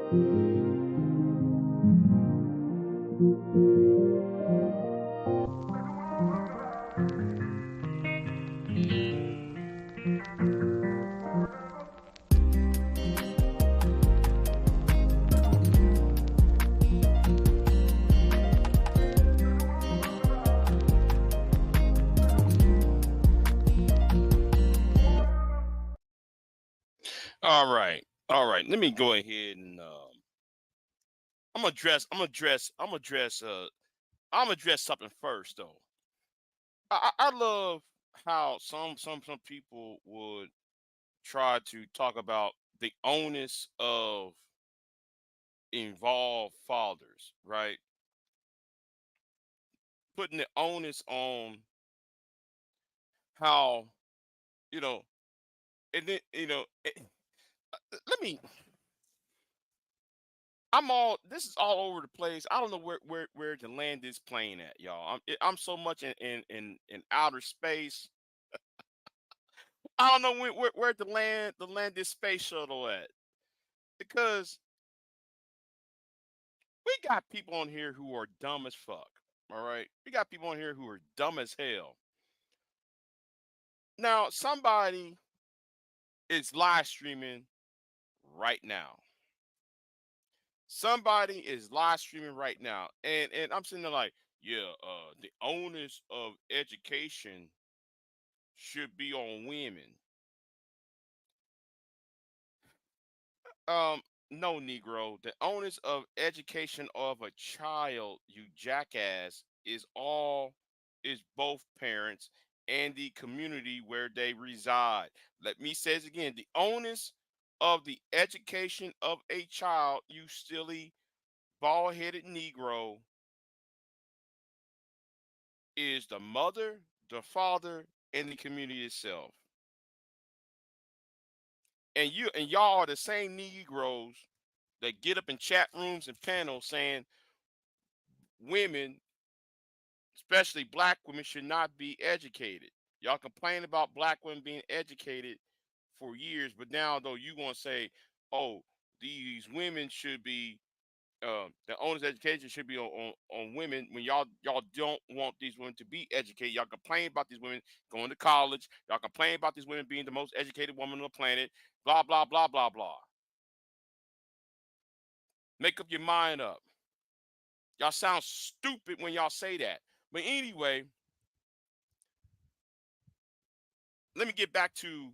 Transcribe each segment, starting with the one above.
All right. All right. Let me go ahead and I'm gonna address something first though. I love how some people would try to talk about the onus of involved fathers, right? Putting the onus on how, you know, and then, let me, this is all over the place. I don't know where to land this plane at, y'all. I'm so much in outer space. I don't know where to land this space shuttle at, because we got people on here who are dumb as fuck. All right, we got people on here who are dumb as hell. Now somebody is live streaming right now. Somebody is live streaming right now, and I'm sitting there like, yeah, the onus of education should be on women. Um, no, Negro. The onus of education of a child, you jackass, is both parents and the community where they reside. Let me say this again. The onus of the education of a child, you silly bald-headed Negro, is the mother, the father, and the community itself. And y'all are the same Negroes that get up in chat rooms and panels saying women, especially black women, should not be educated. Y'all complain about black women being educated for years, but now though you gonna say, oh, these women should be the owner's education should be on women, when y'all don't want these women to be educated. Y'all complain about these women going to college. Y'all complain about these women being the most educated woman on the planet. Blah blah blah blah blah. Make up your mind up. Y'all sound stupid when y'all say that. But anyway, let me get back to,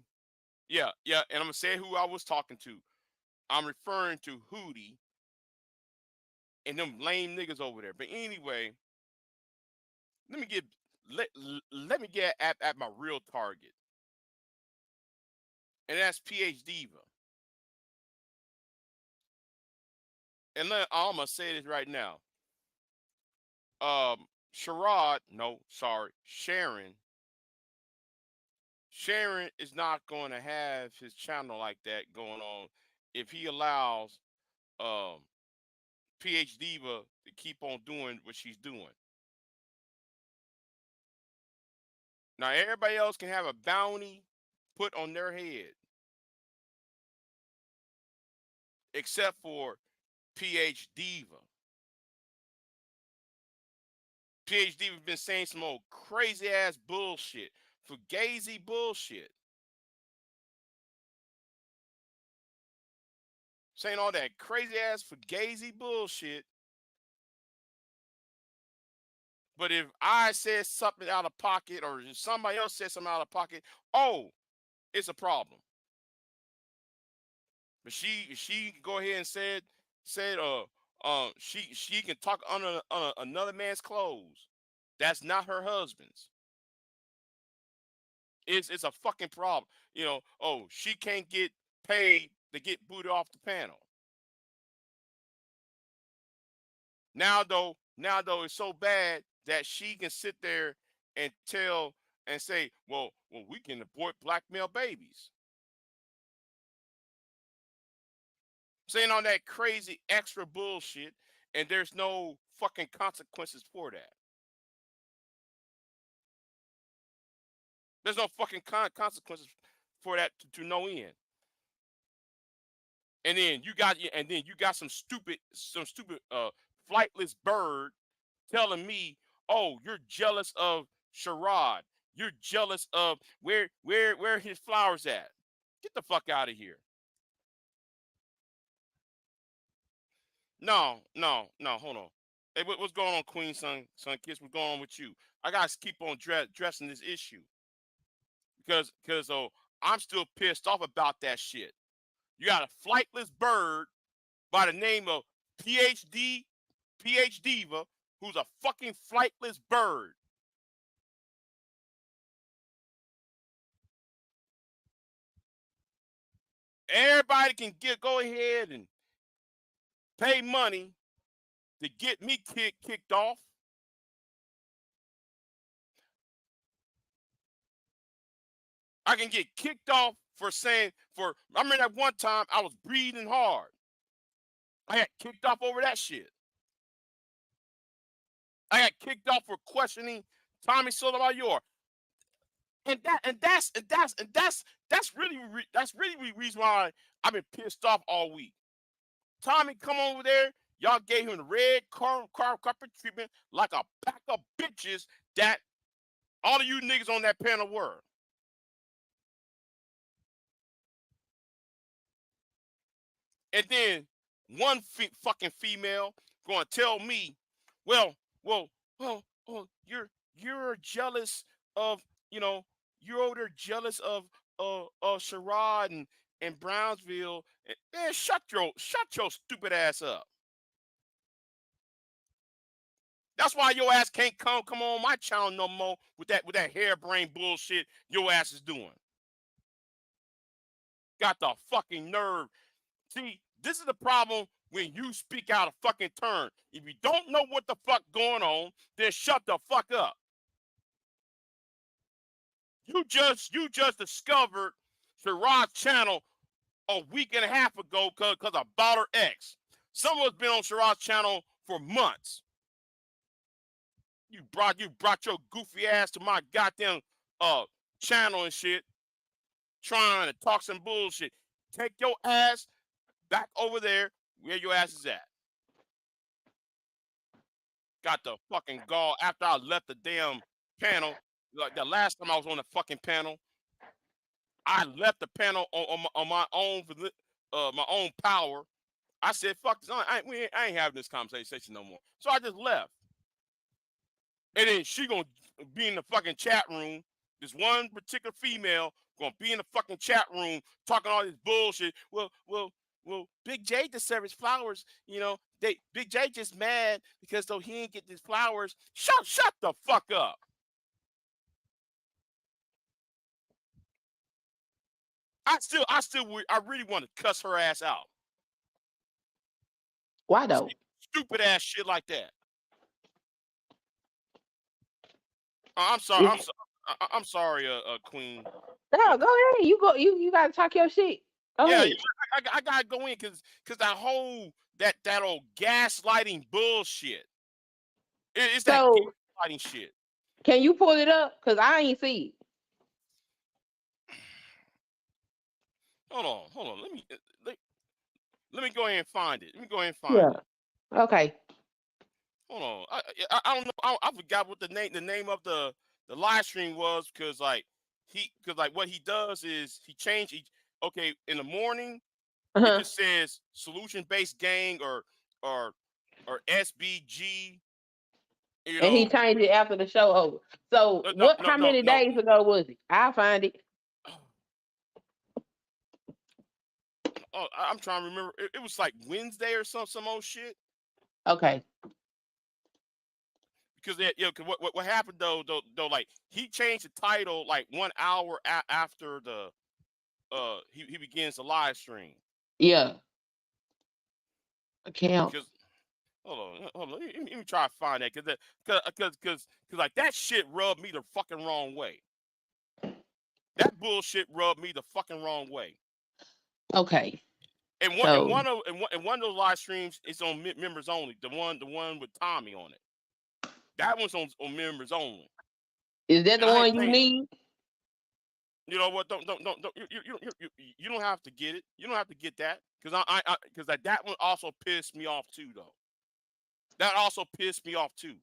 yeah, and I'm gonna say who I was talking to. I'm referring to Hootie and them lame niggas over there. But anyway, let me get let me get at my real target, and that's PHDiva. And I'm gonna say this right now. Sherrod, no, sorry, Sharon is not going to have his channel like that going on if he allows um PHDiva to keep on doing what she's doing. Now everybody else can have a bounty put on their head, except for PHDiva. PHDiva been saying some old crazy ass bullshit, fugazi bullshit, saying all that crazy ass fugazi bullshit. But if I said something out of pocket, or if somebody else said something out of pocket, oh, it's a problem. But she can go ahead and said she can talk under another man's clothes. That's not her husband's. It's a fucking problem. Oh, she can't get paid to get booted off the panel. Now though, it's so bad that she can sit there and tell and say, well, we can abort black male babies. Saying all that crazy extra bullshit, and there's no fucking consequences for that. There's no fucking consequences for that to no end. And then you got some stupid flightless bird telling me, oh, you're jealous of Sherrod. You're jealous of where his flowers at. Get the fuck out of here. No, hold on. Hey, what's going on, Queen Son Kiss? What's going on with you? I gotta keep on addressing this issue because I'm still pissed off about that shit. You got a flightless bird by the name of PHDiva, who's a fucking flightless bird. Everybody can go ahead and pay money to get me kicked off. I can get kicked off for I remember that one time I was breathing hard. I got kicked off over that shit. I got kicked off for questioning Tommy Sotomayor. That's really the reason why I've been pissed off all week. Tommy come over there, y'all gave him the red carpet treatment like a pack of bitches that all of you niggas on that panel were. And then one fucking female going to tell me, well, you're jealous of, you're over there jealous of Sherrod and Brownsville. Man, shut your stupid ass up. That's why your ass can't come on my channel no more with that harebrained bullshit your ass is doing. Got the fucking nerve. See, this is the problem when you speak out of fucking turn. If you don't know what the fuck going on, then shut the fuck up. You just discovered Sherrod's channel a week and a half ago because of Daughter X. Some of us been on Sherrod's channel for months. You brought your goofy ass to my goddamn channel and shit, trying to talk some bullshit. Take your ass back over there where your ass is at. Got the fucking gall after I left the damn panel. Like the last time I was on the fucking panel, I left the panel on my own my own power. I said, "Fuck this! I ain't having this conversation no more." So I just left. And then she gonna be in the fucking chat room. This one particular female gonna be in the fucking chat room talking all this bullshit. Well, Big J deserves flowers. Big J just mad because though he ain't get these flowers. Shut the fuck up. I really want to cuss her ass out. Why though? Stupid ass shit like that. I'm sorry. I'm sorry, Queen. No, go ahead. You gotta talk your shit. Go ahead. I gotta go in because that whole that old gaslighting bullshit. It's that gaslighting shit. Can you pull it up? Cause I ain't see it. Hold on. Let me go ahead and find it. It. Okay. Hold on. I don't know. I forgot what the name of the live stream was because what he does is he changed. Okay, in the morning it just says solution based gang or SBG. And he changed it after the show over. So how many days ago was it? I'll find it. Oh, I'm trying to remember. It was like Wednesday or some old shit. Okay. Because what happened though, like he changed the title like 1 hour after the he begins the live stream. Yeah. Account. Hold on. Let me try to find that because like that shit rubbed me the fucking wrong way. That bullshit rubbed me the fucking wrong way. Okay. And one of those live streams is on members only. The one with Tommy on it. That one's on members only. Is that the one you need? You know what? Don't you don't have to get it. You don't have to get that because because that one also pissed me off too though. That also pissed me off too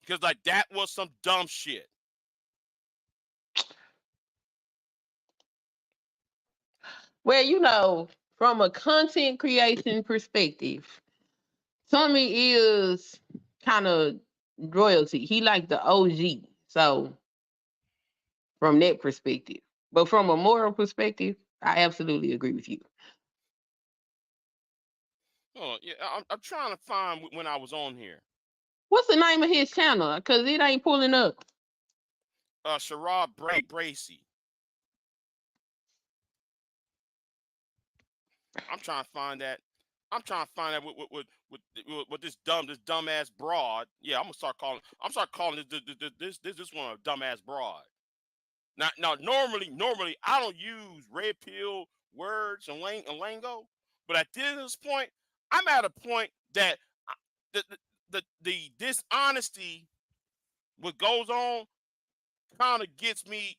because like that was some dumb shit. Well, from a content creation perspective, Tommy is kind of royalty. He like the OG. So from that perspective. But from a moral perspective, I absolutely agree with you. Oh yeah, I'm trying to find when I was on here. What's the name of his channel? Because it ain't pulling up. Sherrod Bracy. I'm trying to find that. I'm trying to find that with this dumbass broad. Yeah, I'm start calling this one a dumbass broad. Now normally I don't use red pill words and lingo, but at this point, I'm at a point that the the dishonesty what goes on kind of gets me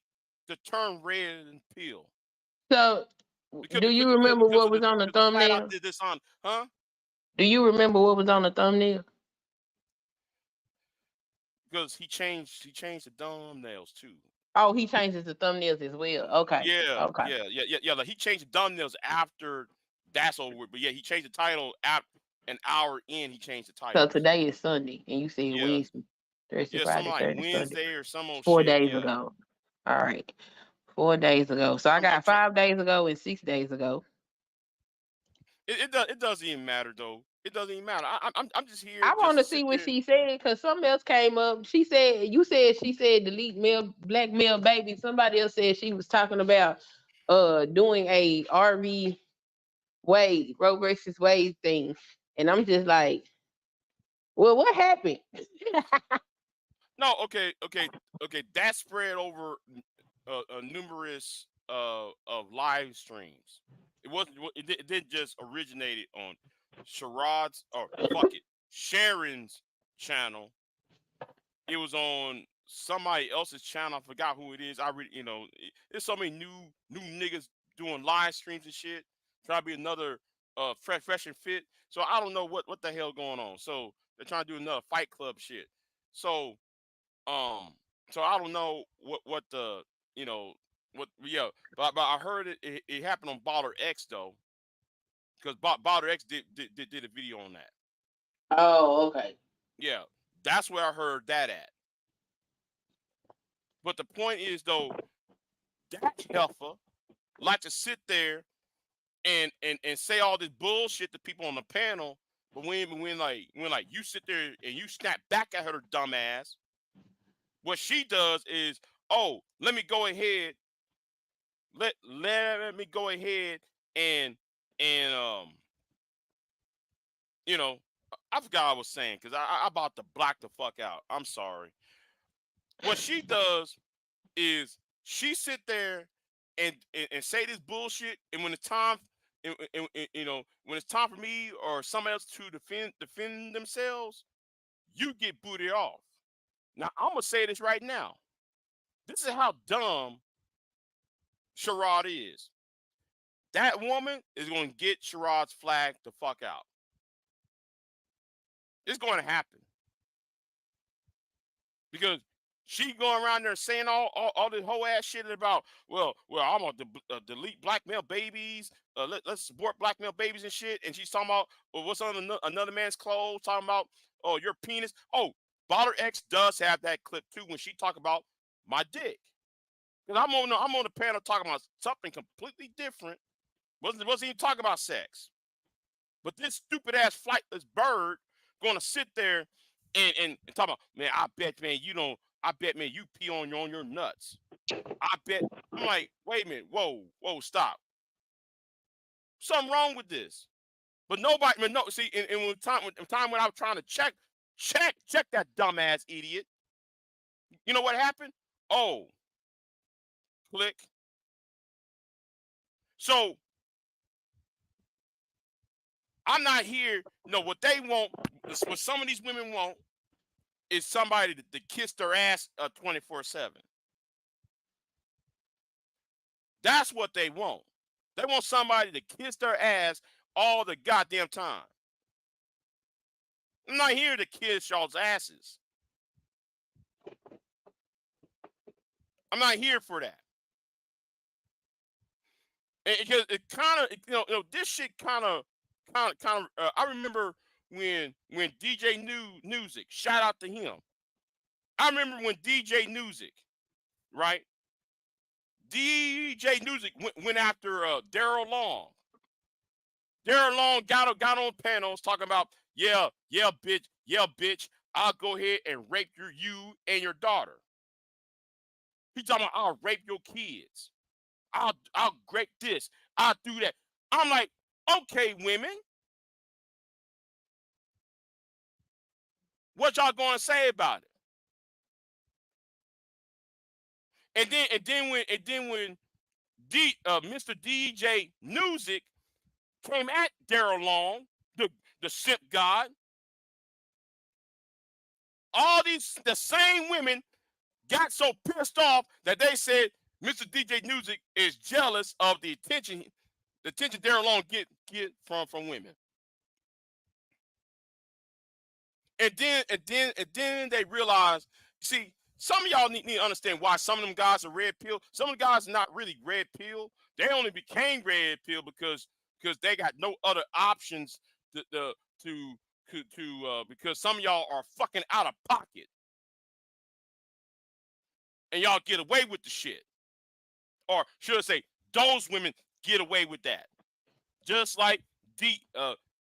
to turn red and peel So, do you remember what was on the because the flat out thumbnail? did this on, huh? Do you remember what was on the thumbnail? Because he changed the thumbnails too. Oh, he changes the thumbnails as well. Okay. Yeah, Okay. yeah. Like he changed the thumbnails after that's over with. But yeah, he changed the title at an hour in. He changed the So titles. today is Sunday, and you said Yeah, Wednesday, Thursday, yeah, something Friday, like Saturday, Sunday. Wednesday or some old 4 shit. days Yeah, ago. All right. 4 days ago. So I I'm got trying. 5 days ago and 6 days ago. It doesn't even matter though. It doesn't even matter. I'm just here I just want to to sit see what there. she said because something else came up. She said delete male black male baby. Somebody else said she was talking about doing a RV Wade, Roe versus Wade thing. And I'm just like, well, what happened? No, okay. That spread over numerous of live streams. It wasn't. It didn't just originated on Sherrod's or fuck it, Sharon's channel. It was on somebody else's channel. I forgot who it is. I really, there's so many new niggas doing live streams and shit. Try to be another fresh and fit. So I don't know what the hell going on. So they're trying to do another Fight Club shit. So um, so I don't know what the you know what yeah, but I heard it happened on Baller X though, because Baller X did a video on that. Oh, okay. Yeah, that's where I heard that at. But the point is though, that heifer like to sit there and say all this bullshit to people on the panel, but when you sit there and you snap back at her dumb ass, what she does is, oh, let me go ahead and and you know I forgot what I was saying because I about to black the fuck out. I'm sorry. What she does is she sit there and say this bullshit, and when it's time, when it's time for me or somebody else to defend themselves, you get booted off. Now I'm gonna say this right now. This is how dumb Sherrod is. That woman is going to get Sherrod's flag the fuck out. It's going to happen because she going around there saying all this whole ass shit about well I'm gonna delete black male babies. Let's support black male babies and shit. And she's talking about what's on another man's clothes. Talking about your penis. Oh, Baller X does have that clip too when she talk about my dick. Because I'm on the panel talking about something completely different. Wasn't even talking about sex. But this stupid ass flightless bird gonna sit there and talk about, man, I bet man you don't I bet man you pee on your nuts. I bet I'm like, wait a minute, whoa, stop. Something wrong with this. But nobody no see and when I was trying to check that dumbass idiot, you know what happened? Oh, click. So I'm not here. No, what they want, what some of these women want is somebody to kiss their ass 24/7. That's what they want. They want somebody to kiss their ass all the goddamn time. I'm not here to kiss y'all's asses. I'm not here for that. Because it kind of, this shit kind of. I remember when DJ Music, shout out to him. I remember when DJ Music, right? DJ Music went after Daryl Long. Daryl Long got on panels talking about, yeah, bitch, I'll go ahead and rape you and your daughter. He talking about, I'll rape your kids. I'll rape this. I'll do that. I'm like, okay, women, what y'all gonna say about it? And then when Mr. DJ Music came at Daryl Long, the simp god, all the same women got so pissed off that they said Mr. DJ Music is jealous of the attention Daryl Long get from women. And then they realize, see, some of y'all need to understand why some of them guys are red pill. Some of the guys are not really red pill. They only became red pill because they got no other options because some of y'all are fucking out of pocket. And y'all get away with the shit. Or should I say, those women get away with that. Just like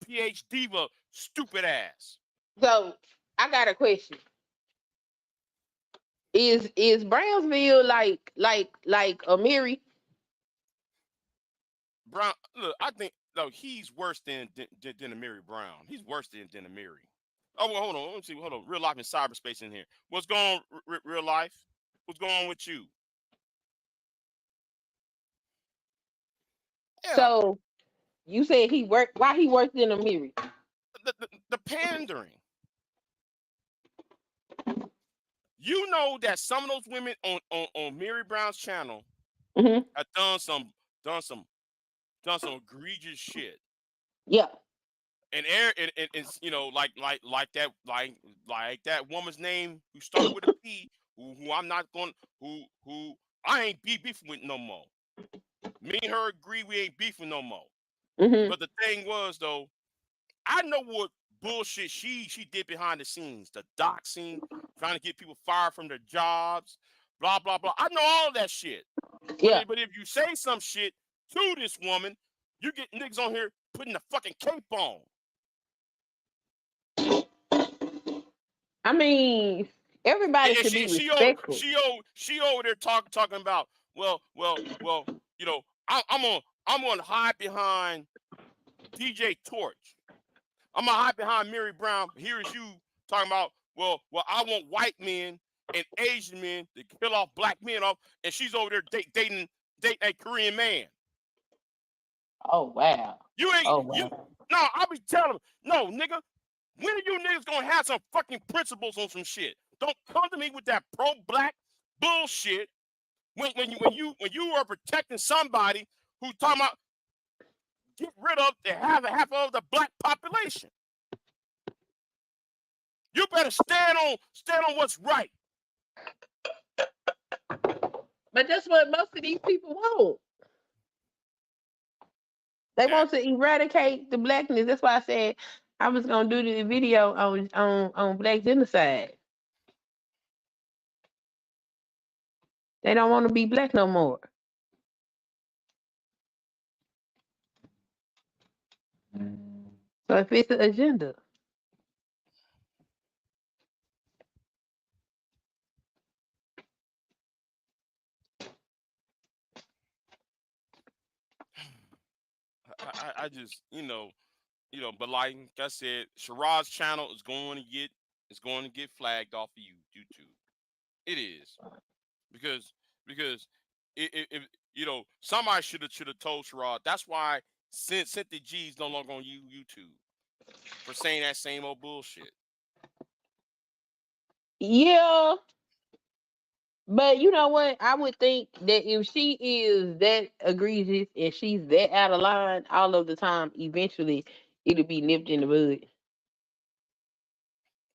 PHDiva stupid ass. So I got a question. Is Brownsville like Amiri? Brown, look, I think he's worse than Amiri Brown. He's worse than Amiri. Oh, well, hold on. Let me see. Hold on. Real life and cyberspace in here. What's going on, real life? What's going on with you? Yeah. So you said he worked. Why he worked in Amiri? The pandering. You know that some of those women on Mary Brown's channel have done some egregious shit. Yeah. And like that woman's name who started with a P, who I'm not going, who I ain't beefing with no more. Me and her agree we ain't beefing no more. But the thing was though, I know what bullshit she did behind the scenes, the doxing, trying to get people fired from their jobs, blah blah blah. I know all that shit. Yeah. But if you say some shit to this woman, you get niggas on here putting the fucking cape on. I mean, everybody should be respectful. She over there talking about, well, I'm gonna hide behind DJ Torch. I'm gonna hide behind Mary Brown. Here is you talking about, well, I want white men and Asian men to kill off black men off, and she's over there dating a Korean man. Oh wow. You ain't no, I'll be telling them, no, nigga, when are you niggas gonna have some fucking principles on some shit? Don't come to me with that pro-black bullshit when you are protecting somebody who's talking about get rid of the half of the black population. You better stand on what's right. But that's what most of these people want. They want to eradicate the blackness. That's why I said I was gonna do the video on black genocide. They don't want to be black no more. So if it's an agenda. I just, but like I said, Shiraz's channel is going to get flagged off of YouTube. It is because if somebody should have told Shiraz. That's why Cynthia G is no longer on YouTube for saying that same old bullshit. Yeah, But you know what? I would think that if she is that egregious and she's that out of line all of the time, eventually it'll be nipped in the bud.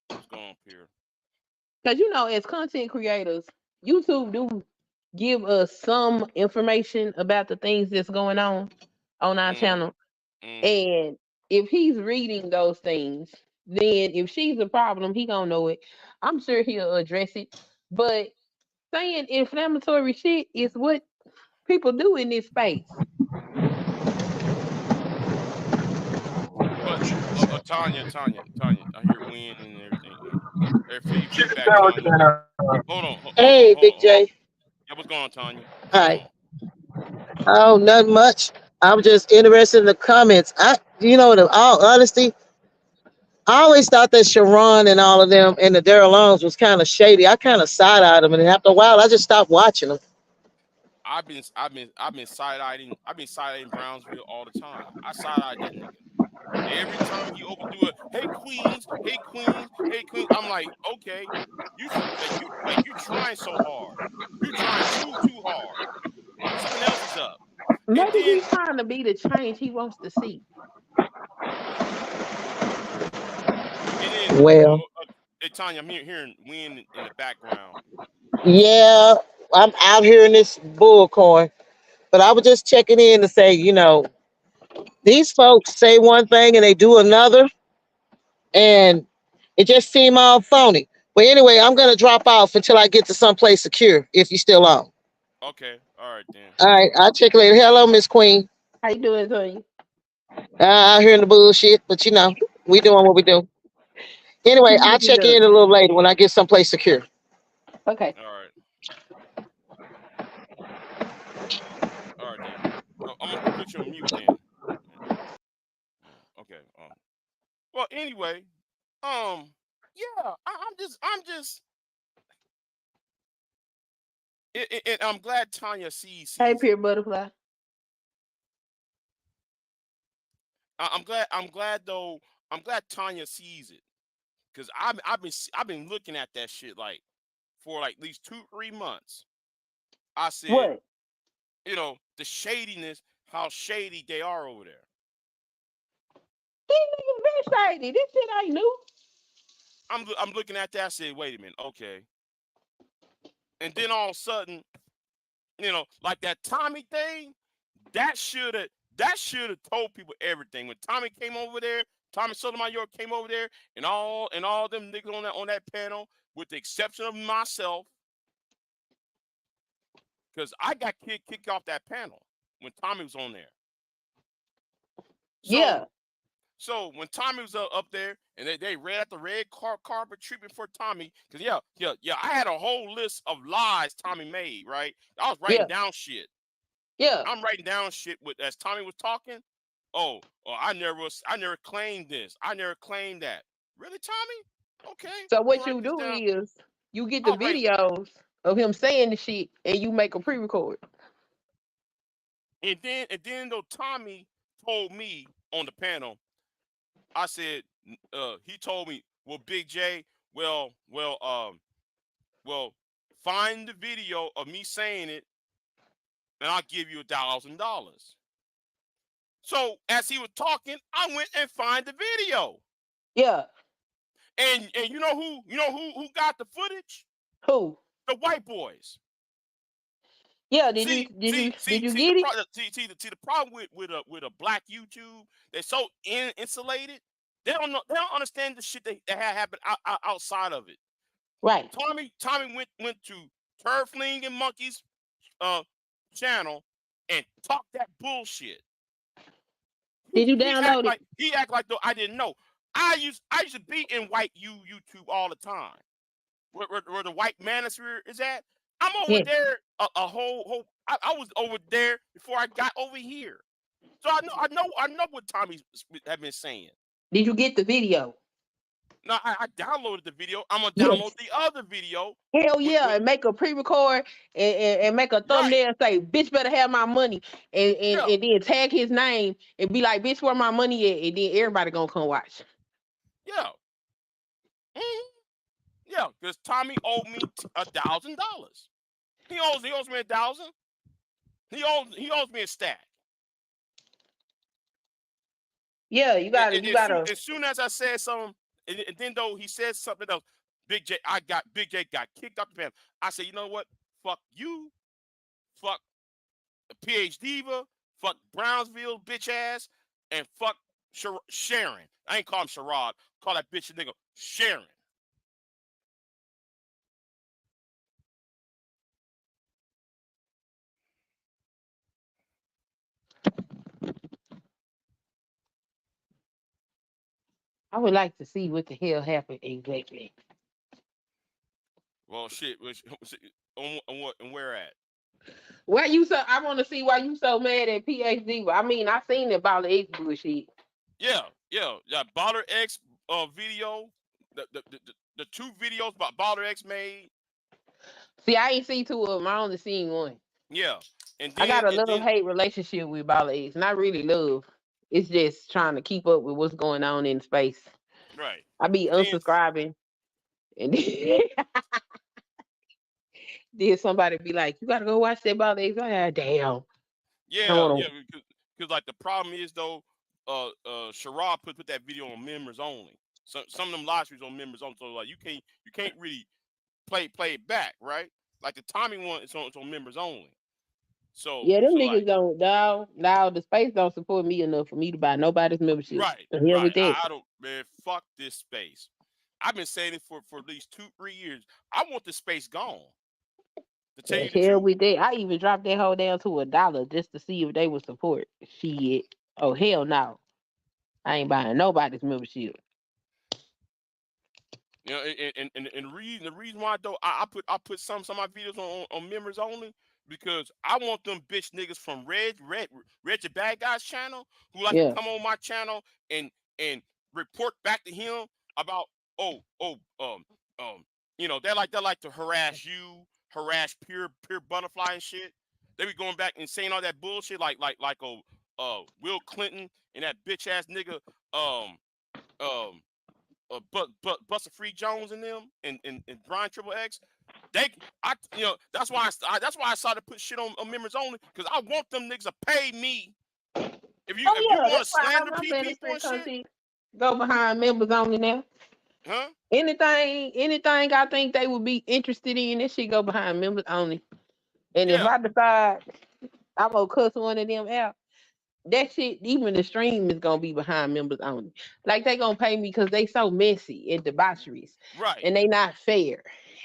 What's going on here? Because you know, as content creators, YouTube do give us some information about the things that's going on our Mm-hmm. channel. Mm-hmm. And if he's reading those things, then if she's a problem, he gonna know it. I'm sure he'll address it. But saying inflammatory shit is what people do in this space. But Tanya, I hear wind and everything. Hey, feedback, Tanya. Hold on, Hey, Big hold on. J. Yeah, what's going on, Tanya? What's going Hi. on? Oh, not much. I'm just interested in the comments. In all honesty, I always thought that Sharon and all of them and the Daryl Longs was kind of shady. I kind of side eyed them, and after a while, I just stopped watching them. I've been side eyeing Brownsville all the time. I side eyed that nigga. Every time he opened through a hey Queens, hey Queens, hey Queens, I'm like, okay, you trying so hard. You trying too hard. Something else is up. And Maybe then he's trying to be the change he wants to see. and then Well, hey Tanya, I'm hearing wind in the background. yeah, I'm out here in this bullcorn, but I was just checking in to say, these folks say one thing and they do another, and it just seemed all phony. But anyway, I'm gonna drop off until I get to someplace secure. If you still on. Okay, all right then. All right, I'll check you later. Hello, Miss Queen. How you doing, Tony? Out here in the bullshit, but we doing what we do. Anyway, Keep I'll looking check up. in a little later when I get someplace secure. Okay. All right then. I'm gonna put you on mute then. Okay. Well, anyway, yeah, and I'm glad Tanya Hey, sees it. Pure Butterfly. I'm glad though. I'm glad Tanya sees it because I've been looking at that shit like for like at least 2 3 months. I said, What? the shadiness, how shady they are over there. These niggas been shady. This shit ain't new. I'm looking at that. I said, wait a minute, okay. And then all of a sudden, like that Tommy thing, that should have told people everything. When Tommy came over there, Tommy Sotomayor came over there, and all them niggas on that panel, with the exception of myself, because I got kicked off that panel when Tommy was on there. So Yeah. so when Tommy was up there and they read out the red carpet treatment for Tommy, because yeah, I had a whole list of lies Tommy made, right? I was writing Yeah. down shit. Yeah. I'm writing down shit as Tommy was talking. Oh, I never claimed this. I never claimed that. Really, Tommy? Okay, So I'm gonna what write you this do down. is you get the I'll write, videos of him saying the shit and you make a pre-record. and then though Tommy told me on the panel, I said, he told me, well, Big J, well, find the video of me saying it, and I'll give you $1,000. So as he was talking, I went and find the video. Yeah. And you know who got the footage? Who? The white boys. Yeah. Did you See, did see, you see, did you see the get it? problem. See the problem with a black YouTube. They're so insulated. They don't know. They don't understand the shit that had happened outside of it. Right. Tommy went to Turfling and Monkeys uh channel and talked that bullshit. Did you He act download it? like he act like though I didn't know. I used to be in white YouTube all the time. Where the white manosphere is at. I'm over Yeah. there a whole I was over there before I got over here. So I know what Tommy have been saying. Did you get the video? Now I downloaded the video. I'm gonna Yes. download the other video Hell yeah, with and make a pre-record and make a right. thumbnail and say, bitch better have my money and, and, Yeah. and then tag his name and be like, bitch, where my money at? And then everybody gonna come watch. Yeah. Mhm. Yeah, because Tommy owed me $1,000. He owes me 1,000. He owes me a stack. Yeah, you gotta, And as soon as I said something, and then though he said something else, Big J got kicked out the panel. I said, you know what? Fuck you. Fuck PHDiva. Fuck Brownsville bitch ass. And fuck Sharon. I ain't call him Sherrod. Call that bitch a nigga Sharon. I would like to see what the hell happened exactly. Well, shit. On what and where at? Why you so? I want to see why you so mad at PhD. I mean, I seen it about the X bullshit. Yeah. Baller X video. The two videos about Baller X made. See, I ain't seen two of them. I only seen one. Yeah. And I then got a love-hate relationship with Bala X, not really love. It's just trying to keep up with what's going on in space. right. I be And then unsubscribing, and then somebody be like, "You gotta go watch that Bala X." Damn. yeah, because like the problem is though, Sherrod put that video on members only. So some of them live streams on members only. So like you can't really play it back, right? Like the Tommy one, it's on members only. So Yeah, them like niggas don't. Now the space don't support me enough for me to buy nobody's membership. right. The hell with that. I don't, man. Fuck this space. I've been saying it for at least 2-3 years. I want the space gone. To tell The you the hell truth. with that. I even dropped that whole down to $1 just to see if they would support. Shit. Oh hell no. I ain't buying nobody's membership. You know, and the reason why though I put some of my videos on members only because I want them bitch niggas from Red the Bad Guys channel who like to Yeah. come on my channel and report back to him about you know they like to harass you, harass pure butterfly and shit. They be going back and saying all that bullshit like Will Clinton and that bitch ass nigga um Buster Free Jones and them and Brian Triple X, that's why I started to put shit on members only because I want them niggas to pay me. If you Oh yeah, want to that's why all slander my people benefit and shit, content go behind members only now. huh? Anything I think they would be interested in, that shit go behind members only. And if Yeah, I decide I'm gonna cuss one of them out, that shit, even the stream is gonna be behind members only. Like they gonna pay me because they so messy and debaucherous, right. and they not fair,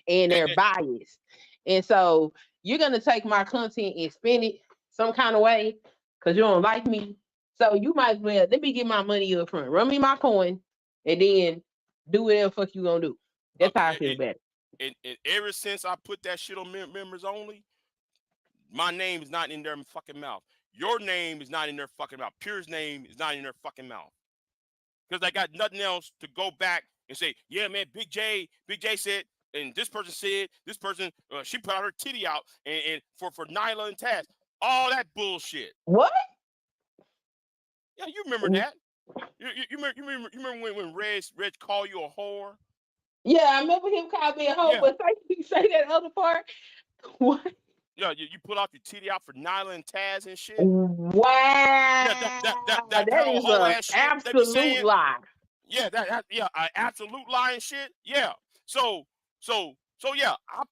and And, they're biased. And so you're gonna take my content and spin it some kind of way because you don't like me. So you might as well let me get my money up front, run me my coin, and then do whatever fuck you gonna do. That's how I feel about it. and ever since I put that shit on members only, my name is not in their fucking mouth. Your name is not in their fucking mouth. Pure's name is not in their fucking mouth. Because I got nothing else to go back and say, yeah, man, Big J said, and this person said, this person, she put out her titty out and for Nyla and Taz. All that bullshit. What? Yeah, you remember that. You remember when Reg called you a whore? Yeah, I remember him calling me a hoe, Yeah. but say that other part. What? Yeah, you pull out your titty out for Nyla and Taz and shit. Wow, Yeah, that that old is whole an ass shit they be absolute saying. lie. Yeah, an absolute lying shit. Yeah. So yeah, I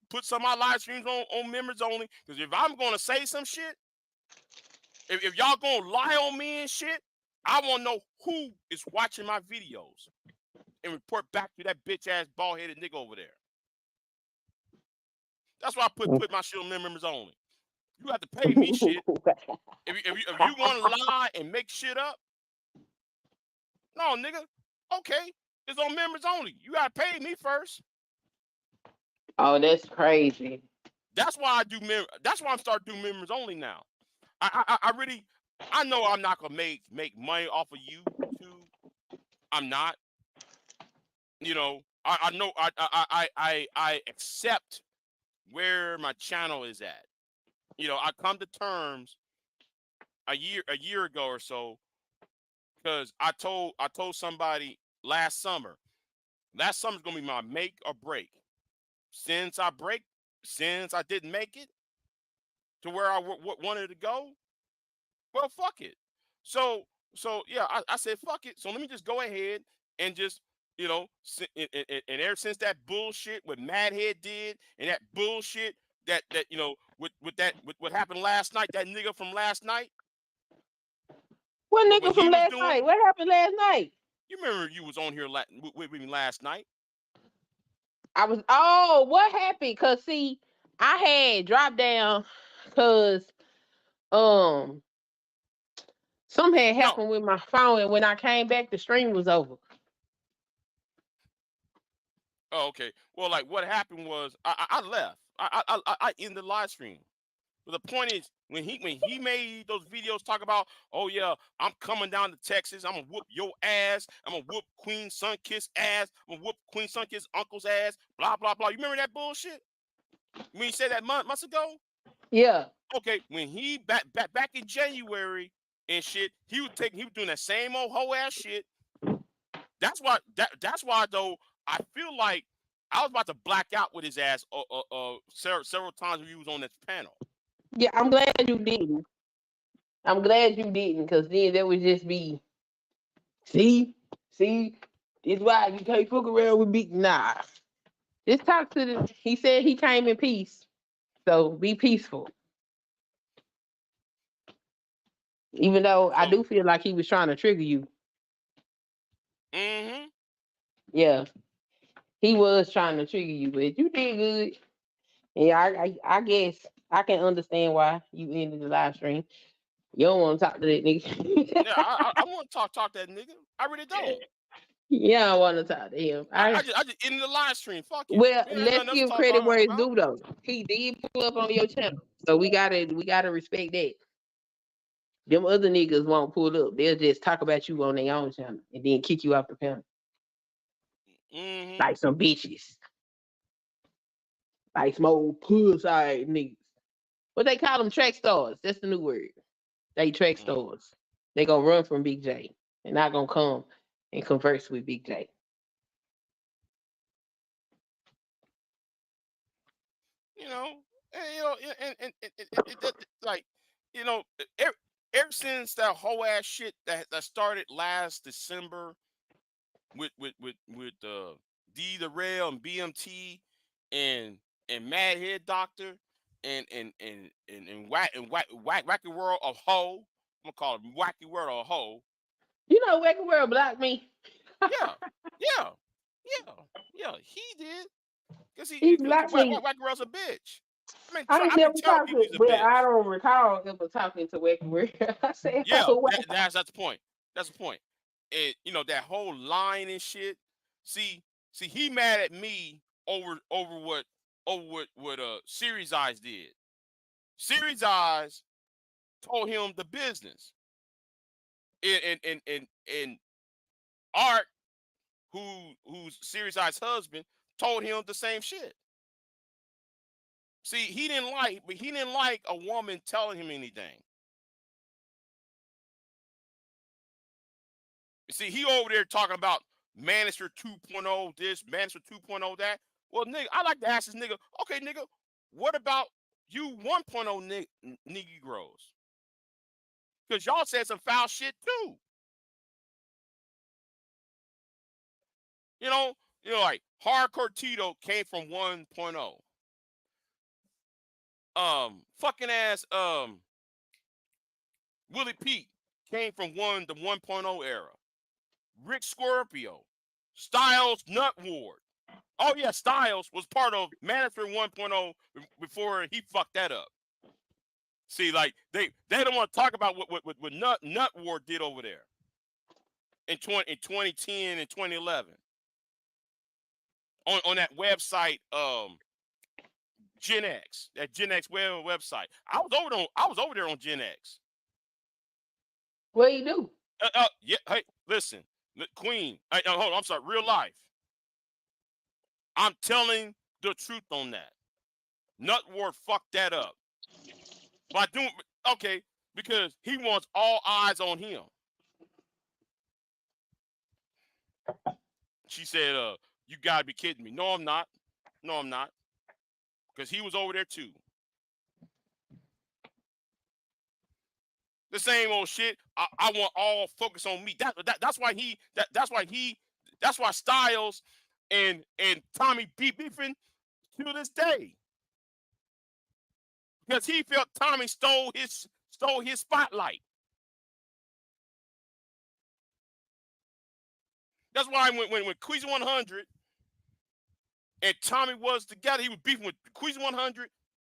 put some of my live streams on members only because if I'm gonna say some shit, if y'all gonna lie on me and shit, I want to know who is watching my videos and report back to that bitch ass bald headed nigga over there. That's why I put my shit on members only. You have to pay me shit. If you want to lie and make shit up, no nigga, okay, it's on members only. You gotta pay me first. Oh, that's crazy. That's why that's why I'm starting doing members only now. I really I know I'm not gonna make money off of YouTube. I'm not. You know, I know I accept where my channel is at. You know, I come to terms a year ago or so because I told somebody last summer's gonna be my make or break. Since I break, since I didn't make it to where I wanted to go, well, fuck it. So yeah, I said fuck it. So let me just go ahead and just and ever since that bullshit what Madhead did and that bullshit that with what happened last night, that nigga from last night, What what nigga from he was last doing. night? What happened last night? You remember you was on here with me last night. What happened? Cause see, I had dropped down cause um something had No. happened with my phone, and when I came back, the stream was over. Oh, okay. Well, like what happened was I left. I ended the live stream. But the point is, when he made those videos talk about, oh yeah, I'm coming down to Texas, I'm gonna whoop your ass, I'm gonna whoop Queen Sunkiss ass, I'm gonna whoop Queen Sunkiss uncle's ass, blah blah blah. You remember that bullshit? When he said that months ago? Yeah. Okay, when he back in January and shit, he was doing that same old hoe ass shit. That's why though I feel like I was about to black out with his ass several times when he was on this panel. Yeah, I'm glad you didn't. I'm glad you didn't, cause then that would just be see, it's why you can't fuck around with me. Nah. Just talk to the he said he came in peace. So be peaceful. Even though I So, do feel like he was trying to trigger you. mm-hmm. Yeah. He was trying to trigger you, but you did good. Yeah, I guess I can understand why you ended the live stream. You don't want to talk to that nigga. Yeah, I want to talk that nigga. I really don't. Yeah, I don't want to talk to him. I just ended the live stream. Fuck it. Well, We ain't let's nothing else to give talk credit where it's about. due though. He did pull up on your channel. So we gotta respect that. Them other niggas won't pull up. They'll just talk about you on their own channel and then kick you off the panel. Mm-hmm. Like some bitches. Like some old puss-eyed niggas. What they call them, track stars. That's the new word. They track stars. They gonna run from Big J. They're not gonna come and converse with Big J. You know, like, you know, ever, ever since that whole ass shit that started last December with D the Rail and BMT and Madhead Doctor and Wacky World of Ho. I'm gonna call it Wacky World of Ho. You know, Wacky World blocked me. Yeah, yeah, yeah, yeah. He did because He because blocked me. Wacky World's a bitch. I ain't I've been never telling talked people to, he's a but I bitch. don't recall ever talking to Wacky World. I said, Yeah, oh, wow. that's the point. That's the point. And that whole line and shit. See, he mad at me over what Series Eyes did. Series Eyes told him the business. And Art, who's Series Eyes husband, told him the same shit. See, he didn't like a woman telling him anything. See, he over there talking about Manager 2.0 this, Manager 2.0 that. Well, nigga, I like to ask this nigga, okay, nigga, what about you 1.0 Negroes? Because y'all said some foul shit too. You know, like Hardcore Tito came from 1.0. Fucking ass, Willie Pete came from the 1.0 era. Rick Scorpio, Styles Nut Ward. Oh yeah, Styles was part of Management 1.0 before he fucked that up. See, like they don't want to talk about what Nut Ward did over there in 2010 and 2011 on that website Gen X, that Gen X website. I was over there on Gen X. What you do? Yeah. Hey, listen, Queen. Hold on. I'm sorry. Real life. I'm telling the truth on that. Nut Ward fucked that up by doing because he wants all eyes on him. She said, "You gotta be kidding me." No, I'm not. No, I'm not. because he was over there too. The same old shit. I want all focus on me. That's why Styles and Tommy beefing to this day. Because he felt Tommy stole his spotlight. That's why when Queasy 100 and Tommy was together, he was beefing with Queasy 100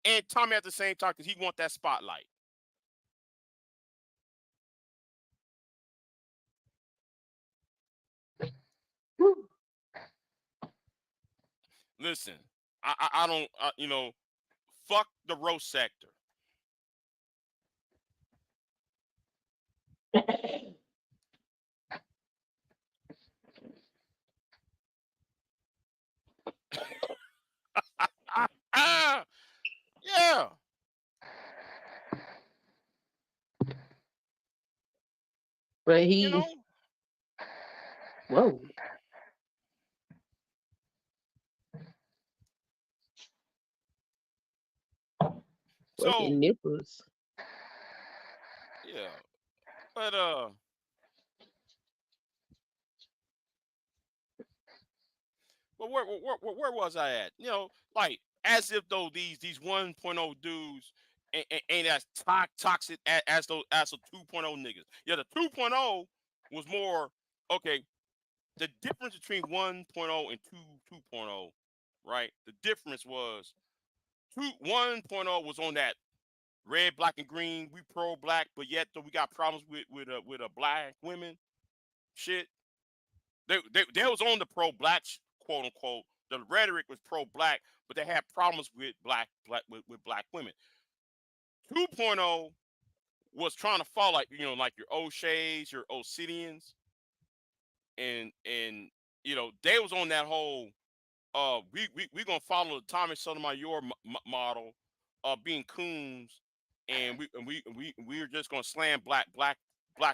and Tommy at the same time because he want that spotlight. Listen, I don't, fuck the roast sector. Yeah. But You know? Whoa. So, nipples. yeah. But where was I at? Like as if though these 1.0 dudes ain't as toxic as those 2.0 niggas. Yeah, the 2.0 was more okay. The difference between 1.0 and 2.0, right? The difference was 1.0 was on that red, black, and green. We pro black, but yet though we got problems with black women. Shit, they was on the pro black quote unquote. The rhetoric was pro black, but they had problems with with black women. 2.0 was trying to follow like your O'Shea's, your Obsidians, and they was on that whole we gonna follow the Tommy Sotomayor model of being coons, and we're just gonna slam black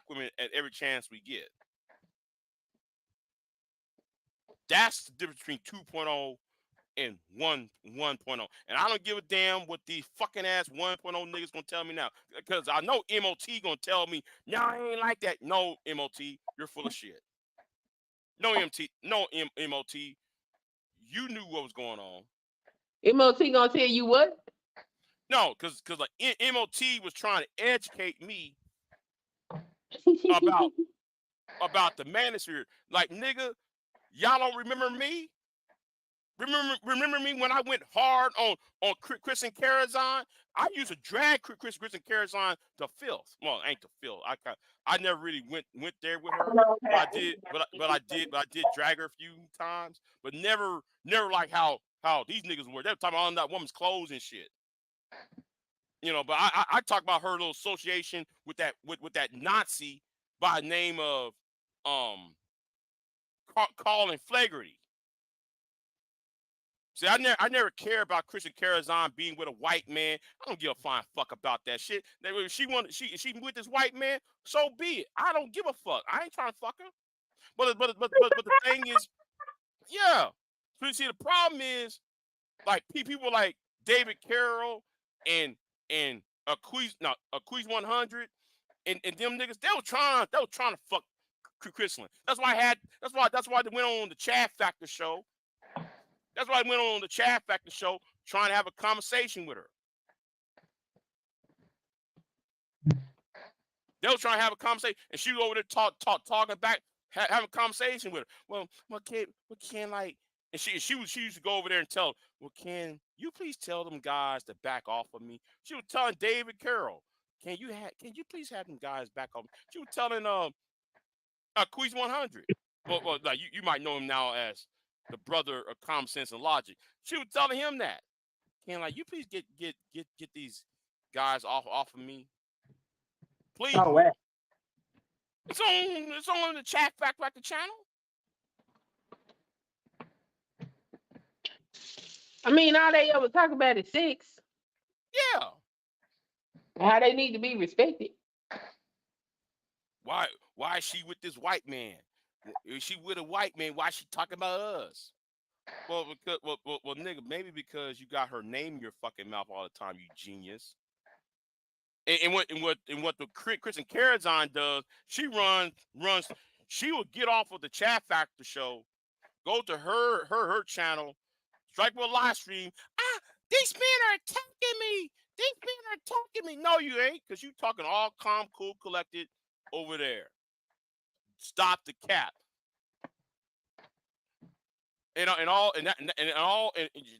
women at every chance we get. That's the difference between 2.0 and 1.0. And I don't give a damn what these fucking ass 1.0 niggas gonna tell me now. Because I know MOT gonna tell me, no, I ain't like that. No, MOT, you're full of shit. No, MOT, you knew what was going on. MOT gonna tell you what? No, because like MOT was trying to educate me about the manosphere. Like, nigga, y'all don't remember me? Remember me when I went hard on Kristen Karazan? I used to drag Kristen Karazan to filth. Well, ain't to filth. I never really went there with her, but I did drag her a few times, but never like how these niggas were. They were talking about that woman's clothes and shit. But I talk about her little association with that Nazi by the name of Colin Flaherty. See, I never care about Kristen Karazan being with a white man. I don't give a flying fuck about that shit. If she with this white man, so be it. I don't give a fuck. I ain't trying to fuck her. But the thing is, yeah. So you see, the problem is, like people like David Carroll and Queez 100 and them niggas, they were trying to fuck Chrislyn. That's why they went on the Chad Factor show. That's why I went on the Chad Factor show trying to have a conversation with her. They were trying to have a conversation, and she was over there talking back, having a conversation with her. Well, can like, and she used to go over there and tell, well, can you please tell them guys to back off of me? She was telling David Carroll, can you please have them guys back off? She was telling Queez 100. Well, like you might know him now as the brother of common sense and logic. She was telling him that. Can like you please get these guys off of me? Please. Oh, wow. It's on the Chat Factor channel. I mean, all they ever talk about is sex. Yeah. How they need to be respected. Why is she with this white man? If she with a white man, why is she talking about us? Well, nigga, maybe because you got her name in your fucking mouth all the time, you genius. And what the Kristen Carazon does, she runs. She will get off of the Chat Factor show, go to her channel, strike with a live stream. These men are attacking me. These men are attacking me. No, you ain't, because you talking all calm, cool, collected over there. Stop the cap. And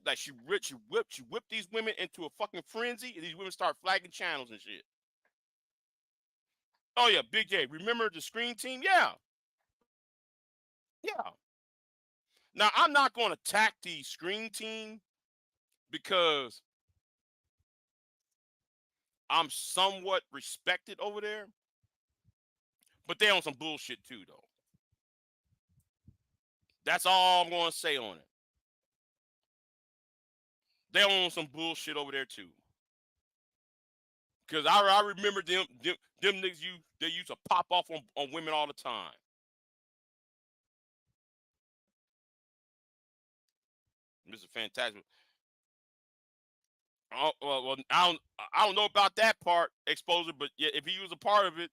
like she whipped these women into a fucking frenzy, and these women start flagging channels and shit. Oh yeah, Big J. Remember the Screen Team? Yeah, yeah. Now I'm not going to attack the Screen Team because I'm somewhat respected over there, but they on some bullshit too, though. That's all I'm going to say on it. They on some bullshit over there too. Cause I remember them niggas they used to pop off on women all the time. Mr. Fantastic. Well, I don't know about that part, exposure, but yeah, if he was a part of it,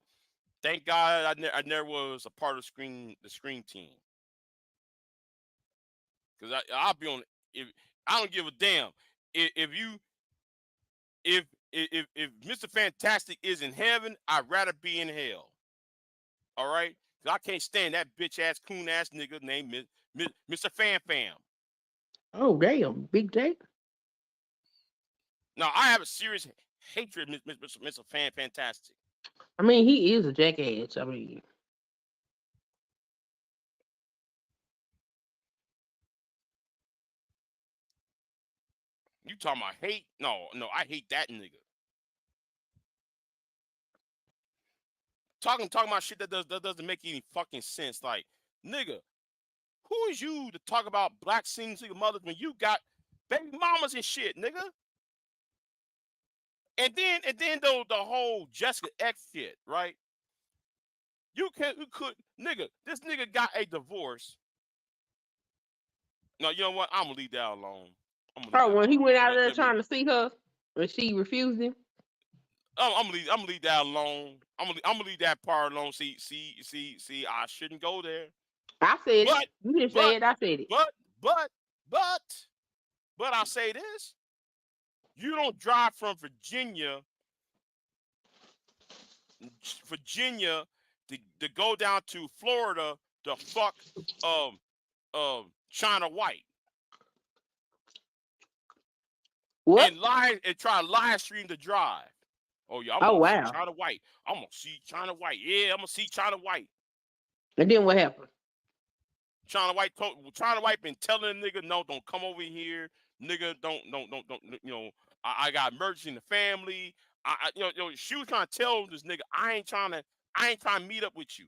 thank God I never was a part of the screen team. Cause I'll be on if I don't give a damn if you if Mr. Fantastic is in heaven, I'd rather be in hell. All right, cause I can't stand that bitch ass coon ass nigga named Mr. Fan Fam. Oh damn, Big J. Now I have a serious hatred, Mr. Fantastic. I mean, he is a jackass. I mean, You talking about hate? No, I hate that nigga. Talking about shit that doesn't make any fucking sense. Like, nigga, who is you to talk about black single mothers when you got baby mamas and shit, nigga? And then though the whole Jessica X shit, right? You could nigga, this nigga got a divorce. No, you know what? I'm gonna leave that alone. I'm gonna leave oh, that when he alone. went out there trying to see her, and she refused him. I'm gonna leave that alone. I'm gonna leave that part alone. See. I shouldn't go there. I said it. But You didn't say but it. I said it. but but but but I'll say this: you don't drive from Virginia, to go down to Florida to fuck um China White What? and lie and try to live stream the drive. Oh yeah, I'm Oh gonna see wow. China White. I'm gonna see China White. Yeah, I'm gonna see China White. And then what happened? China White been telling the nigga, no, don't come over here, nigga. Don't. You know, I got emergency in the family. She was trying to tell this nigga, I ain't trying to meet up with you.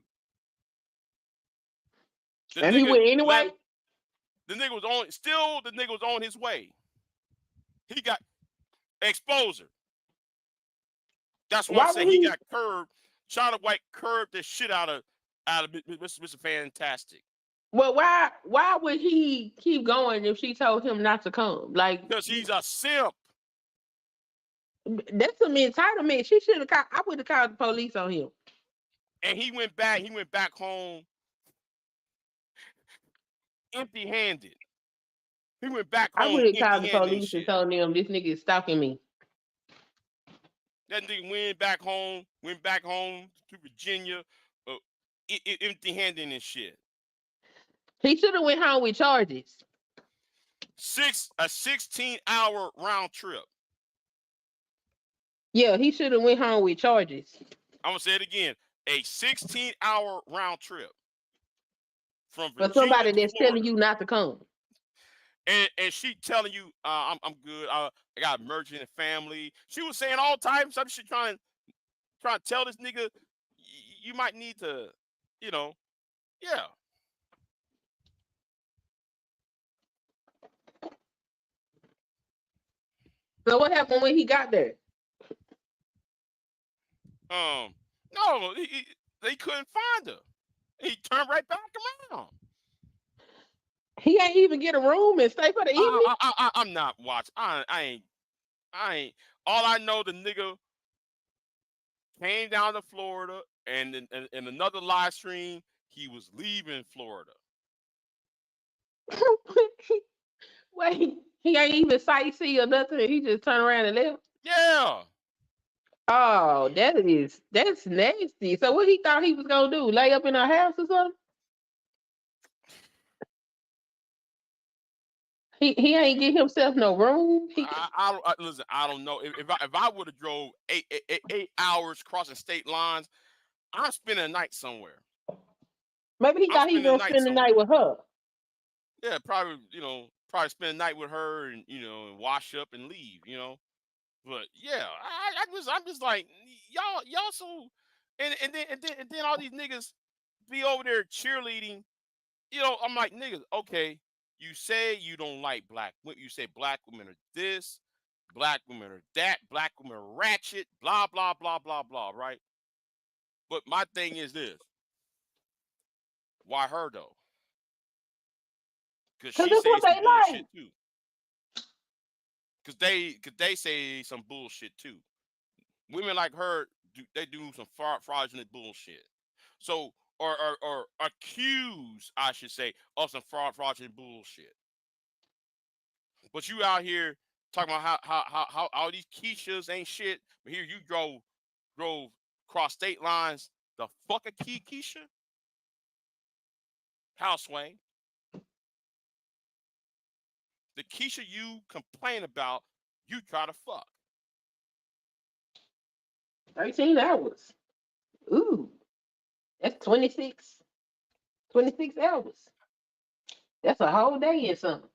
The And he nigga went let anyway. the nigga was on. Still, the nigga was on his way. He got exposure. That's why I'm Why saying would he he? got curved. China White curved the shit out of Mr. Fantastic. Well, why would he keep going if she told him not to come? Like Because he's a simp. that's some entitlement. She should have called. I would have called the police on him. And he went back home empty handed. He went back I home would have empty called the handed and police and shit. told them this nigga is stalking me. That nigga went back home to Virginia, uh, empty handed and shit. He should have went home with charges. A 16-hour round trip. Yeah, he should have went home with charges. I'm gonna say it again. A 16-hour round trip from For Virginia somebody to that's telling Florida. you not to come. And she telling you, I'm good. I got emergency in the family. She was saying all types of shit, trying to tell this nigga, you might need to, you know, yeah. So what happened when he got there? No, they couldn't find her. He turned right back around. He ain't even get a room and stay for the evening. I'm not watching. I ain't. All I know, the nigga came down to Florida, and in another live stream, he was leaving Florida. Wait, he ain't even sightsee or nothing. He just turned around and left. Yeah. Oh, that's nasty. So what he thought he was gonna do? Lay up in her house or something? He ain't get himself no room. Listen. I don't know if I would have drove 8 hours crossing state lines. I'm spending a night somewhere. Maybe he I'm thought he was spending a gonna night spend the night somewhere. with her. Yeah, probably spend a night with her and and wash up and leave. But yeah, I'm just like y'all so and then all these niggas be over there cheerleading. I'm like, niggas, okay, you say you don't like black women. You say black women are this, black women are that, black women are ratchet, blah, blah, blah, blah, blah, right? But my thing is this. Why her, though? Because Cause she that's what says some they like. bullshit, too. Because they say some bullshit, too. Women like her, they do some fraudulent bullshit. So, or accuse, I should say, of some fraudulent bullshit. But you out here talking about how all these Keishas ain't shit. But here you drove cross state lines. The fuck a Keisha? House Swain. The Keisha you complain about, you try to fuck. 13 hours. Ooh, that's 26 hours. That's a whole day and something.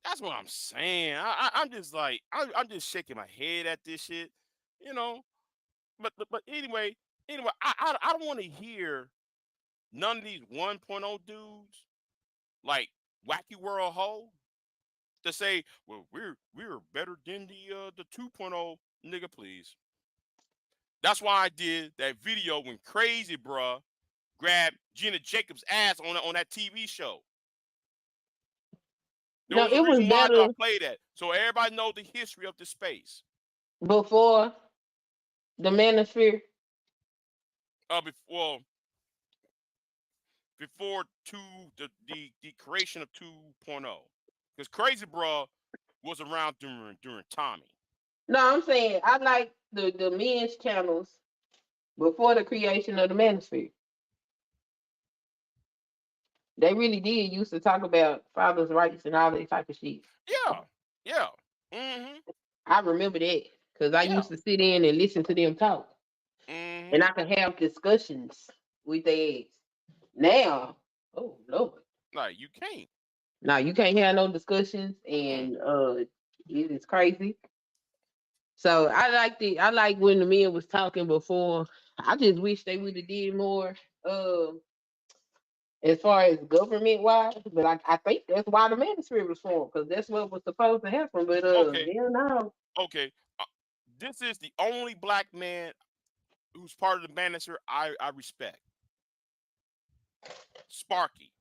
That's what I'm saying. I'm just like I'm just shaking my head at this shit, you know. But anyway, I don't want to hear none of these 1.0 dudes like Wacky World Ho to say, well, we're better than the 2.0 nigga, please. That's why I did that video when Crazy Bruh grabbed Gina Jacobs' ass on that TV show. There No, was a it was reason why I better played that, so everybody knows the history of the space. before the manosphere. Before the creation of 2.0, because Crazy Bruh was around during Tommy. No, I'm saying I like the men's channels before the creation of the manosphere. They really did used to talk about fathers' rights and all that type of shit. Yeah. Mm-hmm. I remember that because I Yeah. used to sit in and listen to them talk, and Mm-hmm. I could have discussions with their ex. Now, oh Lord, Like you can't. now you can't have no discussions, Mm. and it is crazy. So I like when the men was talking before. I just wish they would have did more. As far as government wise, but I think that's why the ministry was formed because that's what was supposed to happen. But Okay. hell no. Okay. Uh, this is the only black man who's part of the Bannister I respect. Sparky.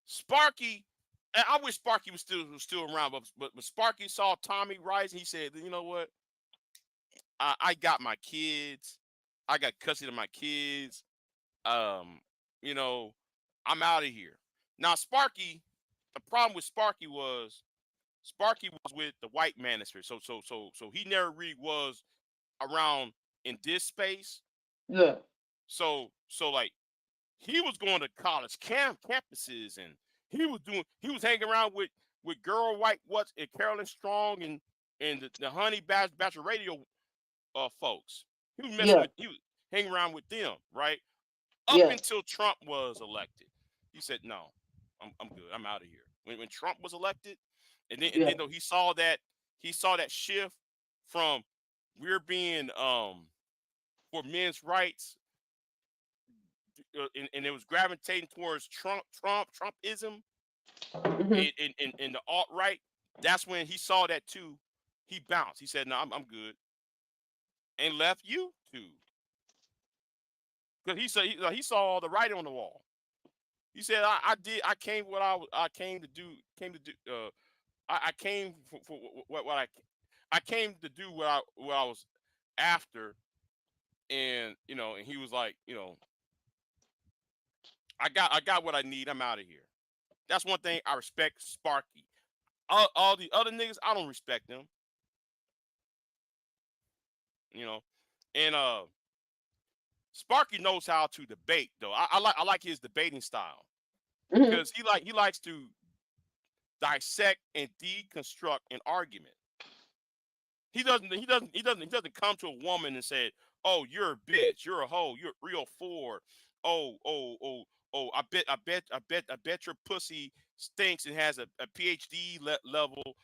Sparky. And I wish Sparky was still around, but Sparky saw Tommy rise. He said, "You know what? I got my kids. I got custody of my kids. Um, you know, I'm out of here." Now, Sparky. The problem with Sparky was with the white manosphere, so he never really was around in this space. Yeah. So like he was going to college campuses, and he was hanging around with Girl White What's and Carolyn Strong and the Honey Badger Radio folks. Yeah. He was hanging around with them, right? Up Yeah. until Trump was elected. He said, "No, I'm good. I'm out of here." When Trump was elected, and then Yeah. though he saw that shift from we're being for men's rights, and it was gravitating towards Trumpism Hmm. in the alt right. That's when he saw that too. He bounced. He said, "No, I'm good," and left YouTube. because he said he saw all the writing on the wall. He said, I came what I came to do came to do I came for what I came to do what I was after, and and he was like, I got what I need. I'm out of here. That's one thing I respect Sparky. All the other niggas, I don't respect them. You know, and Sparky knows how to debate though. I like his debating style Hmm. because he likes to dissect and deconstruct an argument. He doesn't come to a woman and say, "Oh, you're a bitch, you're a hoe, you're real four. Oh, oh, oh, oh, I bet your pussy stinks and has a PhD level,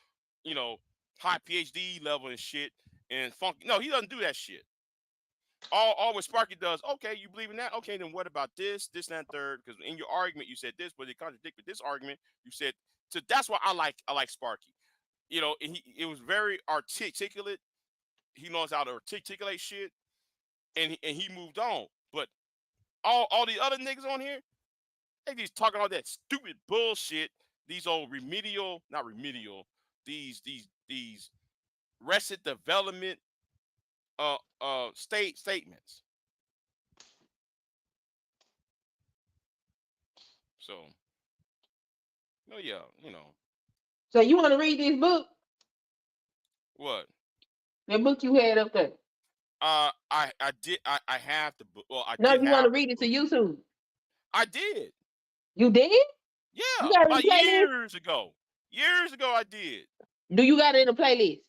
you know, high PhD level and shit and funky." No, he doesn't do that shit. All what Sparky does, okay, you believe in that? Okay, then what about this, and that third? Because in your argument you said this, but it contradicted this argument. You said so. That's why I like Sparky. It was very articulate. He knows how to articulate shit, and he moved on. But all the other niggas on here, they just talking all that stupid bullshit. These old remedial, not remedial. These arrested development statements. So no, yeah, So you want to read this book? what? That book you had up there? I have the book. Well, I No, did you want have to the read it to book. YouTube? I did. You did? You Yeah, got it in about the playlist? years ago. Years ago, I did. Do you got it in the playlist?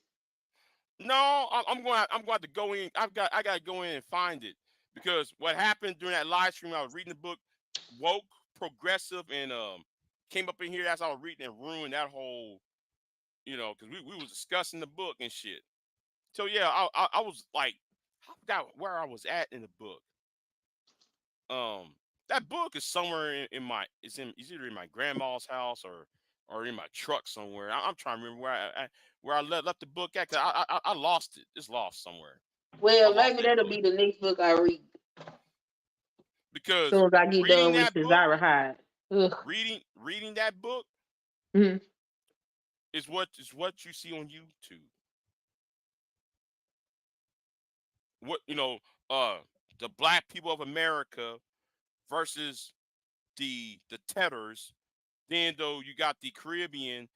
No, I'm going to go in. I got to go in and find it because what happened during that live stream, I was reading the book, woke, progressive, and came up in here as I was reading and ruined that whole, because we was discussing the book and shit. So yeah, I was like, I forgot where I was at in the book. Um, that book is somewhere in my it's either in my grandma's house or in my truck somewhere. I'm trying to remember where I left the book at. 'Cause I lost it. It's lost somewhere. I Well, lost maybe that that'll book be the next book I read as because soon as I get reading done with that book, Cesara Hyde. Ugh. reading that book Mhm. is what you see on YouTube. What the black people of America versus the Tedders. Then though you got the Caribbean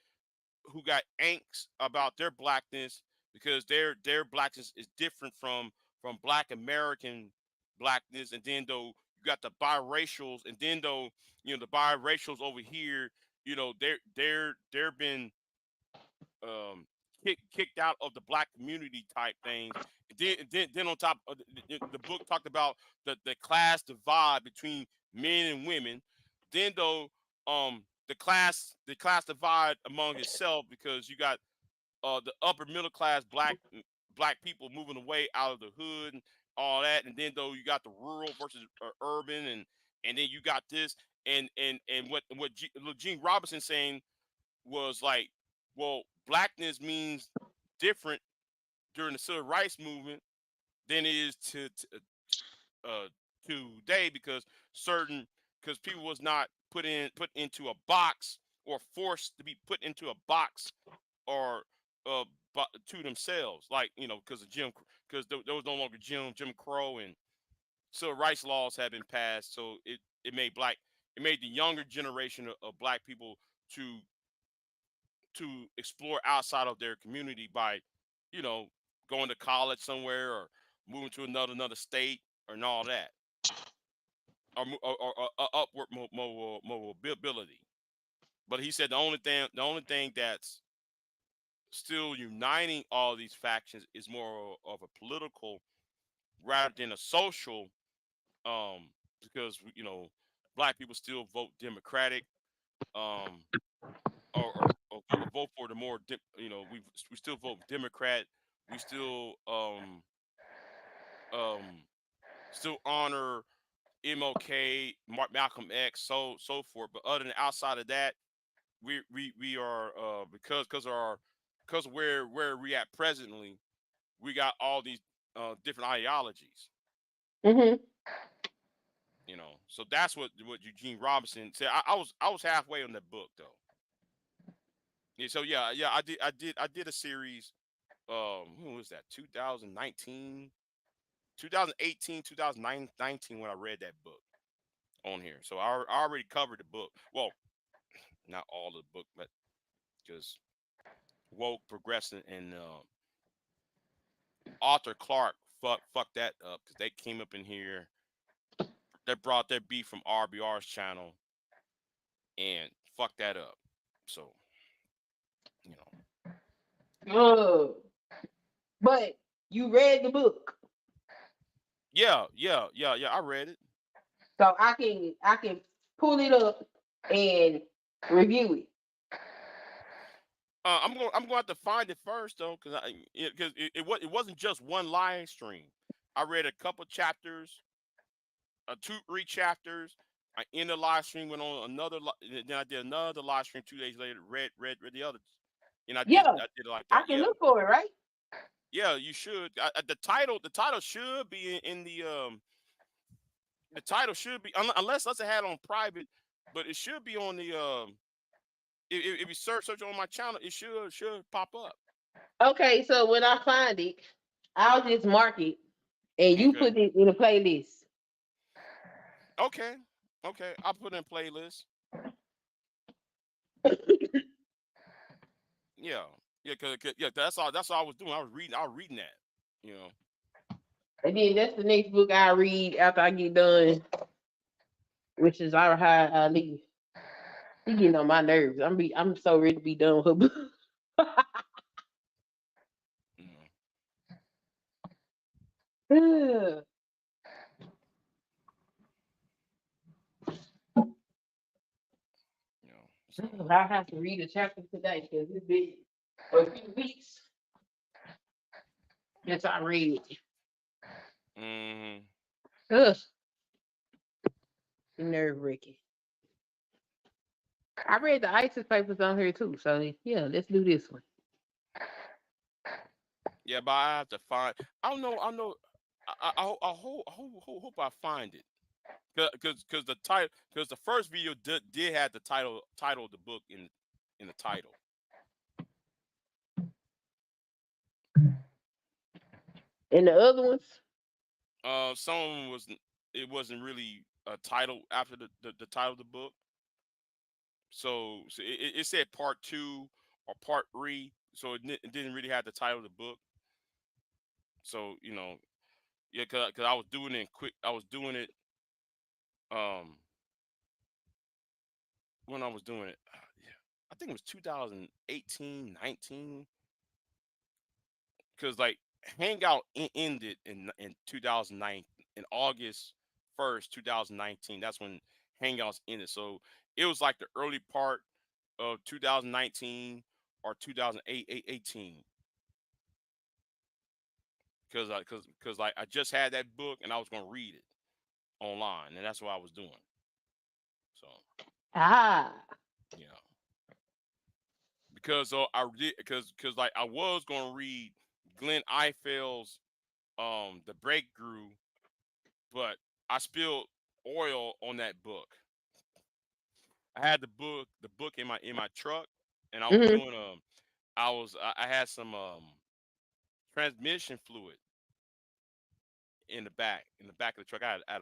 who got angst about their blackness because their blackness is different from Black American blackness, and then though you got the biracials, and then though the biracials over here, they're been um, kicked out of the black community type things. Then on top of the book talked about the class divide between men and women. Then though the class divide among itself because you got the upper middle class black people moving away out of the hood and all that, and then though you got the rural versus urban, and then you got this and what Gene Robinson saying was like, well, blackness means different during the civil rights movement than it is uh, today because certain because people was not put into a box or forced to be put into a box or uh to themselves, like because of Jim, because there was no longer Jim Crow, and civil rights laws had been passed, so it made the younger generation of black people to explore outside of their community by, you know, going to college somewhere or moving to another state and all that, or upward mobility. But he said the only thing that's still uniting all these factions is more of a political rather than a social, um, because black people still vote Democratic, um, or vote for the more we still vote Democrat. We um still honor MLK, Malcolm X, so forth. But other than outside of that, we are because of where we at presently, we got all these different ideologies. Mhm. So that's what Eugene Robinson said. I was halfway on that book though. Yeah, so yeah, I did a series. When was that? 2019, 2018, 2019 when I read that book on here. So I already covered the book. Well, not all of the book, but just woke, progressing, and Arthur Clarke fucked that up because they came up in here. They brought their beef from RBR's channel and fucked that up. So you know, Oh, but you read the book, yeah. I read it. so I can pull it up and review it. I'm going to have to find it first though, it wasn't just one live stream. I read a couple chapters, two three chapters. I ended the live stream, went on then I did another live stream 2 days later. Read the others, and Yeah, I did it like I that. can Yeah, look for it, right? yeah. You should. The title should be in the title should be unless us had it on private, but it should be on the if you search on my channel, it should pop up. Okay, so when I find it, I'll just mark it and you Okay. put it in a playlist. Okay. Okay. I'll put in playlist. Yeah. Yeah, yeah, that's all I was doing. I was reading that. You know. And then that's the next book I read after I get done, which is Our High Ali. He getting on my nerves. I'm so ready to be done with her book. You know. You know. So I have to read a chapter today because it's been a few weeks since I read it. hmm Ugh, nerve wracking. I read the ISIS papers on here too, so yeah, let's do this one. yeah, but I have to find I don't know, I hope I find it. Cause the first video did have the title of the book in the title. And the other ones, Some of them wasn't really a title after the title of the book. So it said part two or part three. So it didn't really have the title of the book. So yeah, cause I was doing it quick. I was doing it um when I was doing it. Yeah, I think it was 2018, 19. Cause like Hangout ended in 2009 in August 1st, 2019. That's when Hangouts ended. So it was like the early part of 2019 or 2018. Cause like I just had that book and I was gonna read it online, and that's what I was doing. So ah, yeah, because I did because like I was gonna read Glenn Eifel's The Breakthrough, but I spilled oil on that book. I had the book in my truck, and I was hmm doing I had some transmission fluid in the back of the truck. I had a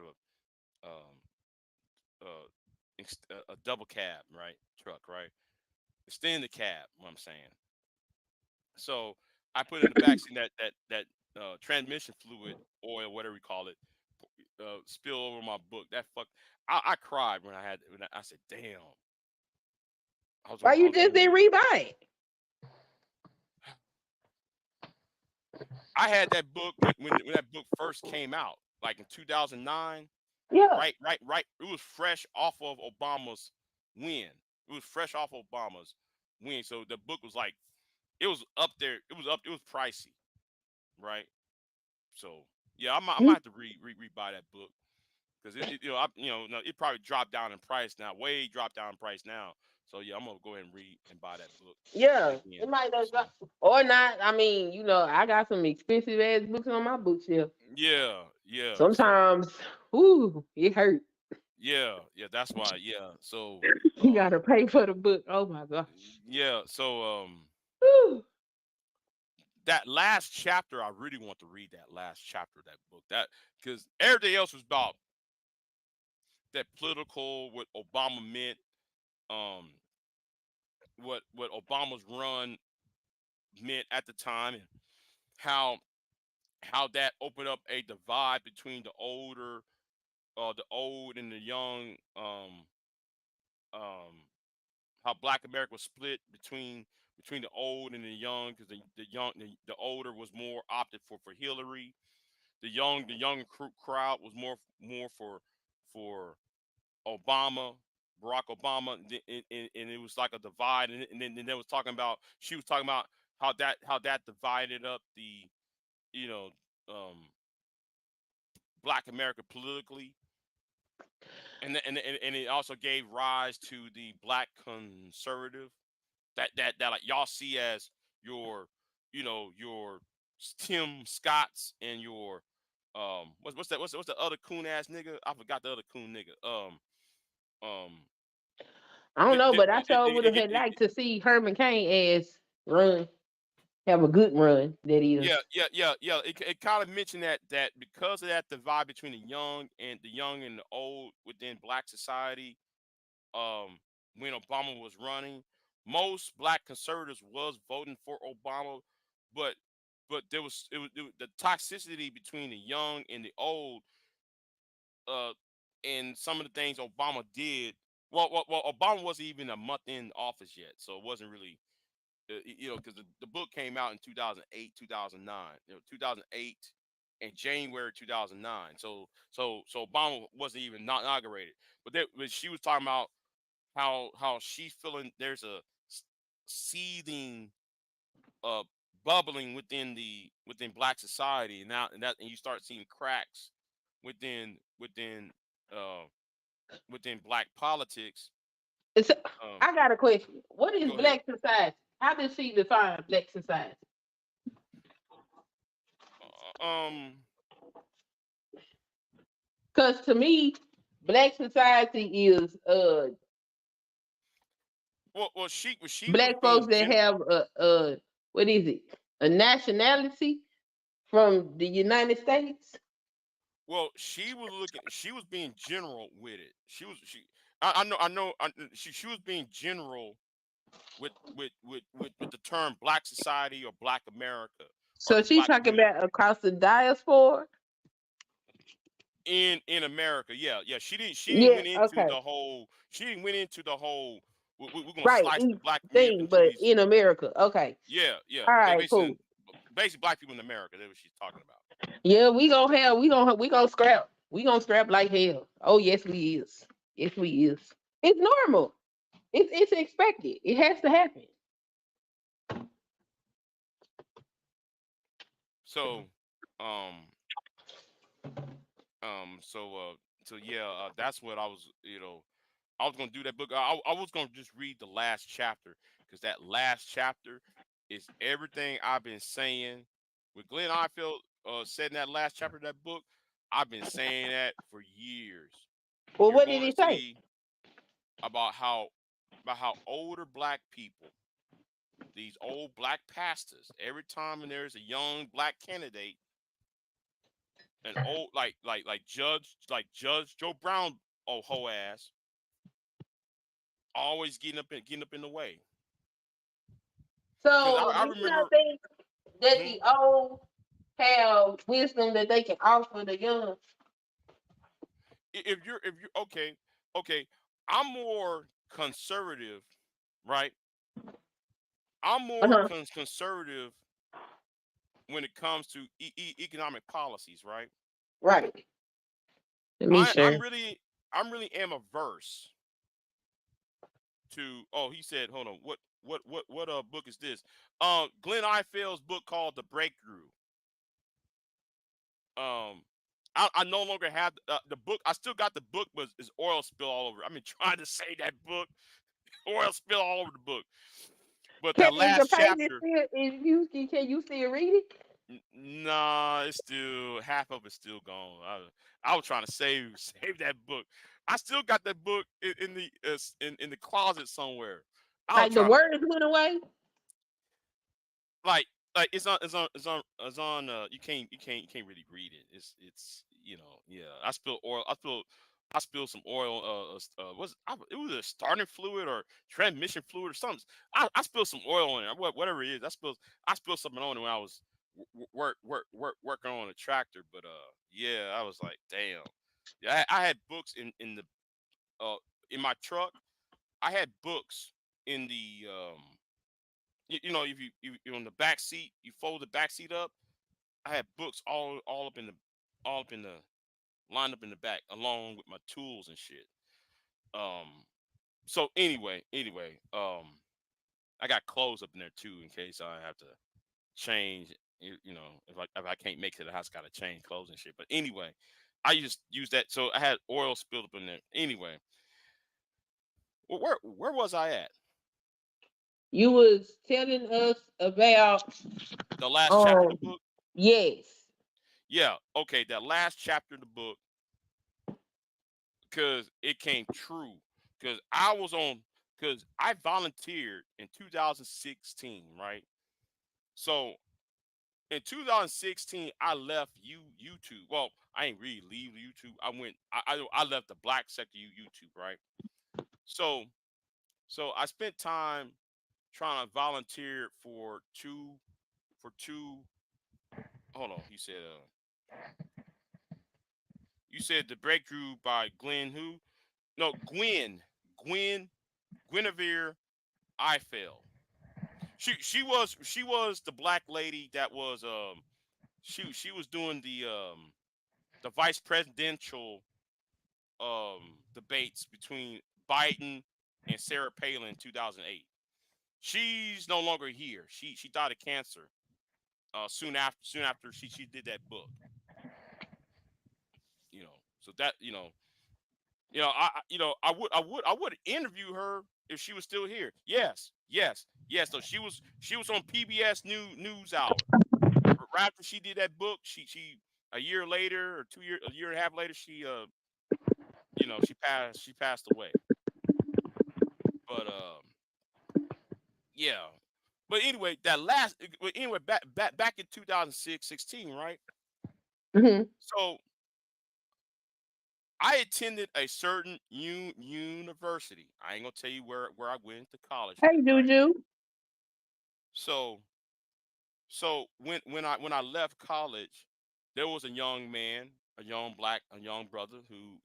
a double cab, right, truck, right, extended cab. What I'm saying. So I put in the back seat that transmission fluid, oil, whatever you call it, spill over my book. That fuck. I cried when I said, "Damn." I was why gonna I you was just gonna didn't read. rebuy it? I had that book when that book first came out, like in 2009. Yeah, Right. It was fresh off of Obama's win. It was fresh off Obama's win. So the book was like, it was up there. It was up. It was pricey, right? So yeah, I might have to rebuy that book because no, it probably dropped down in price now, way dropped down in price now. So yeah, I'm gonna go ahead and read and buy that book yeah, it again. might not So drop or not. I mean, I got some expensive ass books on my bookshelf. yeah. So Sometimes, ooh, it hurt. yeah, that's why. Yeah, so You gotta pay for the book. Oh my gosh. yeah, so Whew. that last chapter, I really want to read that last chapter of that book. That because everything else was about that political, what Obama meant, um, what Obama's run meant at the time, and how how that opened up a divide between the old and the young, um, how Black America was split between the old and the young, because the older was more opted for Hillary, the young crowd was more for Obama, Barack Obama, and it was like a divide, and then they was talking about she was talking about how that divided up the you know um, Black America politically, and it also gave rise to the Black conservative that like y'all see as your your Tim Scotts and your what's the other coon ass nigga? I forgot the other coon nigga. Um I don't the, know, the, but I it, sure would have it, had it, liked to see Herman Cain as run, have a good run. That yeah, is. yeah, yeah, yeah. It kind of mentioned that because of that divide between the young and the old within Black society, um, when Obama was running, most Black conservatives was voting for Obama, but it was the toxicity between the young and the old, uh, and some of the things Obama did. Well, Obama wasn't even a month in office yet, so it wasn't really because the book came out in 2008, 2009, 2008 and January 2009. So Obama wasn't even not inaugurated. But she was talking about how she's feeling there's a seething, uh, bubbling within Black society, and now and you start seeing cracks within uh within Black politics. It's, Um, I got a question. What is Go ahead. black society? How does she define black society? Um, Because to me, black society is well, she was black folks being that have a what is it? A nationality from the United States. well, she was being general with it. She was being general with the term Black society or Black America or So the she's Black talking community about across the diaspora. in America. Yeah, yeah. She didn't Yeah. went into Okay. the whole. She didn't went into the whole. We're gonna Right. slice the Each Black community up thing, into but these. in America. Okay. Yeah, yeah. All right. Cool. Basically Black people in America. That's what she's talking about. Yeah, we gonna scrap. We gonna scrap like hell. Oh yes, we is. Yes, we is. It's normal. It's expected. It has to happen. So, um, so yeah, that's what I was. I was gonna do that book. I was gonna just read the last chapter because that last chapter is everything I've been saying. With Glenn Ifield said in that last chapter of that book, I've been saying that for years. Well, You're what did going he to say? see about how older Black people, these old Black pastors, every time when there's a young Black candidate, an old like Judge Joe Brown, oh hoe ass, always getting up in the way. Cause So, I do you not remember, think that hmm, the old have wisdom that they can offer the young? if you're okay, I'm more conservative, right? I'm more Uh-huh. conservative when it comes to economic policies, right? Right. Let me I share. I'm really am averse to. Oh, he said, hold on. What book is this? Glenn Ifield's book called The Breakthrough. Um, I no longer have the book. I still got the book, but it's oil spill all over. I've been trying to say that book, oil spill all over the book. But Can that is the last pages chapter, still? Is you can you still read it? Nah, it's still half of it's still gone. I was trying to save that book. I still got that book in the in the closet somewhere. I was Like the trying to words went away. like it's on you can't really read it. It's yeah. I spilled some oil. It was a starting fluid or transmission fluid or something. I spilled some oil on it. Whatever it is. I spilled something on it when I was working on a tractor. But yeah, I was like, damn. Yeah, I had books uh in my truck. I had books in the if you're on the back seat, you fold the back seat up. I had books all up in the lined up in the back along with my tools and shit. Um so I got clothes up in there too in case I have to change if I can't make it to the house, gotta change clothes and shit. But anyway, I just used that so I had oil spilled up in there. Anyway, where was I at? You was telling us about The last chapter of um the book? yes. Yeah, okay, that last chapter of the book because it came true. Because because I volunteered in 2016, right? So in 2016, I left YouTube. Well, I ain't really leave YouTube. I left the black sector YouTube, right? So I spent time trying to volunteer for two. Hold on, you said the breakthrough by Glenn who? No, Guinevere Eiffel. She was the black lady that was she was doing the vice presidential debates between Biden and Sarah Palin in 2008. She's no longer here. She died of cancer soon after she did that book. So that I would interview her if she was still here. Yes, yes, yes. So she was on PBS News Hour. Right after she did that book, she a year later or a year and a half later, she passed away. But yeah. But anyway, back in 2016, right? Hmm. So I attended a certain university. I ain't gonna tell you where I went to college at, Hey, right? Juju. So when I left college, there was a young man, a young brother who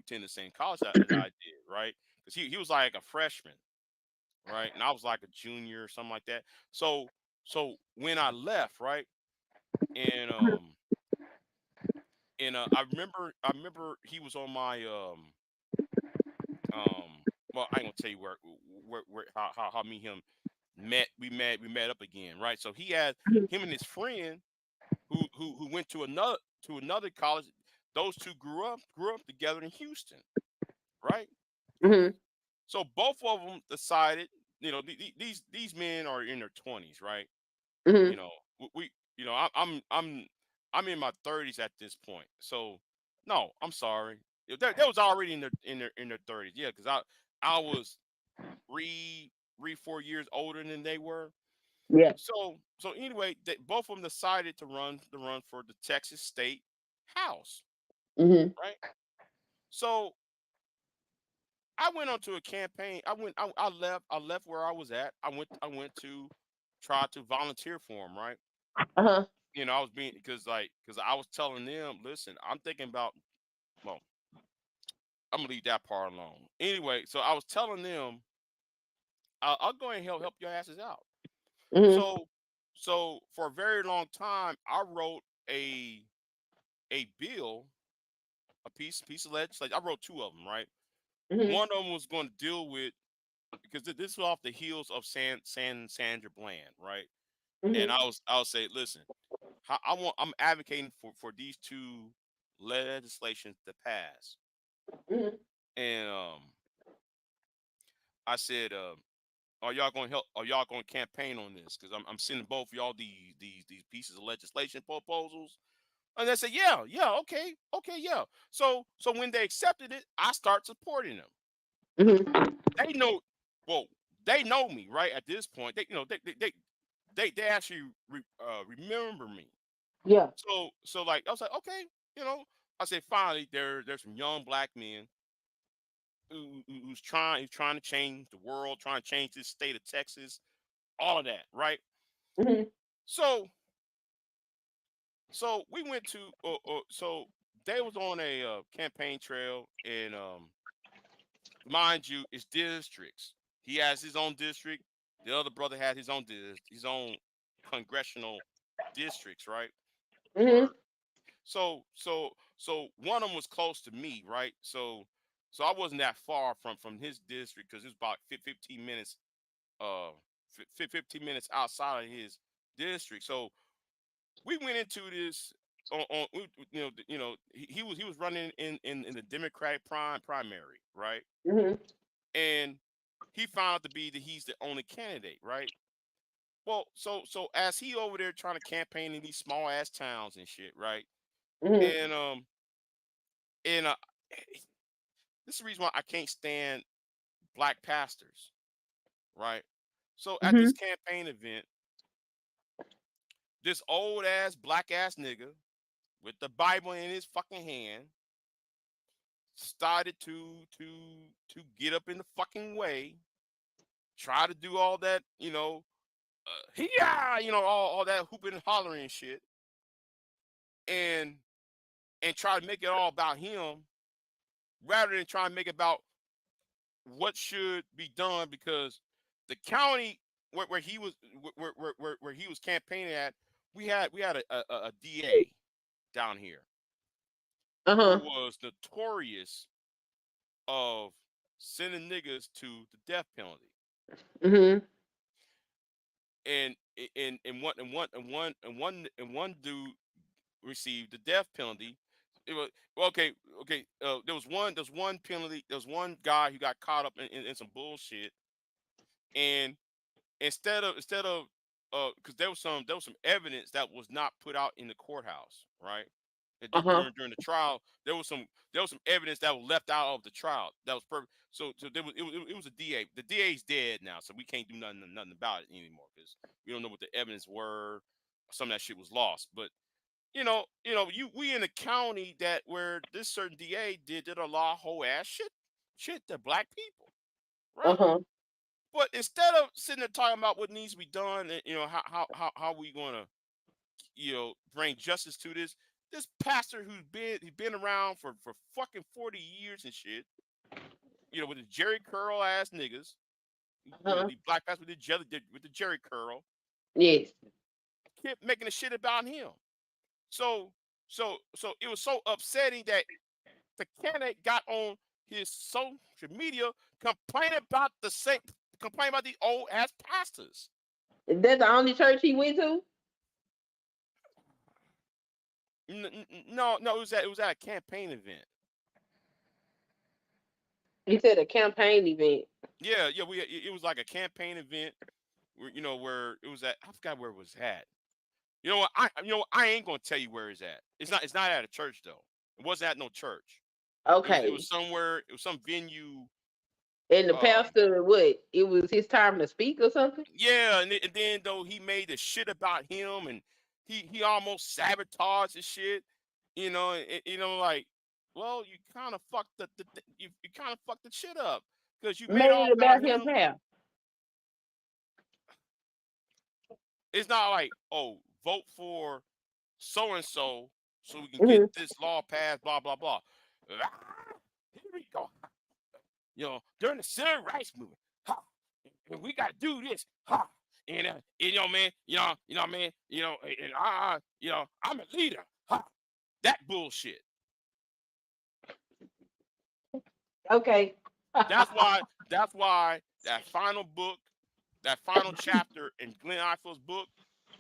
attended the same college as I did, right? Because he was like a freshman, right, and I was like a junior or something like that. So when I left, right, and I remember he was on my well, I ain't gonna tell you where how me and him met. We met up again, right? So he had him and his friend who went to another college. Those two grew up together in Houston, right? Hmm. So both of them decided, these men are in their 20s, right? You Hmm. know, I'm in my 30s at this point. So no, I'm sorry. They was already in their 30s. Yeah, because I was three 4 years older than they were. Yeah. So anyway, both of them decided to run for the Texas State House, Hmm. right? So I went onto a campaign. I left where I was at. I went to try to volunteer for him, right? Uh-huh. I was being because I was telling them, listen, I'm thinking about. Well, I'm gonna leave that part alone. Anyway, so I was telling them, I'll go ahead and help your asses out. Hmm. So for a very long time, I wrote a bill, a piece of legislation. I wrote two of them, right? Hmm. One of them was going to deal with because this was off the heels of Sandra Bland, right? And Hmm. I'll say, listen, I'm advocating for these two legislations to pass, Hmm. and I said, are y'all gonna help? Are y'all gonna campaign on this? Because I'm sending both of y'all these pieces of legislation proposals. And they said, yeah, yeah, okay, okay, yeah. So when they accepted it, I start supporting them. Mm-hmm. They know, well, they know me, right? At this point, they actually remember me. Yeah. So like I was like, okay, you know, I said finally there's some young black men who's trying to change the world, trying to change this state of Texas, all of that, right? Mm-hmm. So so we went to so they was on a campaign trail, and mind you, it's districts. He has his own district. The other brother had his own congressional districts, right? Mm-hmm. So one of them was close to me, right? So I wasn't that far from his district because it was about 15 minutes 15 minutes outside of his district. So we went into this he was running in the Democratic primary, right? Mm-hmm. And he found out to be that he's the only candidate, right? Well, so as he over there trying to campaign in these small ass towns and shit, right? Mm-hmm. And and this is the reason why I can't stand black pastors, right? So at this Mm-hmm. campaign event, this old ass black ass nigga with the Bible in his fucking hand started to get up in the fucking way, try to do all that, yeah, all that hooping and hollering and shit, and try to make it all about him rather than try to make it about what should be done because the county where he was where he was campaigning at, we had a DA down here who Uh-huh. was notorious of sending niggas to the death penalty. Mm-hmm. And dude received the death penalty. It was well, okay. There was one penalty. There was one guy who got caught up in some bullshit, and instead of because there was some evidence that was not put out in the courthouse, right? Uh-huh. During the trial, there was some evidence that was left out of the trial that was perfect. So there was it was a DA. The DA's dead now, so we can't do nothing about it anymore because we don't know what the evidence were. Some of that shit was lost, but we in a county that where this certain DA did a lot of whole ass shit to black people, right? Uh-huh. But instead of sitting there talking about what needs to be done, and how we gonna bring justice to this pastor he's been around for fucking 40 years and shit, with the Jerry Curl ass niggas, Uh-huh. the black pastor with the Jerry Curl, Yes. kept making the shit about him. So so it was so upsetting that the candidate got on his social media complaining about the old ass pastors. That's the only church he went to? No, no, it was at a campaign event. He said a campaign event. Yeah, yeah, it was like a campaign event where it was at. I forgot where it was at. You know what? I ain't gonna tell you where it's at. It's not at a church though. It wasn't at no church. It was Okay. somewhere. It was some venue. And the Um, pastor, what? It was his time to speak or something? yeah, and then though he made the shit about him, and he almost sabotaged the shit. Like, well, you kind of fucked you kind of fucked the shit up because you made it Made all it about about him him. how? It's not like, oh, vote for so we can get Mm-hmm. this law passed, blah blah blah. Ah, here we go. During the civil rights movement, ha, and we got to do this, ha. And man, man, and I'm a leader, ha. That bullshit. Okay. That's why. That's why that final book, that final chapter in Glenn Ifill's book,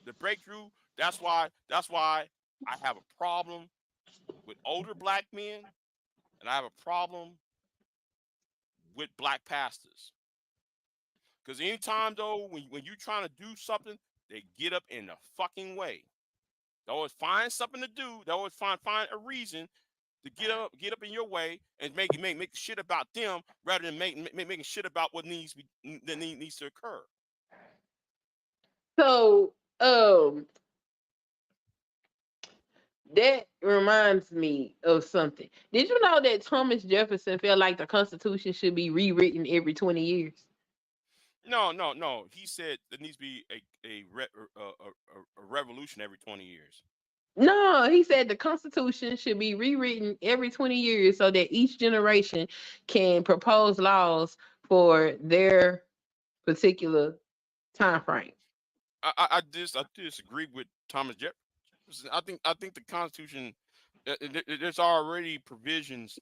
The Breakthrough. That's why I have a problem with older black men, and I have a problem with black pastors Because anytime though, when you're trying to do something, they get up in the fucking way. They always find something to do. They always find a reason to get up in your way and make shit about them rather than making shit about what needs to occur. So, that reminds me of something. Did you know that Thomas Jefferson felt like the Constitution should be rewritten every 20 years? No, no, no. He said there needs to be a revolution every 20 years. No, he said the Constitution should be rewritten every 20 years so that each generation can propose laws for their particular time frame. I disagree with Thomas Jefferson. I think the Constitution, there's already provisions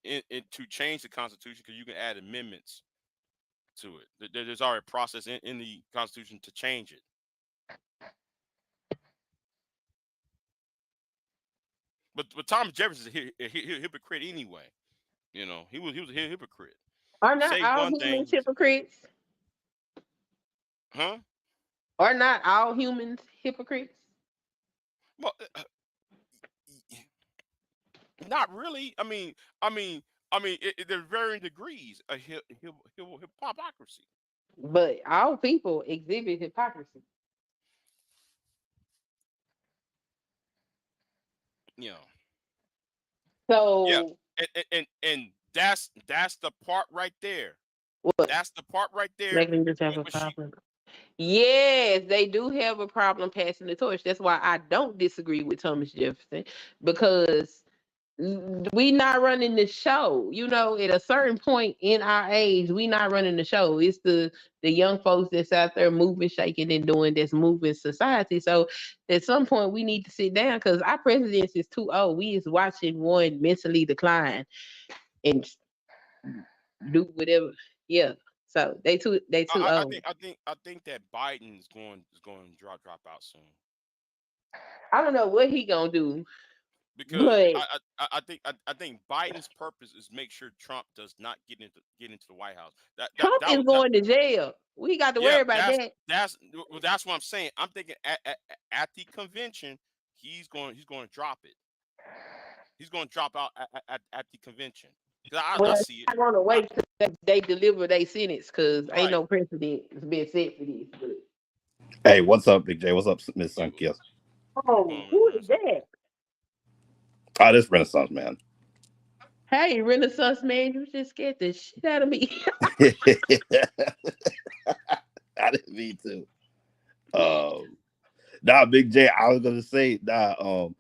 to change the Constitution because you can add amendments to it. There's already a process in the Constitution to change it. But Thomas Jefferson is a hypocrite anyway. You know, he was a hypocrite. Are not Say all one thing, humans hypocrites? huh? Are not all humans hypocrites? Well, not really. There's varying degrees of hypocrisy. But all people exhibit hypocrisy. You know, yeah, So and that's the part right there. what? That's the part right there. Making just have a When she, problem. Yes, they do have a problem passing the torch. That's why I don't disagree with Thomas Jefferson because we not running the show. You know, at a certain point in our age, we not running the show. It's the young folks that's out there moving, shaking, and doing that's moving society. So at some point, we need to sit down because our president is too old. We is watching one mentally decline and do whatever. Yeah. So they too old. I think that Biden is going to drop out soon I don't know what he gonna do, because but I think Biden's purpose is make sure Trump does not get into the White House. Trump is going to jail. We got to Yeah, worry about that. that's what I'm saying. I'm thinking at the convention, he's going to drop it. He's going to drop out at the convention. 'Cause I Well, see it. I want to I, wait till they deliver their sentence because ain't right. no precedent has been set for this. But, Hey, what's up, Big J? What's up, Miss You, Sunkiss? what's oh, going on, who is Renaissance? that? This Renaissance man. Hey, Renaissance man, you just scared the shit out of me. I didn't mean to. Big J, I was gonna say, Biden.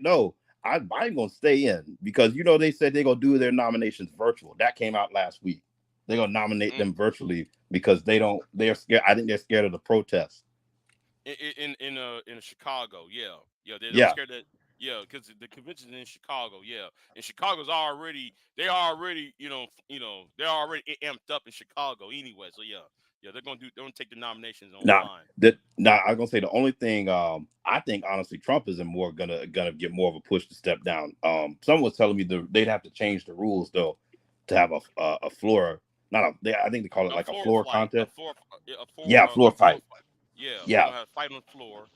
No, Biden gonna stay in because they said they're gonna do their nominations virtual. That came out last week. They're gonna nominate them virtually because they're scared. I think they're scared of the protests. In Chicago, they're Yeah. scared that because the convention's in Chicago, and Chicago's they're already amped up in Chicago anyway, so they're gonna take the nominations online. I was gonna say the only thing I think honestly Trump isn't more gonna get more of a push to step down. Someone was telling me they'd have to change the rules though to have a floor. I think they call it like a floor contest. A Floor fight. Yeah, they're Yeah. gonna have to fight on the floor.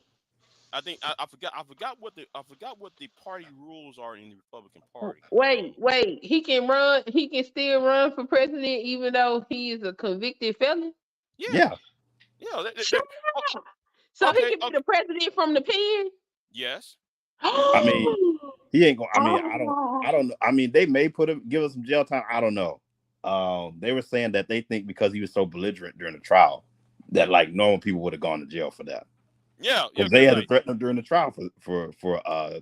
I think I forgot what the party rules are in the Republican Party. Wait, he can run. He can still run for president even though he is a convicted felon. Yeah, Shut up. So he can be the president from the pen. Yes. I mean, he ain't gonna. Oh. I don't know. I mean, they may give us some jail time. I don't know. They were saying that they think because he was so belligerent during the trial that like normal people would have gone to jail for that. Yeah, because they had to threaten him during the trial for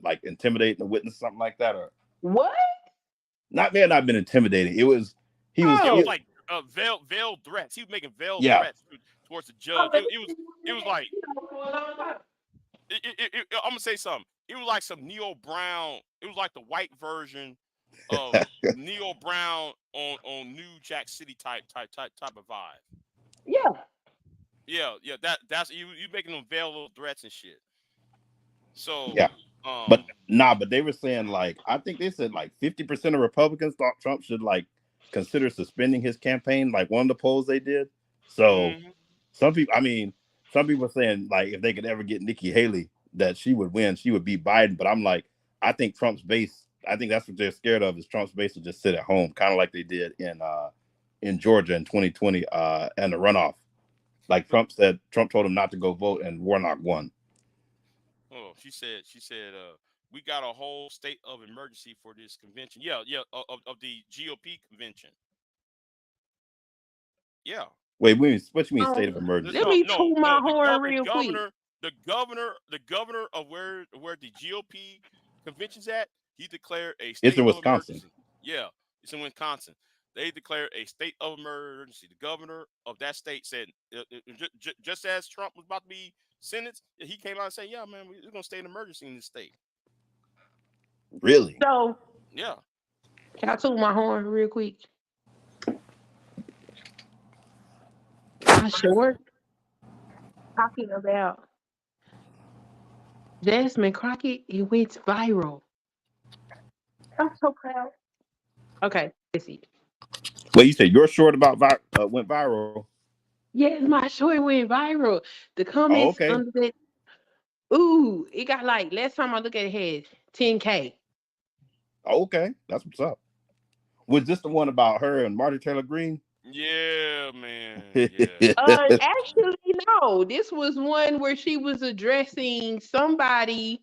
like intimidating a witness, something like that, or what? May have not been intimidating. It was like veiled threats. He was making veiled threats towards the judge. It was like I'm gonna say something. It was like some Neo Brown. It was like the white version of Neo Brown on New Jack City type of vibe. Yeah. That's you making them veiled threats and shit. So but they were saying like I think they said like 50% of Republicans thought Trump should like consider suspending his campaign. Like one of the polls they did, So Mm-hmm. some people are saying like if they could ever get Nikki Haley, that she would win, she would beat Biden. But I'm like, I think Trump's base. I think that's what they're scared of is Trump's base will just sit at home, kind of like they did in Georgia in 2020 and the runoff. Like Trump told him not to go vote, and Warnock won. Oh, she said, we got a whole state of emergency for this convention. Yeah, yeah, of the GOP convention. Yeah. Wait, what you mean state of Let emergency? me No, toot my no. horn real quick. The governor of where the GOP convention's at, he declared a It's state in of Wisconsin. emergency. Yeah, it's in Wisconsin. They declared a state of emergency. The governor of that state said, just as Trump was about to be sentenced, he came out and said, "Yeah, man, we're gonna stay in emergency in this state." Really? So, Yeah. can I toot my horn real quick? My short talking about Jasmine Crockett, it went viral. I'm so proud. Okay, let's see. Well, you said you're short about went viral. Yes, my short went viral. The Oh, comments okay. under that, ooh, it got like last time I looked at it had 10K. Oh, okay. That's what's up. Was this the one about her and Marty Taylor Greene? Yeah, man. Yeah. Actually, no. This was one where she was addressing somebody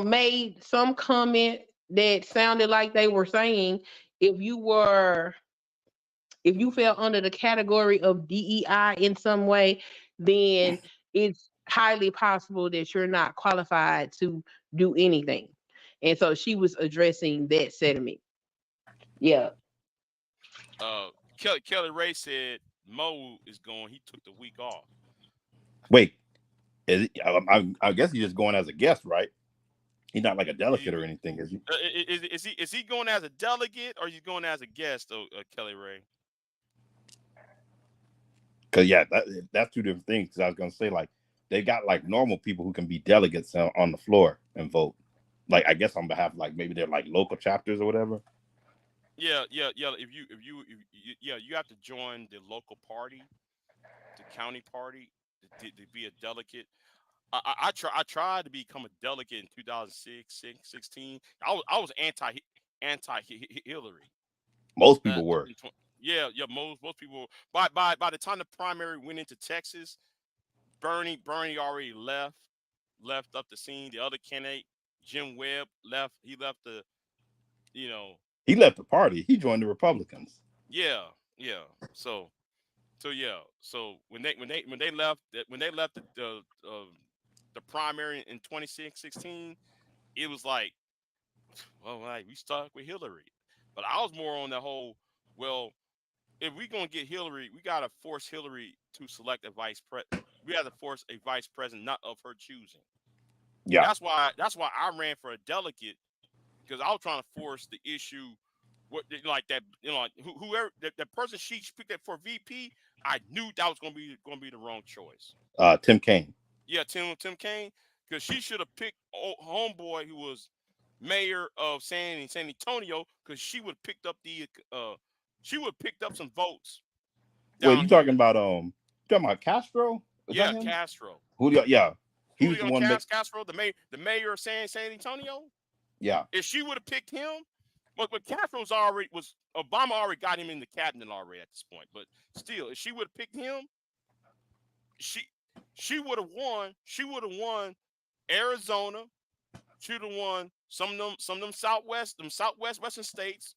made some comment that sounded like they were saying if you were if you fell under the category of DEI in some way, then it's highly possible that you're not qualified to do anything. And so she was addressing that sentiment. Yeah. Uh, Kelly Ray said Mo is going. He took the week off. Wait, I guess he's just going as a guest, right? He's not like a delegate or anything, is he? Is he going as a delegate or is he going as a guest? Kelly Ray. Because yeah, that's two different things. Because I was gonna say like they got like normal people who can be delegates on the floor and vote. Like I guess on behalf of like maybe they're like local chapters or whatever. Yeah, yeah, yeah. Yeah, you have to join the local party, the county party, to be a delegate. I tried to become a delegate in 2016. I was anti Hillary. Most people were. Yeah, yeah. Most people. By the time the primary went into Texas, Bernie already left up the scene. The other candidate, Jim Webb, left. He left the you know He left the party. He joined the Republicans. yeah, yeah. So yeah. So when they left the primary in 2016, it was like, well, like we stuck with Hillary. But I was more on the whole, well, if we're gonna get Hillary, we gotta force Hillary to select a vice pres. We have to force a vice president not of her choosing. Yeah. That's why I ran for a delegate, because I was trying to force the issue. What like that, like whoever the person she picked up for VP, I knew that was gonna be the wrong choice. Tim Kaine. Yeah, Tim Kaine, because she should have picked homeboy who was mayor of San Antonio, because she would have picked up some votes Wait, down you here. talking about Castro? Is that Yeah, him? Castro. Julio? Yeah, he was the Julio one. Castro, the mayor of San Antonio. Yeah, If she would have picked him, but Castro's already was Obama already got him in the cabinet already at this point. But still, if she would have picked him, she she would have won. She would have won Arizona. She would have won some of them southwest western states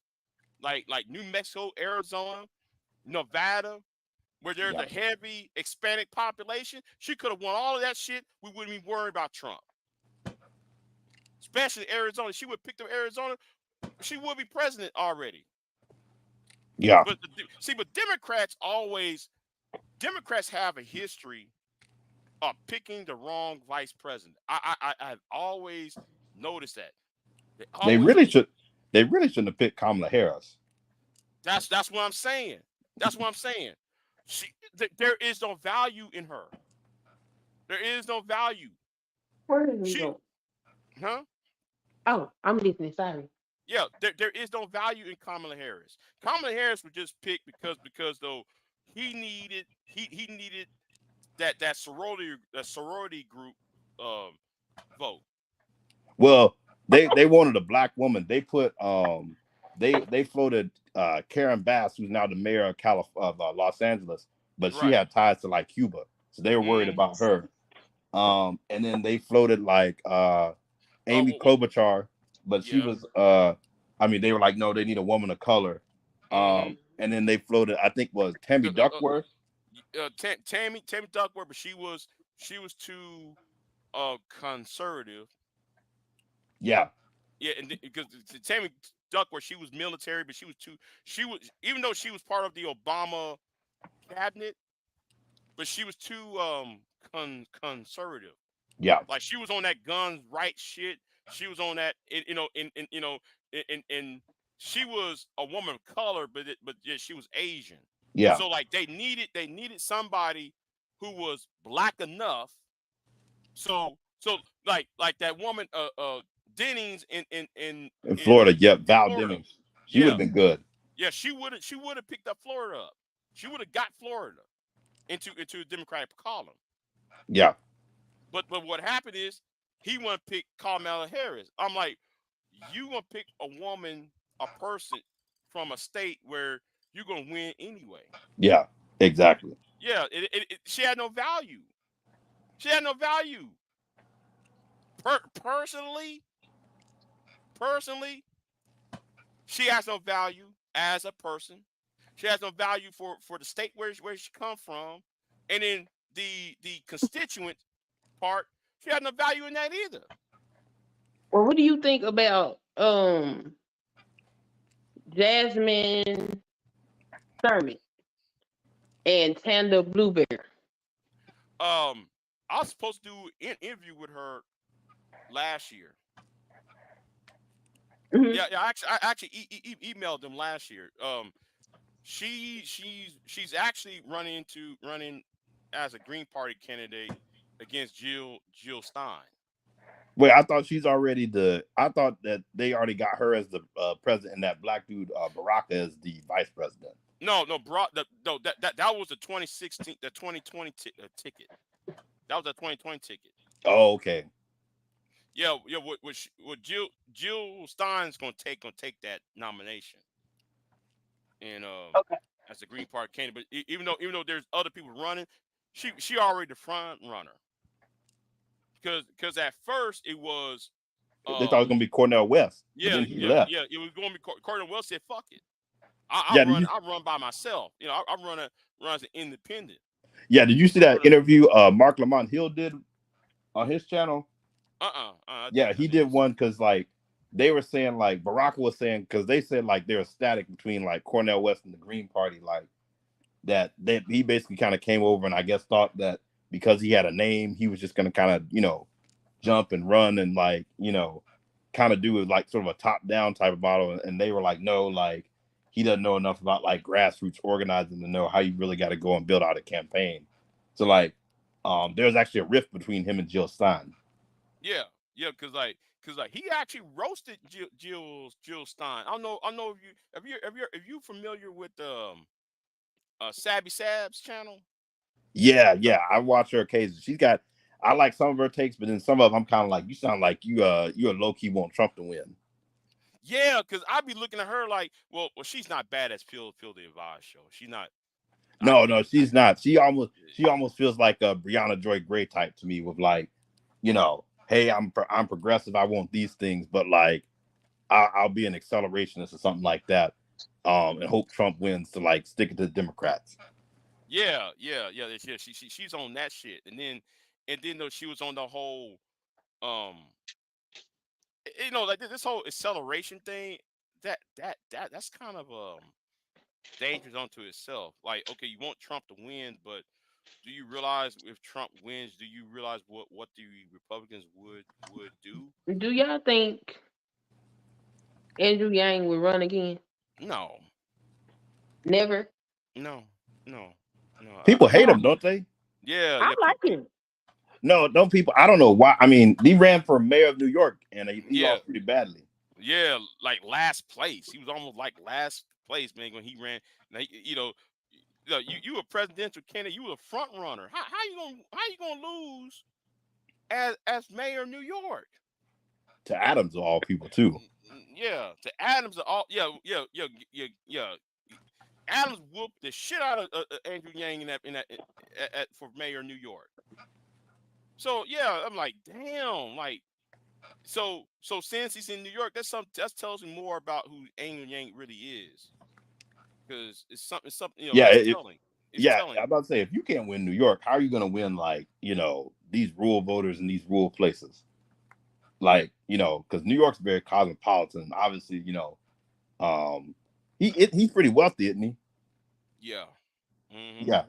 like New Mexico, Arizona, Nevada, where there's yeah. a heavy Hispanic population. She could have won all of that shit. We wouldn't be worried about Trump. Especially Arizona. She would have picked up Arizona. She would be president already. Yeah. But Democrats have a history of picking the wrong vice president. I've always noticed that. They They always really should. They really shouldn't have picked Kamala Harris. That's what I'm saying. That's what I'm saying. There is no value in her. There is no value. Where did we She, go? huh? Oh, I'm listening. Sorry. Yeah, there is no value in Kamala Harris. Kamala Harris was just picked because though he needed that sorority group vote. Well, they wanted a black woman. They put they floated Karen Bass, who's now the mayor of Los Angeles, but she Right. had ties to like Cuba, so they were worried Mm. about her. And then they floated like Amy What, Klobuchar, but she yeah. was I mean they were like, no, they need a woman of color. Mm-hmm. And then they floated, I think was Tammy Duckworth. Tammy Duckworth, but she was too conservative. Yeah, Yeah, and because Tammy Duckworth, she was military, but she was, even though she was part of the Obama cabinet, but she was too conservative. yeah, Like she was on that guns right shit. She was on that, and she was a woman of color, but yeah, she was Asian. yeah, So like they needed somebody who was black enough. So like that woman Dennings in in Florida. Yep, Val Florida. Demings. She would Yeah, have been good. yeah, she would have picked up Florida up. She would have got Florida into a Democratic column. Yeah, But what happened is he want to pick Kamala Harris. I'm like, you gonna pick a woman, a person from a state where you're gonna win anyway. yeah, exactly. Yeah, she had no value. She had no value. Personally, she has no value as a person. She has no value for the state where she come from, and then the constituent part, she had no value in that either. Well, what do you think about Jasmine Sermon and Tanda Blueberry? I was supposed to do an interview with her last year. Hmm. Yeah, I actually emailed them last year. She's actually running as a Green Party candidate against Jill Stein. Wait, I thought she's already the. I thought that they already got her as the president, and that black dude Baraka as the vice president. No, no, bro, no, that was the 2016, the 2020 ticket. That was the 2020 ticket. Oh, okay. Yeah, yeah. What Jill Stein's gonna take that nomination, and Okay. as a Green Party candidate. But even though there's other people running, she already the front runner. Because at first it was They thought it was gonna be Cornell West, but yeah, then he yeah, left. yeah, it was going to be Cardinal Wells said fuck it. I Yeah, did run you? I run by myself. I run as an independent. Yeah, did you see I'm that gonna interview Mark Lamont Hill did on his channel? I Yeah, he did didn't see one it. because like they were saying like Baraka was saying because they said like they're static between like Cornell West and the Green Party, like that he basically kind of came over and I guess thought that because he had a name, he was just gonna kind of jump and run and like kind of do it like sort of a top down type of model. And they were like, no, like he doesn't know enough about like grassroots organizing to know how you really got to go and build out a campaign. So like, there's actually a rift between him and Jill Stein. Yeah, yeah, because he actually roasted Jill Stein. I don't know if you familiar with Sabby Sab's channel. Yeah, I watch her occasionally. I like some of her takes, but then some of them I'm kind of like, you sound like you a low key want Trump to win. Yeah, because I be looking at her like, well, she's not bad as Phil the Advice show. She's not. I No, think. she's not. She almost feels like a Brianna Joy Gray type to me, with like, hey, I'm progressive. I want these things, but like, I'll be an accelerationist or something like that, and hope Trump wins to like stick it to the Democrats. Yeah. She's on that shit, and then though she was on the whole, um, like this whole acceleration thing. That's kind of dangerous unto itself. Like, okay, you want Trump to win, but do you realize if Trump wins, do you realize what the Republicans would do? Do y'all think Andrew Yang will run again? No, Never. no, no, no. People hate Why? him, don't they? Yeah, I yeah, like him. No, don't people. I don't know why. I mean, he ran for mayor of New York and he yeah, lost pretty badly. yeah. Like last place, he was almost like last place, man, when he ran. Now, you a presidential candidate. You a front runner. How you gonna lose as mayor of New York? To Adams of all people too. Yeah, to Adams. All yeah. Adams whooped the shit out of Andrew Yang for mayor of New York. So yeah, I'm like, damn, like so since he's in New York, that tells me more about who Andrew Yang really is. Because it's something Yeah, it's telling. It's yeah. telling. I'm about to say, if you can't win New York, how are you gonna win like these rural voters in these rural places? Like because New York's very cosmopolitan. Obviously, um, he's pretty wealthy, isn't he? Yeah. Mm-hmm. Yeah.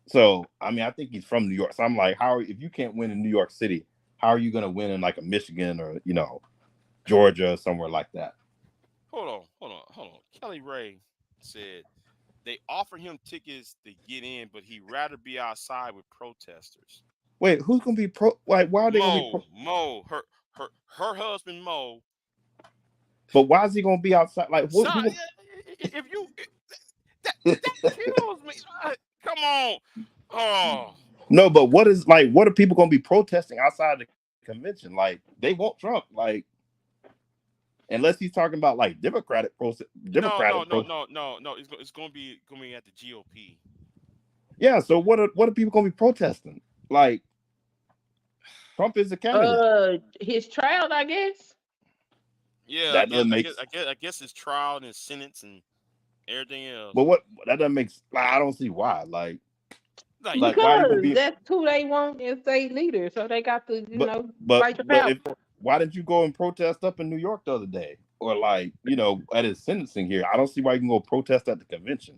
So I mean, I think he's from New York. So I'm like, if you can't win in New York City, how are you gonna win in like a Michigan or Georgia or somewhere like that? Hold on. Kelly Ray said they offered him tickets to get in, but he'd rather be outside with protesters. Wait, who's gonna be pro? Like, why are they gonna be pro? Her husband Mo. But why is he gonna be outside? Like, So, who? if you that kills me. Come on. Oh No, but what are people gonna be protesting outside the convention? Like, they want Trump. Like, unless he's talking about like Democratic protest. no. It's gonna be at the GOP. Yeah. So what are people gonna be protesting? Like, Trump is the candidate. His trial, I guess. Yeah, That doesn't make. I guess his trial and his sentence and everything else. But that doesn't make. Like, I don't see why. Like Because why are you gonna be? that's who they want as state leader, so they got to fight the but power. why didn't you go and protest up in New York the other day, or like at his sentencing here? I don't see why you can go protest at the convention.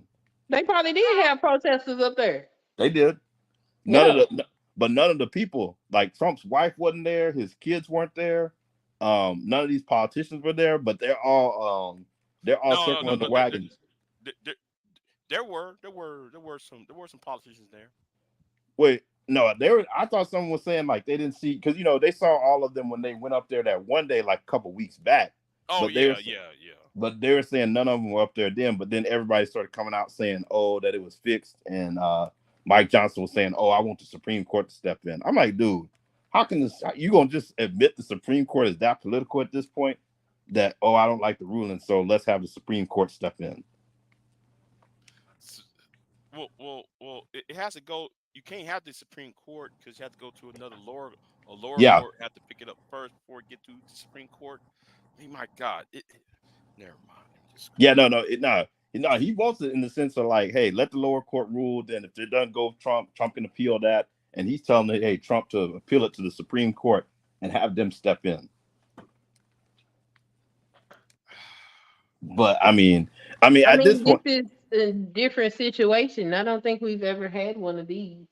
They probably did have protesters up there. They did. None of the people, like Trump's wife wasn't there, his kids weren't there. None of these politicians were there, but they're all circling the wagons. There were some politicians there. Wait, no, I thought someone was saying like they didn't see because they saw all of them when they went up there that one day like a couple weeks back. Oh but yeah. But they were saying none of them were up there then. But then everybody started coming out saying, "Oh, that it was fixed," and Mike Johnson was saying, "Oh, I want the Supreme Court to step in." I'm like, dude, how can you gonna just admit the Supreme Court is that political at this point? That I don't like the ruling, so let's have the Supreme Court step in. Well, it has to go. You can't have the Supreme Court because you have to go to a lower Yeah. court have to pick it up first before it get to the Supreme Court. I mean, my God, never mind. No, he wants it in the sense of like, hey, let the lower court rule. Then if it doesn't go Trump can appeal that, and he's telling hey Trump to appeal it to the Supreme Court and have them step in. But I mean, at this point, this is a different situation. I don't think we've ever had one of these.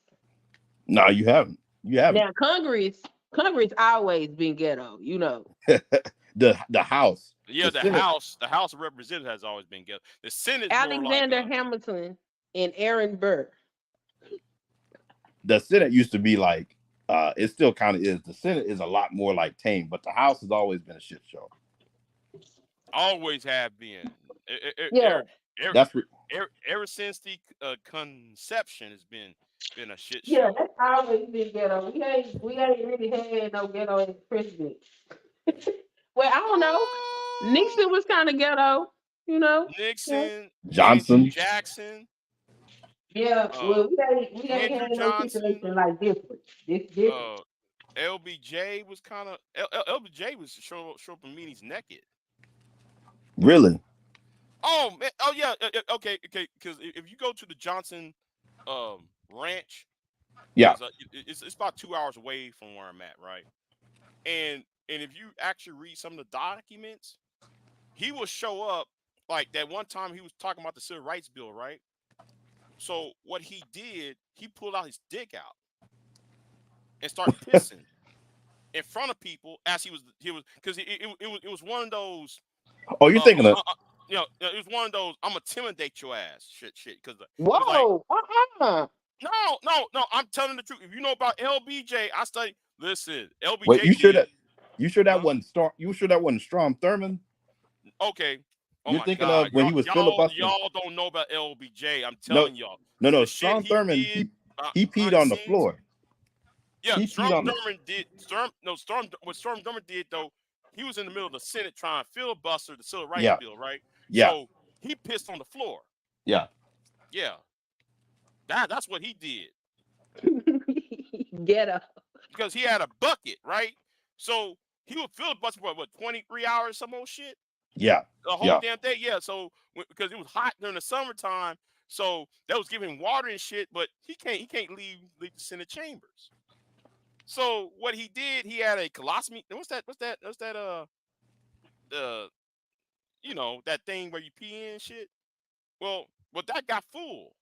No, you haven't. Now Congress always been ghetto, the House. Yeah, the House of Representatives has always been ghetto. The Senate. Alexander Hamilton and Aaron Burr. The Senate used to be like, it still kind of is. The Senate is a lot more like tame, but the House has always been a shit show. Always have been. Ever since the conception has been a shit show. Yeah, that's always been ghetto. We ain't really had no ghetto as president. Well, I don't know. Nixon was kind of ghetto, Nixon, Johnson, Jackson. Yeah, well, we ain't had no situation like this. LBJ was kind of LBJ was show up in meetings naked. Really? Oh man! Oh yeah. Okay. Because if you go to the Johnson ranch, yeah, it's about 2 hours away from where I'm at, right? And if you actually read some of the documents, he will show up like that one time he was talking about the Civil Rights Bill, right? So what he did, he pulled out his dick out and started pissing in front of people as he was because it was one of those. Oh, you're thinking of. It was one of those. I'm gonna intimidate your ass, shit. Because whoa, No, I'm telling the truth. If you know about LBJ, I studied. Listen, LBJ. Wait, you sure that wasn't Storm? You sure that wasn't Strom Thurmond? Okay, Oh You're my thinking God, of when he was filibustering. y'all don't know about LBJ. I'm No, telling y'all, no. the shit Strom he Thurmond, did he peed behind the on the scenes. floor. Yeah, He peed Storm on the. Thurmond did what Storm Thurmond did though. He was in the middle of the Senate trying to filibuster the civil rights Yeah, bill, right? yeah, So he pissed on the floor. yeah, Yeah, that's what he did Get up. because he had a bucket, right? So he would filibuster for what 23 hours, some old shit, yeah, the whole yeah. damn day. Yeah, so because it was hot during the summertime, so that was giving him water and shit, but he can't leave the Senate chambers. So what he did, he had a colostomy. What's that? Uh, that thing where you pee in and shit. Well, that got full,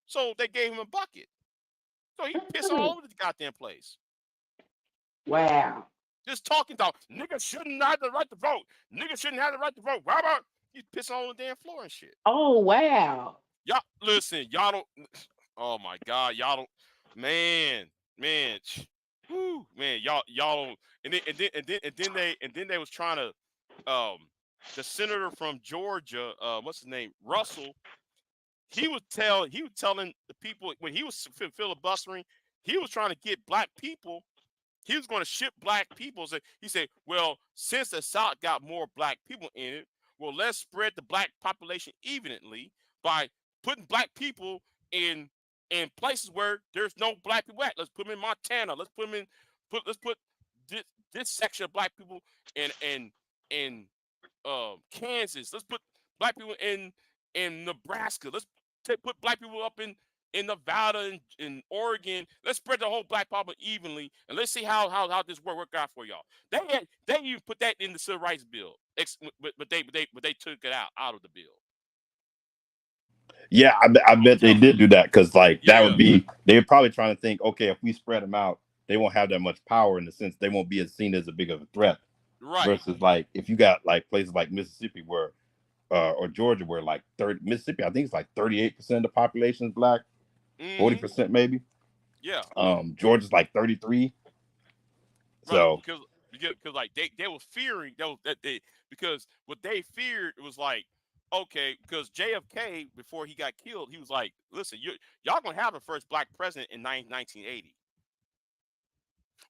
so they gave him a bucket. So he pissed all over the goddamn place. Wow. Just talking about niggas shouldn't have the right to vote. Niggas shouldn't have the right to vote. Why about he's pissing on the damn floor and shit. Oh wow. Y'all listen, y'all don't. Oh my God, y'all don't. Man, man, whoo, man, y'all don't. And then they was trying to the senator from Georgia, what's his name, Russell. He was telling the people when he was filibustering, he was trying to get black people. He was going to ship black people. So he said, well, since the South got more black people in it, well, let's spread the black population evenly by putting black people in places where there's no black people at. Let's put them in Montana. Let's put them in let's put this section of black people in Kansas. Let's put black people in Nebraska. Let's put black people up in Nevada and Oregon. Let's spread the whole black population evenly, and let's see how this work out for y'all. They even put that in the civil rights bill, but they took it out of the bill. Yeah, I bet they did do that because like that Yeah, would be they're probably trying to think, okay, if we spread them out, they won't have that much power in the sense they won't be as seen as a big of a threat. right. Versus like if you got like places like Mississippi where or Georgia where like 30 Mississippi, I think it's like 38% of the population is black, 40% maybe. Yeah. Georgia's like 33. Right, So because like they were fearing that they because what they feared was like okay because JFK before he got killed he was like listen y'all gonna have the first black president in 1980.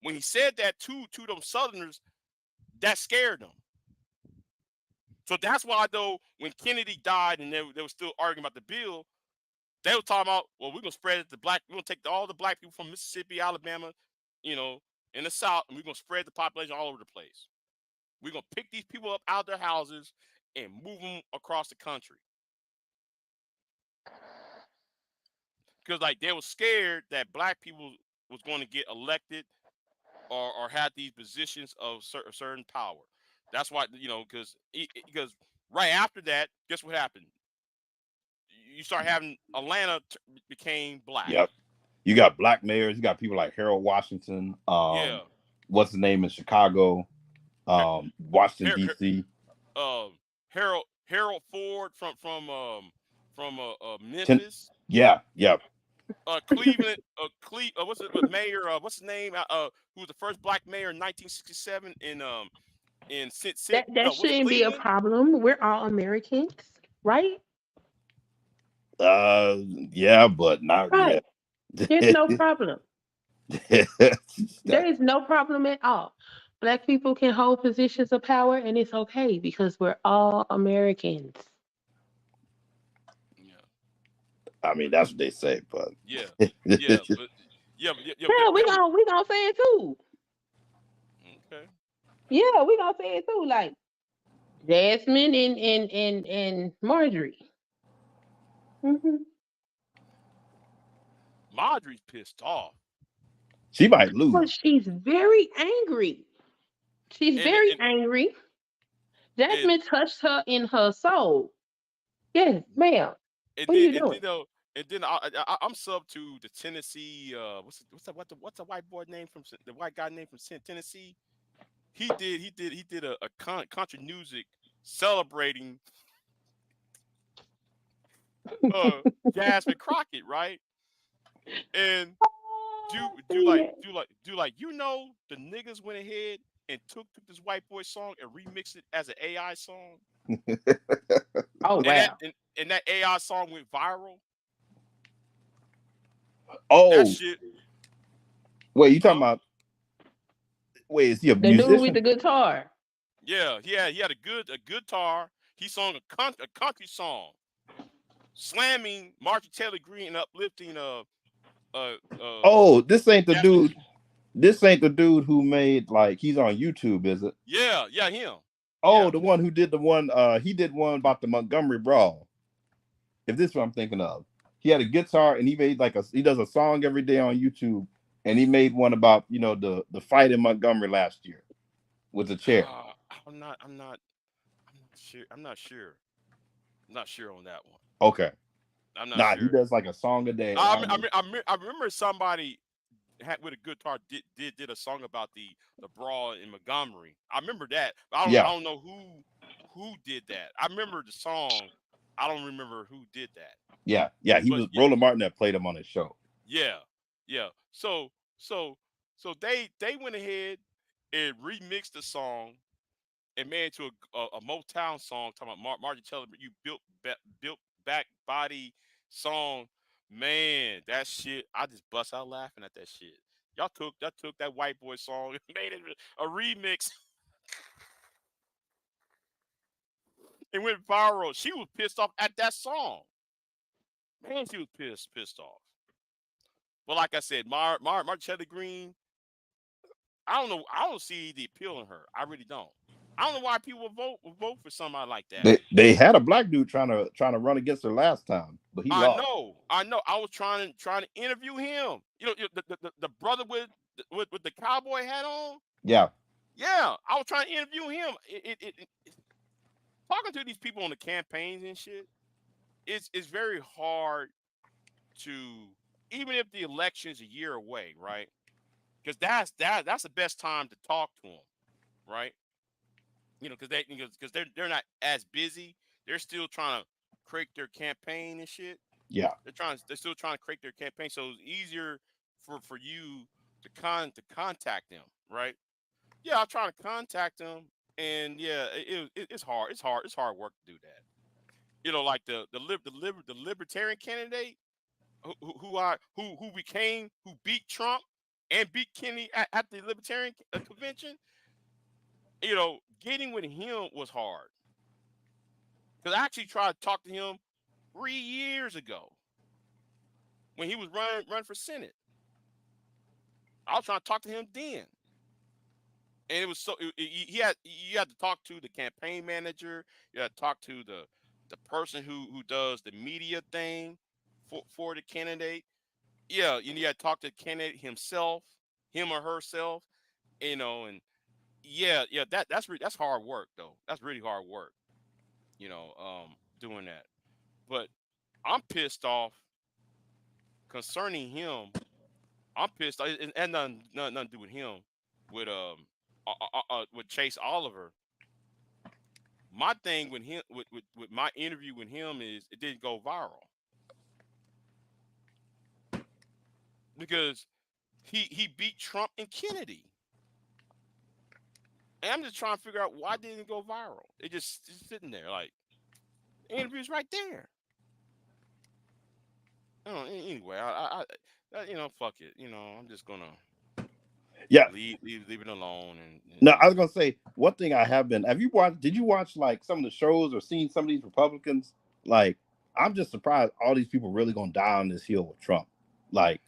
When he said that to them Southerners, that scared them. So that's why though when Kennedy died and they were still arguing about the bill, they were talking about well we're gonna spread it to black we're gonna take all the black people from Mississippi, Alabama, you know, in the South and we're gonna spread the population all over the place. We're gonna pick these people up out of their houses and move them across the country. Because like they were scared that black people was going to get elected or had these positions of certain power. That's why because right after that, guess what happened? You start having Atlanta became black. yep. You got black mayors, you got people like Harold Washington, Yeah. what's the name in Chicago, Washington, Her, DC. Harold Ford from Ten, Memphis. yeah, yeah. Cleveland, what's it? Mayor? What's his name? Who was the first black mayor in 1967 in That was it shouldn't be a Cleveland? problem. We're all Americans, right? Yeah, but not Right. yet. There's no problem. There is no problem at all. Black people can hold positions of power and it's okay because we're all Americans. Yeah, I mean, that's what they say, but yeah, yeah, but Yeah, we that was gonna we gonna say it too. okay. Yeah, we gonna say it too. Like Jasmine and Marjorie. Hmm. Marjorie's pissed off, she might But lose. she's very angry. She's and very and angry. and Jasmine touched her in her soul. Yes, ma'am. and What are then you and doing? then I'm sub to the Tennessee. What's the white boy name from the white guy name from Tennessee? He did a country music celebrating uh Jasmine Crockett, right? And the niggas went ahead and took this white boy song and remixed it as an AI song. Oh And wow. that AI song went viral. That Oh, shit, wait, you talking huh? about? Wait, is he a The dude with musician? the guitar. Yeah, he had a guitar. He sung a country song, slamming Marjorie Taylor Greene and uplifting Oh, this ain't the Ashley. dude. This ain't the dude who made like he's on YouTube, is it? Yeah, him. Oh, Yeah. the one who did the one. He did one about the Montgomery Brawl. If this is what I'm thinking of, he had a guitar and he made like he does a song every day on YouTube, and he made one about the fight in Montgomery last year with the chair. Uh, I'm not sure. I'm not sure on that one. Okay, I'm not nah, he sure. does like a song a day. I don't know. I remember somebody had with a guitar did a song about the brawl in Montgomery. I remember that, but Yeah, I don't know who did that. I remember the song. I don't remember who did that. yeah. He But was Roland Martin that played him on his show. yeah, yeah. So so they went ahead and remixed the song and made it to a Motown song talking about Margie Taylor. You built back body song. Man, that shit. I just bust out laughing at that shit. Y'all took that white boy song and made it a remix and went viral. She was pissed off at that song. Man, she was pissed off. But like I said, Margie Taylor Green, I don't know. I don't see the appeal in her. I really don't. I don't know why people would vote for somebody like that. They had a black dude trying to run against her last time, but he I lost. know, I know. I was trying to interview him. The brother with the cowboy hat on. Yeah, Yeah, I was trying to interview him. Talking to these people on the campaigns and shit. It's very hard to, even if the election's a year away, right? Because that's the best time to talk to them, right? Because they're not as busy. They're still trying to create their campaign and shit. yeah, They're still trying to create their campaign, so it's easier for you to contact them, right? Yeah, I'm trying to contact them, and yeah, it's hard. It's hard work to do that. Like the libertarian candidate who beat Trump and beat Kennedy at the libertarian convention. Getting with him was hard because I actually tried to talk to him 3 years ago when he was running for Senate. I was trying to talk to him then, and it was you had to talk to the campaign manager. You had to talk to the person who does the media thing for the candidate. Yeah, you had to talk to the candidate himself, him or herself. And yeah, that's hard work though. That's really hard work. Doing that. But I'm pissed off concerning him. I'm pissed. It had nothing to do with him. With Chase Oliver. My thing with him, with my interview with him, is it didn't go viral because he beat Trump and Kennedy, and I'm just trying to figure out why didn't it go viral. It just sitting there like the interview's right there. Anyway, fuck it. I'm just gonna yeah. leave it alone No, and I was gonna say one thing. I have been. Have you watched? Did you watch like some of the shows or seen some of these Republicans? Like, I'm just surprised all these people really gonna die on this hill with Trump. Like,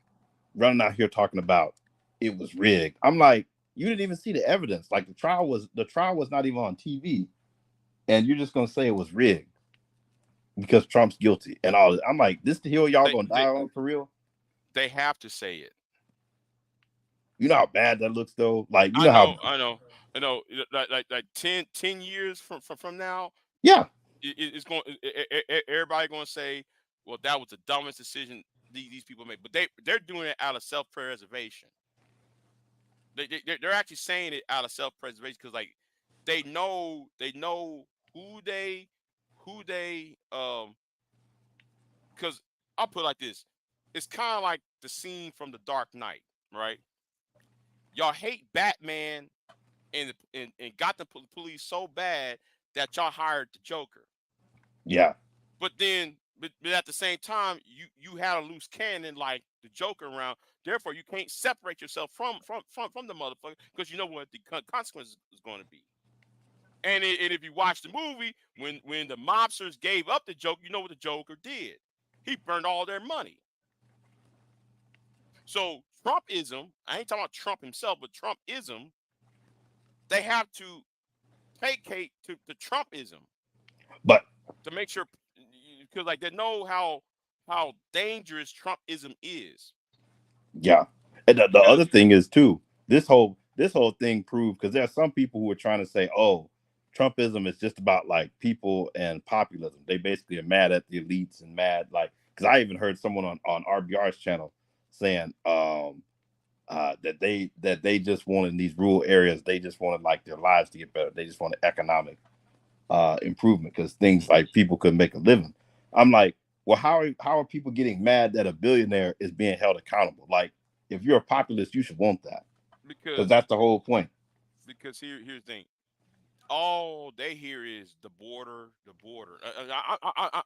running out here talking about it was rigged. I'm like, you didn't even see the evidence. Like, the trial was not even on TV, and you're just gonna say it was rigged because Trump's guilty and all. I'm like, this the hill y'all they gonna die they on for real? they have to say it. You know how bad that looks though. Like, you I know how? know, I know, I know. Like 10 years from now, Yeah, it's going. Everybody going to say, "Well, that was the dumbest decision these people made." But they're doing it out of self preservation. They're actually saying it out of self preservation because like they know who they because I'll put it like this. It's kind of like the scene from The Dark Knight, right? Y'all hate Batman and got the police so bad that y'all hired the Joker. Yeah. But then, but at the same time, you had a loose cannon like the Joker around. Therefore, you can't separate yourself from the motherfucker because you know what the consequence is going to be. And if you watch the movie, when the mobsters gave up the Joker, you know what the Joker did? He burned all their money. So Trumpism, I ain't talking about Trump himself, but Trumpism, they have to placate to Trumpism But to make sure, because like they know how dangerous Trumpism is. yeah. And the Because other thing is too, this whole thing proved because there are some people who are trying to say, oh, Trumpism is just about like people and populism. They basically are mad at the elites and mad like because I even heard someone on RBR's channel saying that they just wanted in these rural areas, they just wanted like their lives to get better. They just wanted economic improvement because things like people could make a living. I'm like, well, how are people getting mad that a billionaire is being held accountable? Like, if you're a populist, you should want that because because that's the whole point. here's the thing. All they hear is the border, the border.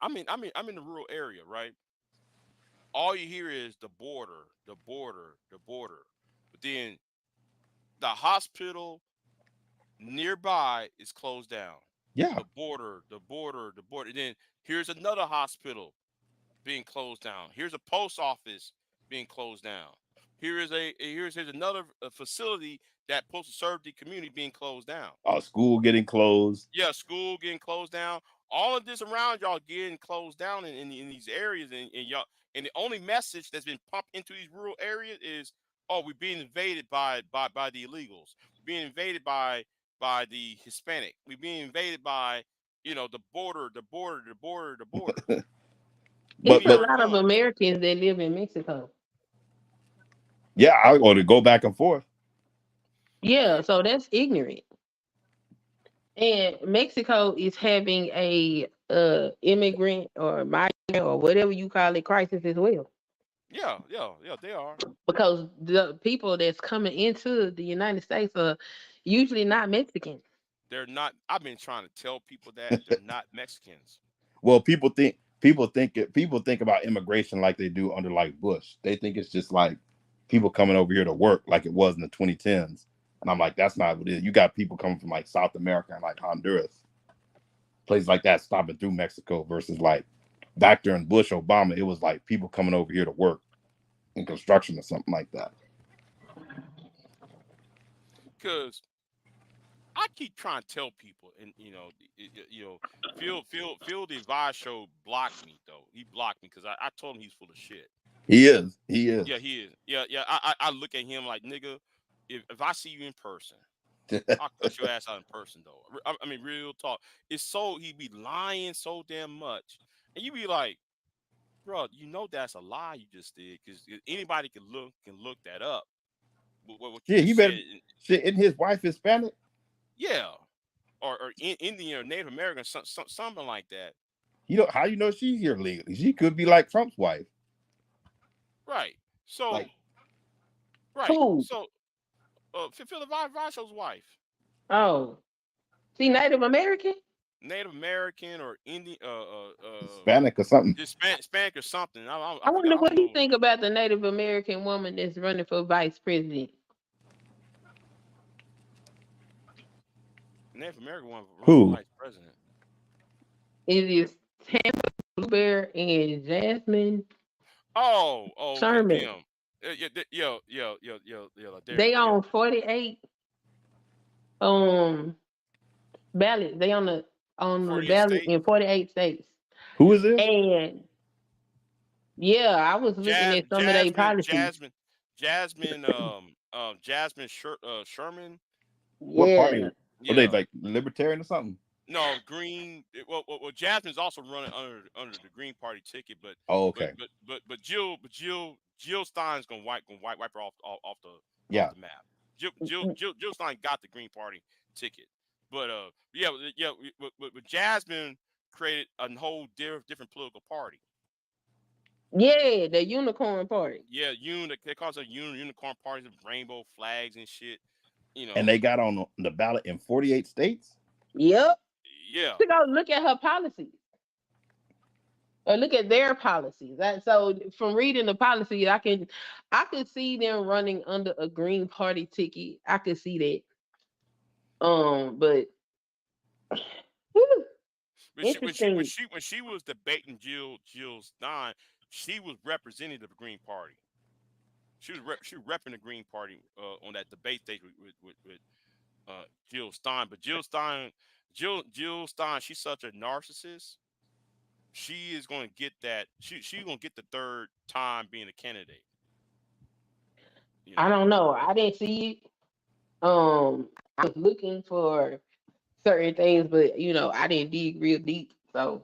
I'm in the rural area, right? All you hear is the border, the border, the border. But then the hospital nearby is closed down. Yeah, The border, the border, the border. And then here's another hospital being closed down. Here's a post office being closed down. Here's another facility that supposed to serve the community being closed down. school getting closed. Yeah, school getting closed down. All of this around y'all getting closed down in these areas, and y'all. And the only message that's been pumped into these rural areas is, "Oh, we're being invaded by the illegals. We're being invaded by the Hispanic. We're being invaded by the border, the border, the border, the border. It's But a Anywhere but it lot of comes." Americans that live in Mexico. yeah, I want to go back and forth. Yeah, so that's ignorant. And Mexico is having a immigrant or migrant or whatever you call it crisis as well. Yeah, yeah, yeah. They are. Because the people that's coming into the United States are usually not Mexican. They're not. I've been trying to tell people that they're not Mexicans. Well, people think about immigration like they do under like Bush. They think it's just like people coming over here to work like it was in the 2010s. And I'm like, that's not what it is. You got people coming from like South America and like Honduras, places like that, stopping through Mexico versus like back during Bush, Obama, it was like people coming over here to work in construction or something like that. Because I keep trying to tell people, and Phil the advice show blocked me though. He blocked me because I told him he's full of shit. He is. He is. Yeah, he is. Yeah, yeah. I look at him like, nigga, if I see you in person, I'll cut your ass out in person though. I mean, real talk. It's so he be lying so damn much, and you be like, bro, that's a lie you just did because anybody can look that up. What you Yeah, he just said, better shit. And his wife Hispanic. yeah, or Indian or Native American, something like that. You know how you know she's here legally? She could be like Trump's wife. Right. So Like, right. Who? So Phil Varsho's wife, Oh, see, Native American? Native American or Indian, Hispanic or something. Hispanic or something. I I forgot. wonder I don't what he know. think about the Native American woman that's running for vice president. Native American one run for Who? vice president. It is Tampa Bluebear and Jasmine Oh, okay, Sherman. them. Yeah, yo. They're They yeah. on 48 um ballots. They on the 48 ballot states. in 48 states. Who is this? And yeah, I was looking Jas- at some of their Jasmine, policies. Jasmine, Jasmine, Jasmine Sherman. What party? Yeah. Are they Yeah. like libertarian or something? No, Green. Well, Jasmine's also running under the Green Party ticket, but Oh, but okay. but but but Jill Stein's gonna wipe her off Yeah. the map. Jill Stein got the Green Party ticket, but yeah. But Jasmine created a whole different political party. Yeah, the unicorn party. Yeah, they call it a unicorn parties and rainbow flags and shit. You And know, they got on the ballot in 48 states. Yep. yeah. To go look at her policies. or look at their policies. So from reading the policy, I could see them running under a Green Party ticket. I could see that. But whew, When she when she when interesting. she when she was debating Jill Stein, she was representing the Green Party. She was repping the Green Party on that debate stage with Jill Stein. But Jill Stein, she's such a narcissist. She is going to get that. She's going to get the third time being a candidate. You I know. don't know. I didn't see it. I was looking for certain things, but I didn't dig real deep. So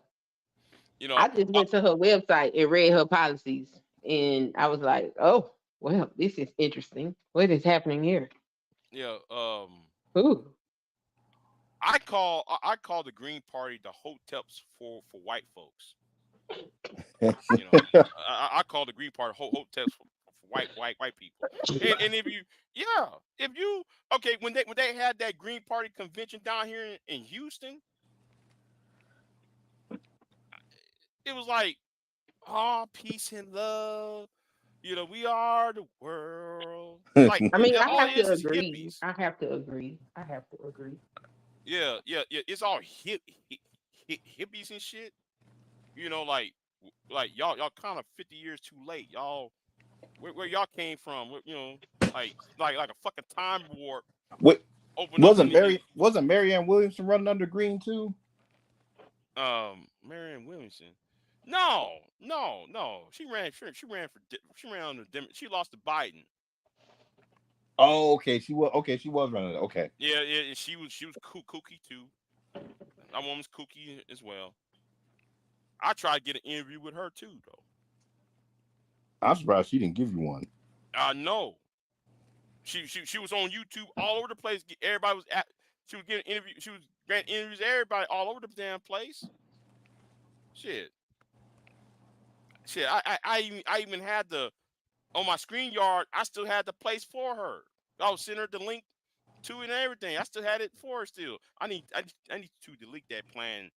You know. I just went to her website and read her policies, and I was like, "Oh, well, this is interesting. What is happening here?" Yeah. Ooh, I call the Green Party the hoteps for white folks. You know, I call the Green Party hoteps for white people. And if you yeah, if you okay when they had that Green Party convention down here in Houston, it was like oh peace and love. You know, we are the world. Like I mean, I all have it to is agree. hippies. I have to agree. I have to agree. Yeah. It's all hippies and shit. You know, like y'all kind of 50 years too late. Y'all where y'all came from, you know, like a fucking time warp Wait, open up in wasn't Marianne Williamson running under green too? Marianne Williamson. No. She ran on the she lost to Biden. Oh, okay. She was running. Okay. Yeah, she was kooky too. That woman's kooky as well. I tried to get an interview with her too though. I'm surprised she didn't give you one. I know. She was on YouTube all over the place. Everybody was at. She was getting interview. She was granting interviews to everybody all over the damn place. Shit. I even had the on my screen yard. I still had the place for her. I was sending her the link to it and everything. I still had it for her. Still, I need to delete that plan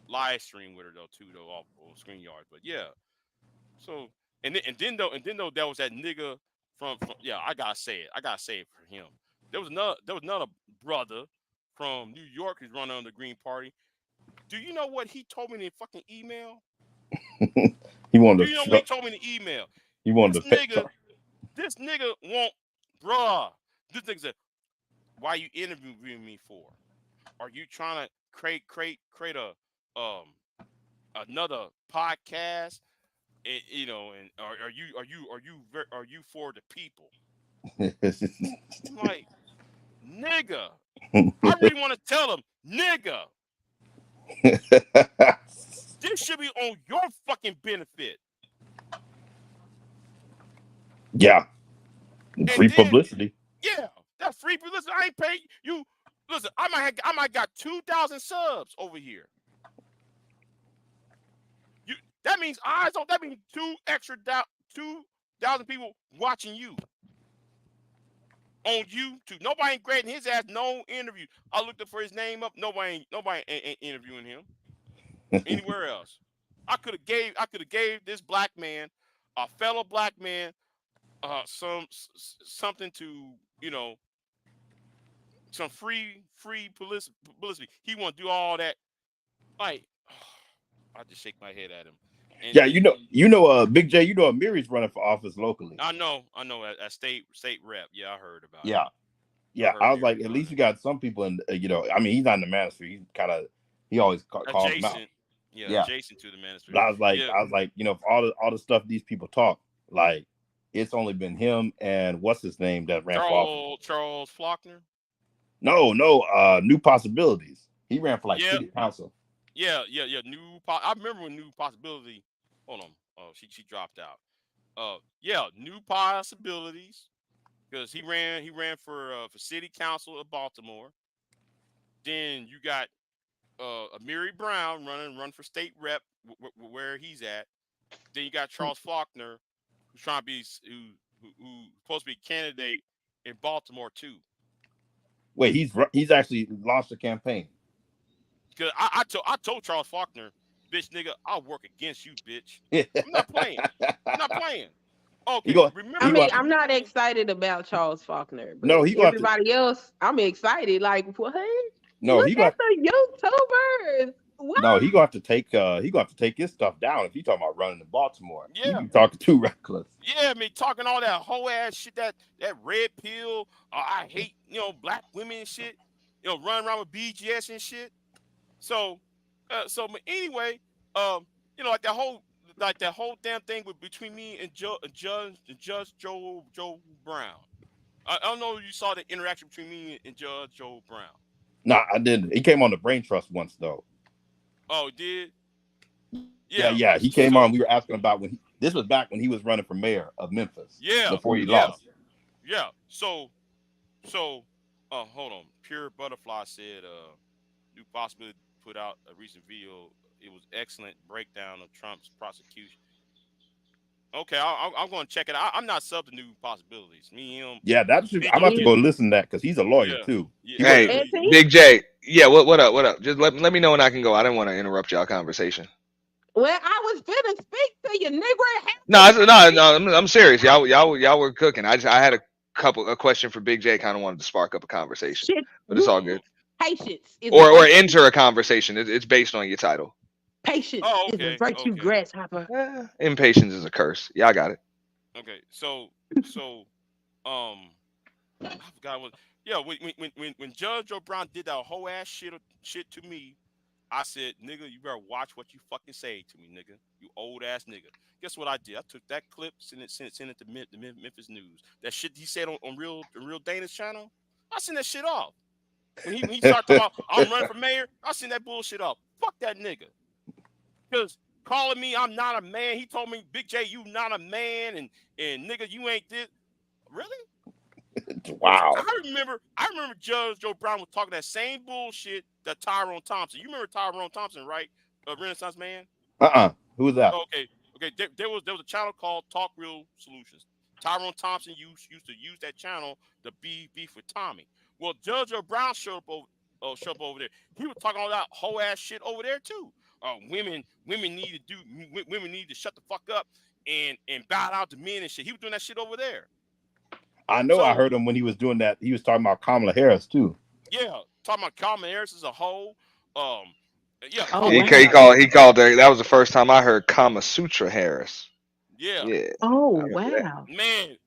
live stream with her though off screen yard. But yeah. So and then though there was that nigga from yeah I gotta say it. I gotta say it for him. There was another brother from New York who's running on the Green Party. Do you know what he told me in the fucking email? He Do wanted you know what he to. told me in the email? He wanted This to. nigga, this nigga want, bruh. This nigga said, "Why you interviewing me for? Are you trying to create a another podcast? And, you know, and are you for the people?" I'm like, nigga. I really want to tell him, nigga. This should be on your fucking benefit. Yeah, And free then, publicity. yeah, that's free. Listen, I ain't paid you. Listen, I might got 2,000 subs over here. You that means eyes on. That means two extra 2,000 people watching you on YouTube. Nobody ain't granting his ass no interview. I looked up for his name up. Nobody ain't interviewing him anywhere else. I could have gave this black man, a fellow black man, something to some free publicity. He want to do all that. Like, I just shake my head at him. And Yeah, Big J. Amiri's running for office locally. I know at state rep. Yeah, I heard about it. Yeah, I yeah. heard I was Mary like, at about least you it. got some people in. I mean, he's not in the manosphere. He always calls them out. Adjacent, yeah, Yeah, adjacent to the ministry. but I was like, Yeah, for all the stuff these people talk, like it's only been him and what's his name that ran for office. Charles Faulkner. No, New Possibilities. He ran for like Yeah, city council. yeah. I remember when New Possibility. Hold on. Oh, she dropped out. Yeah, New Possibilities because he ran for city council of Baltimore. Then you got Amiri Brown run for state rep where he's at. Then you got Charles Faulkner who's trying to be who's supposed to be a candidate in Baltimore too. Wait, he's actually launched a campaign. Because I told Charles Faulkner bitch, nigga, I'll work against you, bitch. I'm not playing. I'm not playing. He Okay, go. I He remember? go. mean, I'm not excited about Charles Faulkner, No, but he go have to. everybody else, I'm excited. Like, what? No, Look he at got. the YouTubers. What? No, he gonna have to take. He gonna have to take his stuff down if he talking about running in Baltimore. He Yeah, be talking too reckless. yeah. I mean, talking all that whole ass shit, that red pill. I hate black women and shit. Running around with BGS and shit. So, but anyway, um, like that whole damn thing between me and Judge Joe Brown. I don't know if you saw the interaction between me and Judge Joe Brown. Nah, I didn't. He came on the Brain Trust once though. Oh, it did? Yeah, Yeah. yeah. He came on. So We were asking about this was back when he was running for mayor of Memphis yeah, before he yeah, lost. yeah. So hold on. Pure Butterfly said New Possibility put out a recent video. It was excellent breakdown of Trump's prosecution. Okay, I'm going to check it out. I'm not sub to New Possibilities. Me, him, Yeah, that's. I'm about to BJ. go listen to that because he's a lawyer Yeah, too. yeah, He works yeah. for. Hey, And Big J. Yeah, what up? What up? Just let me know when I can go. I didn't want to interrupt y'all conversation. well, I was finna speak to you, nigga. No, no. I'm serious. Y'all were cooking. I had a question for Big J. Kind of wanted to spark up a conversation, Shit, but it's all Oh, good. patience is a Or virtue. enter a conversation. It's based on your title. Patience oh, is a okay, virtue, okay, grasshopper. Impatience is a curse. Y'all got it. okay. So I forgot what. Yeah, when Judge O'Brien did that whole ass shit to me, I said, nigga, you better watch what you fucking say to me, nigga. You old ass nigga. Guess what I did? I took that clip, sent it to Memphis News. That shit he said on Real Dana's channel. I sent that shit off. When he started talking about I'm running for mayor, I sent that bullshit off. Fuck that nigga. Because calling me I'm not a man. He told me, Big J, you not a man, and nigga, you ain't this. Really? Wow. I remember Judge Joe Brown was talking that same bullshit that Tyrone Thompson. You remember Tyrone Thompson, right? Renaissance man. Who was that? Okay. There was a channel called Talk Real Solutions. Tyrone Thompson used to use that channel to beef with Tommy. Well, Judge Brown showed up over there. He was talking all that whole ass shit over there too. Women need to shut the fuck up and bow out to men and shit. He was doing that shit over there. I know. I So heard him when he was doing that. He was talking about Kamala Harris too. yeah, talking about Kamala Harris as a whole. Um, yeah, Oh He, Kamala he Harris. wow. called he called her. That was the first time I heard Kama Sutra Harris. Yeah, Yeah, Oh I remember that. wow. man.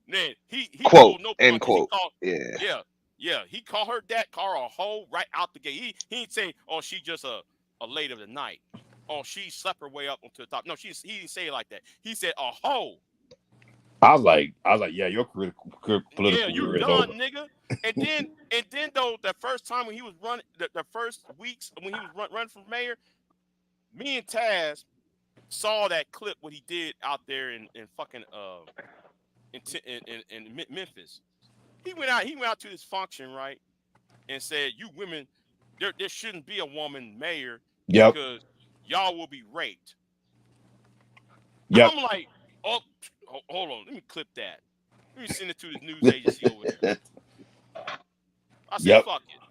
He Quote told no end punches. He quote. called. Yeah. Yeah. He called her that. Called her a hoe right out the gate. He didn't say, oh, she just a lady of the night. Oh, she slept her way up onto the top. No, he didn't say it like that. He said a hoe. I was like, yeah, your Yeah, political you career is over. done, nigga. And then though, the first time when he was running, the first weeks when he was running for mayor, me and Taz saw that clip what he did out there in fucking in Memphis. He went out to this function, right, and said, "You women, there shouldn't be a woman mayor Yep. because y'all will be raped." Yep. I'm like, "Oh, hold on, let me clip that. Let me send it to the news agency over there." I said, Yep. "Fuck it."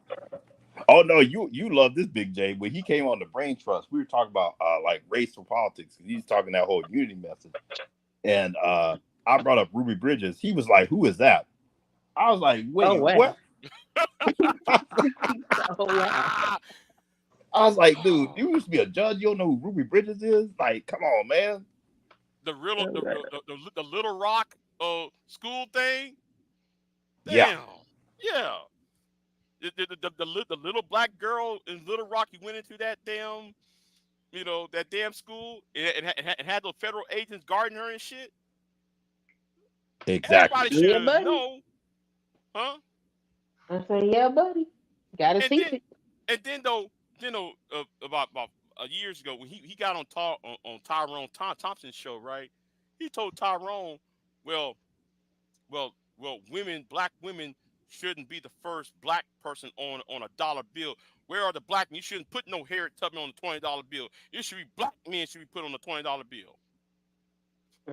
Oh no, you love this Big J. When he came on the Brain Trust, we were talking about like race for politics. He's talking that whole unity message, and I brought up Ruby Bridges. He was like, "Who is that?" I was like, Oh "Wait, wow. what?" Oh wow. I was like, "Dude, you used to be a judge. You don't know who Ruby Bridges is? Like, come on, man." the real Oh, the, wow. the Little Rock school thing. Yeah, Damn. Yeah. The little black girl in Little Rock, he went into that damn, that damn school and had those federal agents guarding her and shit. exactly. Everybody should Yeah, have buddy. known, huh? I say, yeah, buddy. Gotta And teach then it. about years ago when he got on Tyrone Thompson's show, right? He told Tyrone, well, black women shouldn't be the first black person on a dollar bill. Where are the black men? You shouldn't put no Harriet Tubman on the $20 bill. It should be black men should be put on the $20 bill.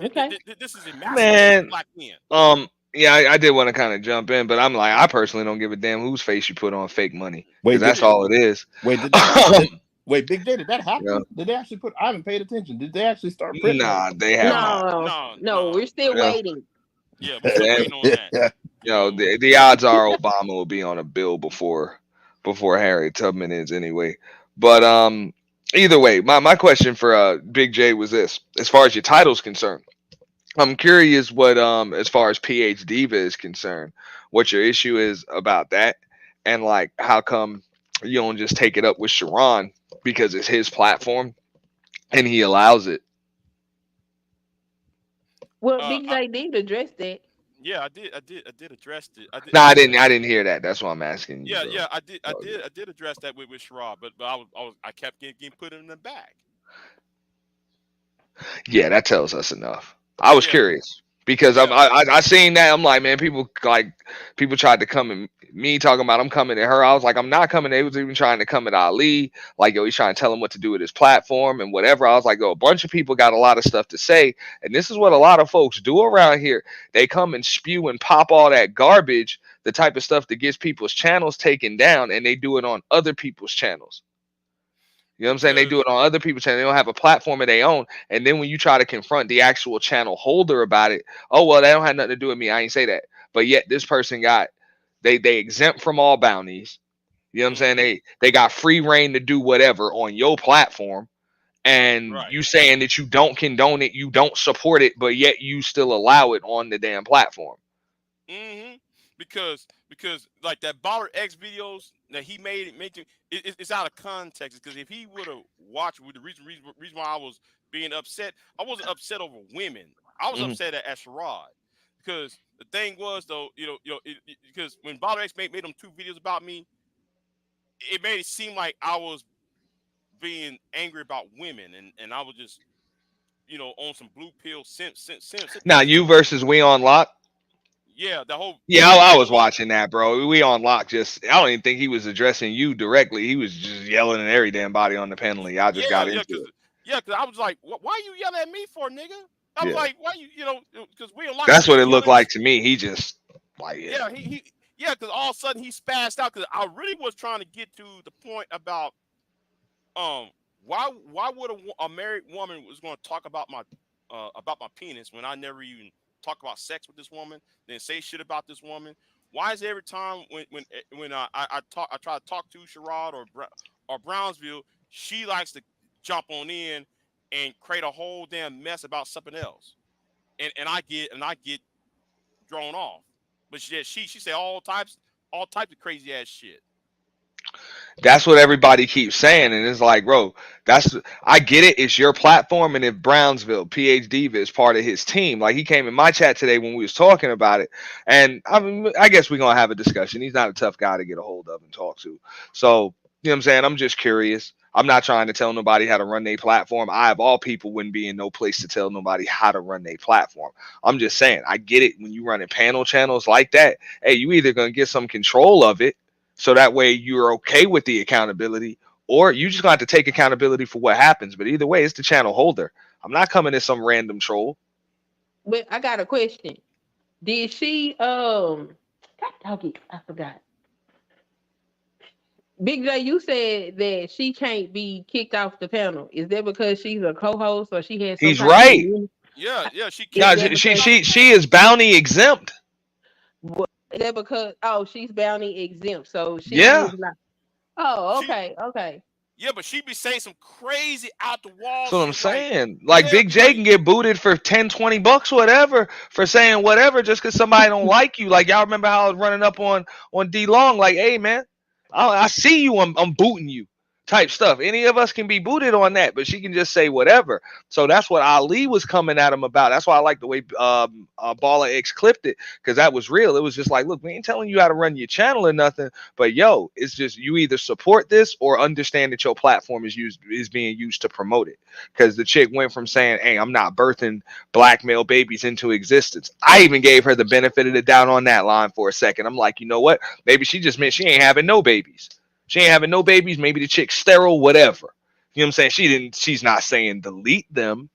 Okay. This is emasculating Man, black men. yeah, I did want to kind of jump in, but I'm like, I personally don't give a damn whose face you put on fake money because Wait, that's Yeah. all it is. wait, Wait, Big J, did that You know? happen? Did they actually put? I haven't paid attention. Did they actually start printing it? Nah, they have No, not. No, no, no, no, we're still no. Yeah. waiting. Yeah, we still waiting on that. You You know, know. the odds are Obama will be on a bill before Harriet Tubman is anyway. But either way, my question for Big J was this: as far as your title's concerned, I'm curious what as far as PHDiva is concerned, what your issue is about that, and like how come you don't just take it up with Sharon because it's his platform and he allows it. Well, Uh, Big I, J did address that. yeah, I did address it. No, I didn't hear that. That's why I'm asking you, Yeah, bro. yeah, Oh, yeah. I did address that with Sherrod, but I kept getting put in the back. Yeah, that tells us enough. I was Yeah, curious because yeah. I seen that. I'm like, man, people tried to come and me talking about I'm coming at her. I was like, I'm not coming. They was even trying to come at Ali. Like, yo, he's trying to tell him what to do with his platform and whatever. I was like, yo, a bunch of people got a lot of stuff to say, and this is what a lot of folks do around here. They come and spew and pop all that garbage, the type of stuff that gets people's channels taken down, and they do it on other people's channels. You know what I'm saying? They do Because it on other people's channel. They don't have a platform of their own. And then when you try to confront the actual channel holder about it, oh well, that don't have nothing to do with me. I ain't say that. But yet this person got they exempt from all bounties. You know what I'm saying? hmm They got free reign to do whatever on your platform. And right. you saying that you don't condone it, you don't support it, but yet you still allow it on the damn platform. hmm because like that Baller X videos that he it's out of context. Because if he would have watched, with the reason why I was being upset, I wasn't upset over women. I was Mhm. upset at Sherrod. Because the thing was though, because when Baller X made them two videos about me, it made it seem like I was being angry about women, and I was just on some blue pill Now sympathy you shit. versus We on Lock. Yeah, the whole Yeah, I video was was. watching that, bro. We on lock. Just I don't even think he was addressing you directly. He was just yelling at every damn body on the panel, and y'all just Yeah, got yeah, into cause it. yeah, cause I was like, why you yelling at me for, nigga? I was Yeah, like, why cause we don't like that's what keep it looked yelling. like to me. He just like yeah. Yeah, yeah, cause all of a sudden he spazzed out. Cause I really was trying to get to the point about um why would a married woman was going to talk about my penis when I never even talk about sex with this woman, then say shit about this woman? Why is every time when I try to talk to Sherrod or Brownsville, she likes to jump on in and create a whole damn mess about something else, and I get drawn off. But she say all types of crazy ass shit. That's what everybody keeps saying, and it's like, bro, that's I get it. It's your platform, and if Brownsville PhDdiva is part of his team, like he came in my chat today when we was talking about it, and I guess we're gonna have a discussion. He's not a tough guy to get a hold of and talk to, so you know what I'm saying. I'm just curious. I'm not trying to tell nobody how to run their platform. I, of all people, wouldn't be in no place to tell nobody how to run their platform. I'm just saying, I get it when you running panel channels like that. Hey, you either gonna get some control of it so that way you're okay with the accountability, or you just got to take accountability for what happens. But either way, it's the channel holder. I'm not coming as some random troll. But I got a question. Did she God dog it, I forgot. Big J, you said that she can't be kicked off the panel. Is that because she's a co-host or she has some He's type of right. immunity? Yeah, yeah, she Is Now can't that be she kicked because off the she she panel. is bounty exempt. is that because she's bounty exempt, so she Yeah, is not. Oh, She okay, okay. Yeah, but she be saying some crazy out the wall that's what I'm shit like, saying. Like yeah, Big J like, can get booted for 10, $20, whatever, for saying whatever just because somebody don't like you. Like y'all remember how I was running up on D Long, like, hey man, I see you, I'm booting you. Type stuff. Any of us can be booted on that, but she can just say whatever. So that's what Ali was coming at him about. That's why I like the way Baller X clipped it, because that was real. It was just like, look, we ain't telling you how to run your channel or nothing, but yo, it's just you either support this or understand that your platform is being used to promote it. Because the chick went from saying, hey, I'm not birthing black male babies into existence. I even gave her the benefit of the doubt on that line for a second. I'm like, you know what? Maybe she just meant she ain't having no babies. She ain't having no babies. Maybe the chick's sterile, whatever. You know what I'm saying? She's not saying delete them.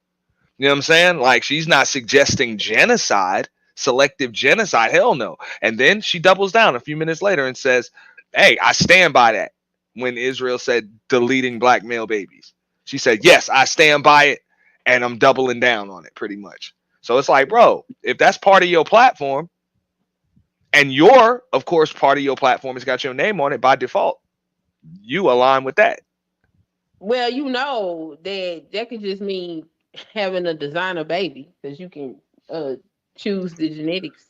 You know what I'm saying? Like she's not suggesting genocide, selective genocide. Hell no. And then she doubles down a few minutes later and says, hey, I stand by that. when Israel said deleting black male babies. She said, "Yes, I stand by it, and I'm doubling down on it, pretty much." So it's like, bro, if that's part of your platform, and your, of course, part of your platform has got your name on it by default, you align with that. Well, you know that could just mean having a designer baby because you can uh choose the genetics.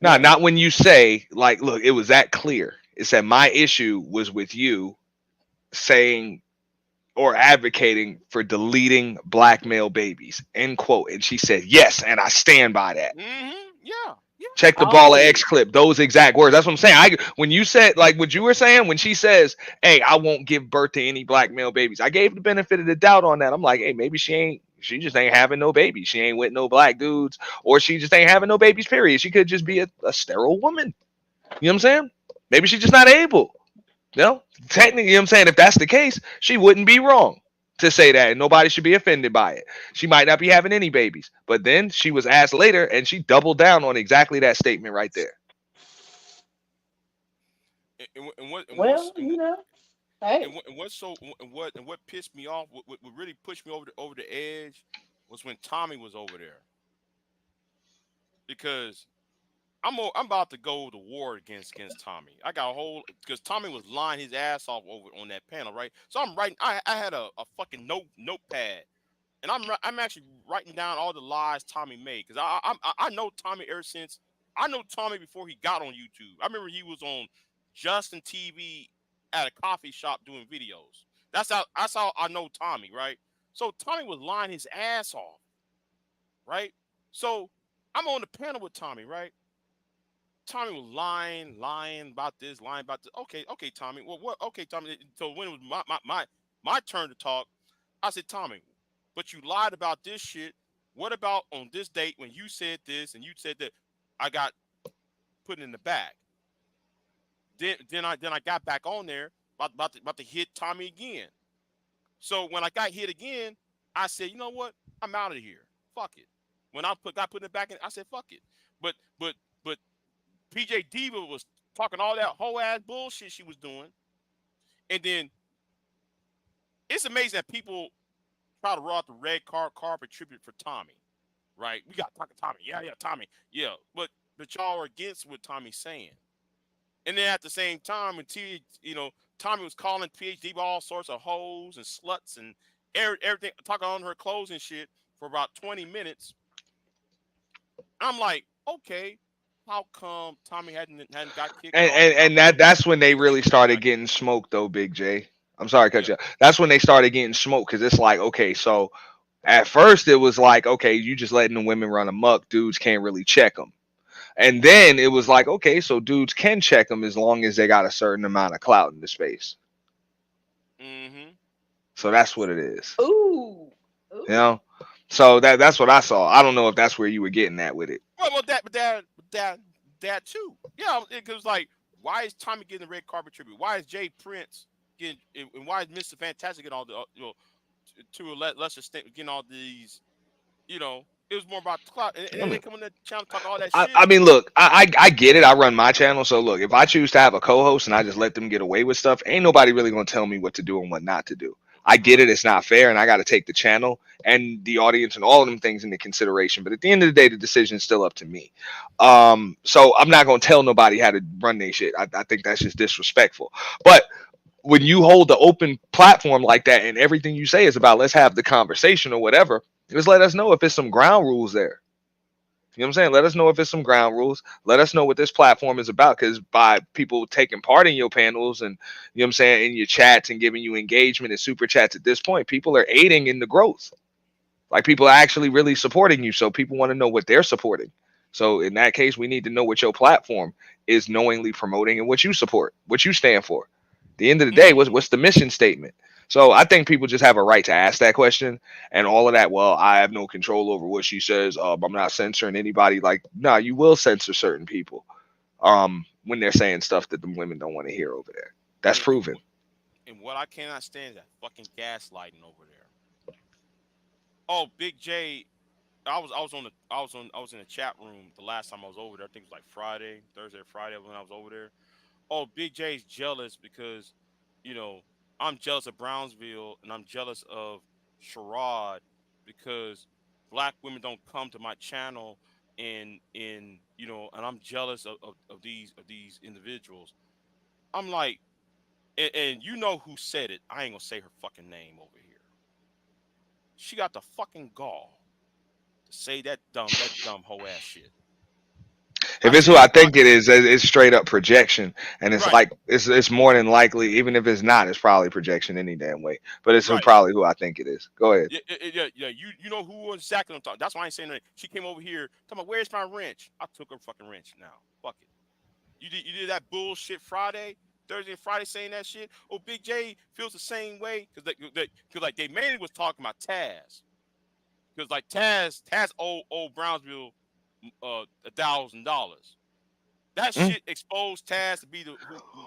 Nah, Yeah. not when you say like, look, it was that clear. It said my issue was with you saying or advocating for deleting black male babies. End quote. And she said, yes, and I stand by that. Yeah. Yeah. Check the Ball of Oh, X clip. Those exact words. That's what I'm saying. When you said like what you were saying, when she says, "Hey, I won't give birth to any black male babies," I gave the benefit of the doubt on that. I'm like, hey, maybe she just ain't having no babies. She ain't with no black dudes, or she just ain't having no babies. Period. She could just be a sterile woman. You know what I'm saying? Maybe she's just not able. You know, technically, you know what I'm saying? If that's the case, she wouldn't be wrong to say that, and nobody should be offended by it. She might not be having any babies. But then she was asked later, and she doubled down on exactly that statement right there. And well, you know, hey. what's so and what pissed me off, what really pushed me over the edge, was when Tommy was over there, because I'm about to go to war against Tommy. I got a whole, because Tommy was lying his ass off over on that panel, right? So I'm writing. I had a fucking notepad, and I'm actually writing down all the lies Tommy made, because I know Tommy ever since. I know Tommy before he got on YouTube. I remember he was on Justin TV at a coffee shop doing videos. That's how I know Tommy, right? So Tommy was lying his ass off, right? So I'm on the panel with Tommy, right? Tommy was lying about this, lying about this. Okay, Tommy. Well, what? Okay, Tommy. So when it was my turn to talk, I said, Tommy, but you lied about this shit. What about on this date when you said this and you said that? I got put in the bag. Then I got back on there about to hit Tommy again. So when I got hit again, I said, you know what? I'm out of here. Fuck it. When I got put in the back, I said, fuck it. But but but PHDiva was talking all that whole ass bullshit she was doing, and then it's amazing that people try to roll out the red carpet tribute for Tommy. Right? We got to talk to Tommy. Yeah, Tommy. Yeah, but y'all are against what Tommy's saying. And then at the same time, when Tommy was calling PhD all sorts of hoes and sluts and everything, talking on her clothes and shit for about 20 minutes. I'm like, okay, how come Tommy hadn't got kicked And off? and, How and come that's when they Israel really hadn't started got getting kicked off? smoked, though, Big J. I'm sorry to cut Yeah. you off. That's when they started getting smoked because it's like, okay, so at first it was like, okay, you just letting the women run amok. Dudes can't really check them. And then it was like, okay, so dudes can check them as long as they got a certain amount of clout in the space. Mm-hmm. So that's what it is. Ooh, You ooh. know? So that's what I saw. I don't know if that's where you were getting at with it. Well, that too. Yeah, because like, why is Tommy getting the red carpet tribute? Why is Jay Prince getting, and why is Mr. Fantastic getting all the to a lesser extent getting all these? It was more about the clout, and I then they mean, come on that channel talk all that I, shit. I mean, look, I get it. I run my channel, so look, if I choose to have a co-host and I just let them get away with stuff, ain't nobody really gonna tell me what to do and what not to do. I get it; Right. it's not fair, and I got to take the channel and the audience and all of them things into consideration. But at the end of the day, the decision's still up to me. So I'm not gonna tell nobody how to run their shit. I think that's just disrespectful. But when you hold the open platform like that, and everything you say is about let's have the conversation or whatever, just let us know if it's some ground rules there. You know what I'm saying? Let us know if it's some ground rules. Let us know what this platform is about. Because by people taking part in your panels and, you know what I'm saying, in your chats and giving you engagement and super chats at this point, people are aiding in the growth. Like people are actually really supporting you. So people want to know what they're supporting. So in that case, we need to know what your platform is knowingly promoting and what you support, what you stand for. At the end of the day, Mm-hmm. what's the mission statement? So I think people just have a right to ask that question and all of that. Well, I have no control over what she says. I'm not censoring anybody. Like, nah, you will censor certain people when they're saying stuff that the women don't want to hear over there. That's And, and proven. and what I cannot stand is that fucking gaslighting over there. Oh, Big J. I was in the chat room the last time I was over there. I think it was like Friday, Thursday or Friday when I was over there. Oh, Big J's jealous because you know, I'm jealous of Brownsville and I'm jealous of Sherrod because black women don't come to my channel and and I'm jealous of these individuals. I'm like, and you know who said it. I ain't gonna say her fucking name over here. She got the fucking gall to say that dumb hoe ass shit. If I it's who said I think it is, it's straight up projection, and it's right, like it's more than likely, even if it's not, it's probably projection any damn way. But it's right. probably who I think it is. Go ahead. Yeah. You know who exactly I'm talking. That's why I ain't saying that. She came over here talking about where's my wrench. I took her fucking wrench now. Fuck it. You did that bullshit Friday, Thursday and Friday saying that shit. Oh, Big J feels the same way because cause like they mainly was talking about Taz because like Taz old Brownsville $1,000. That Mm. shit exposed Taz to be who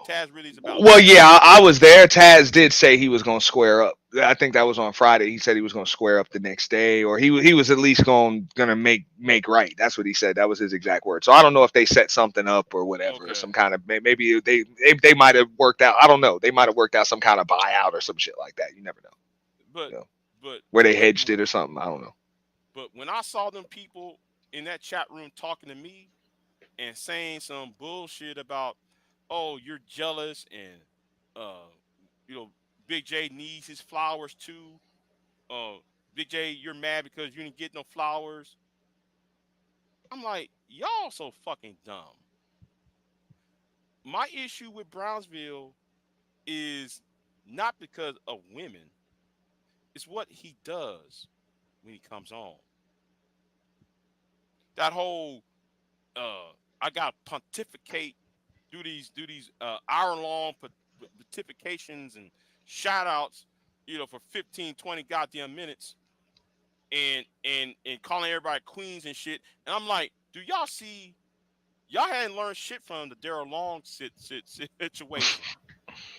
Taz really is about. Well, yeah, I was there. Taz did say he was going to square up. I think that was on Friday. He said he was going to square up the next day, or he was at least going to make right. That's what he said. That was his exact word. So I don't know if they set something up or whatever, or Okay, some kind of maybe they might have worked out. I don't know. They might have worked out some kind of buyout or some shit like that. You never know. but You know, but where they but hedged it or something. I don't know. but when I saw them people in that chat room talking to me and saying some bullshit about, oh, you're jealous and uh, you know, Big J needs his flowers too. Uh, Big J, you're mad because you didn't get no flowers. I'm like, y'all so fucking dumb. My issue with Brownsville is not because of women. It's what he does when he comes on. That whole I got to pontificate do these hour long pontifications and shout outs, for 15, 20 goddamn minutes and calling everybody queens and shit. And I'm like, do y'all see y'all hadn't learned shit from the Daryl Long situation.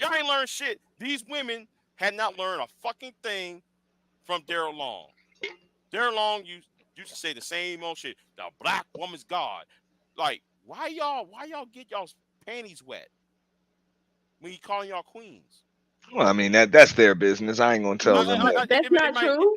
Y'all ain't learned shit. These women had not learned a fucking thing from Daryl Long. Daryl Long used to say the same old shit. The black woman's God. Like, why y'all get y'all's panties wet when he calling y'all queens? Well, I mean that's their business. I ain't gonna tell them that. That's It not might. true.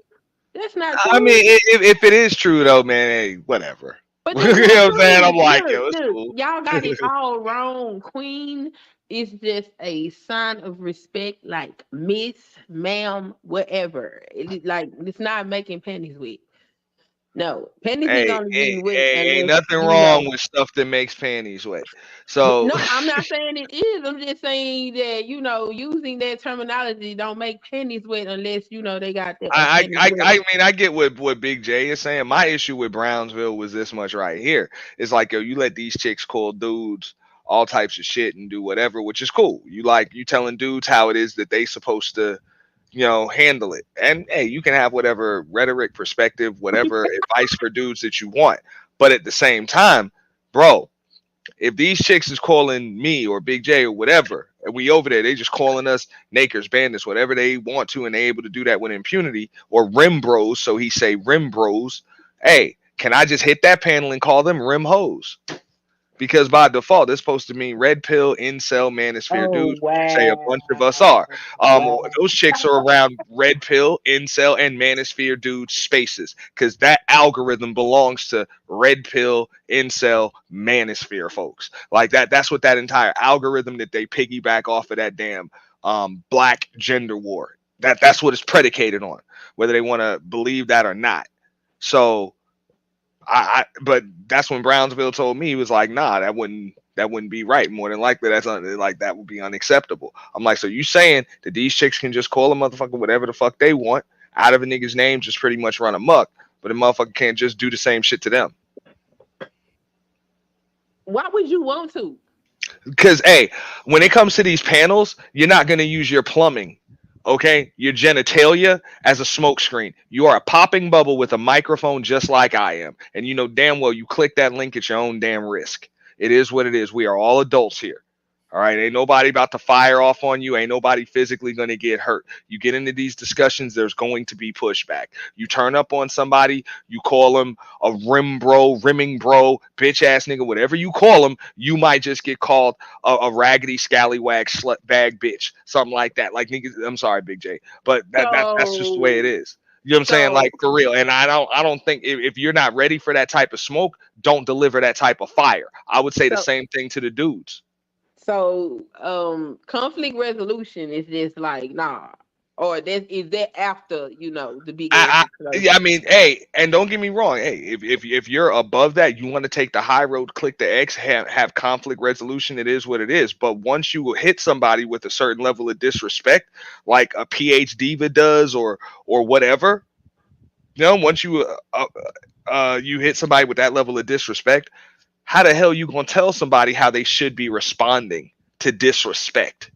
That's not I true. mean, if it is true though, man, hey, whatever. But You that's know not what I'm saying? I'm true. like, Look, yo, it's look, cool. y'all got it all wrong. Queen is just a sign of respect, like Miss, Ma'am, whatever. Like it's not making pennies wet. No, pennies is Hey, only hey, getting wet hey, ain't unless nothing you know. wrong with stuff that makes panties wet. So No, I'm not saying it is. I'm just saying that using that terminology don't make pennies wet unless they got a pennies I wet. mean I get what Big J is saying. My issue with Brownsville was this much right here. It's like, yo, you let these chicks call dudes all types of shit and do whatever, which is cool. You telling dudes how it is that they supposed to, handle it. And hey, you can have whatever rhetoric, perspective, whatever advice for dudes that you want. But at the same time, bro, if these chicks is calling me or Big J or whatever, and we over there, they just calling us nakers, bandits, whatever they want to, and they able to do that with impunity, or rim bros, so he say rim bros. Hey, can I just hit that panel and call them rim hoes? Because by default, it's supposed to mean red pill, incel, manosphere Oh dudes, which say a bunch of us wow. are. Wow. Those chicks are around red pill, incel, and manosphere dudes spaces because that algorithm belongs to red pill, incel, manosphere folks. Like that. That's what that entire algorithm that they piggyback off of that damn black gender war. That's what it's predicated on, whether they want to believe that or not. So but that's when Brownsville told me, he was like, nah, that wouldn't be right. More than likely, like that would be unacceptable. I'm like, so you saying that these chicks can just call a motherfucker whatever the fuck they want out of a nigga's name, just pretty much run amok, but a motherfucker can't just do the same shit to them? Why would you want to? Because hey, when it comes to these panels, you're not gonna use your plumbing, okay, your genitalia as a smoke screen. You are a popping bubble with a microphone just like I am. And you know damn well you click that link at your own damn risk. It is what it is. We are all adults here. All right, ain't nobody about to fire off on you. Ain't nobody physically going to get hurt. You get into these discussions, there's going to be pushback. You turn up on somebody, you call them a rimming bro, bitch ass nigga, whatever you call them, you might just get called a raggedy scallywag slut bag bitch, something like that. Like niggas, I'm sorry, Big J, but that's just the way it So, is. You know what I'm saying? so, Like for real. And I don't think if you're not ready for that type of smoke, don't deliver that type of fire. I would say the so, same thing to the dudes. conflict resolution is just like nah, or that is that after the big ass Yeah, I explosion. mean, hey, and don't get me wrong. Hey, if you're above that, you want to take the high road, click the X, have conflict resolution. It is what it is. But once you hit somebody with a certain level of disrespect, like a PHDiva does, or whatever, once you hit somebody with that level of disrespect, how the hell you gonna tell somebody how they should be responding to disrespect?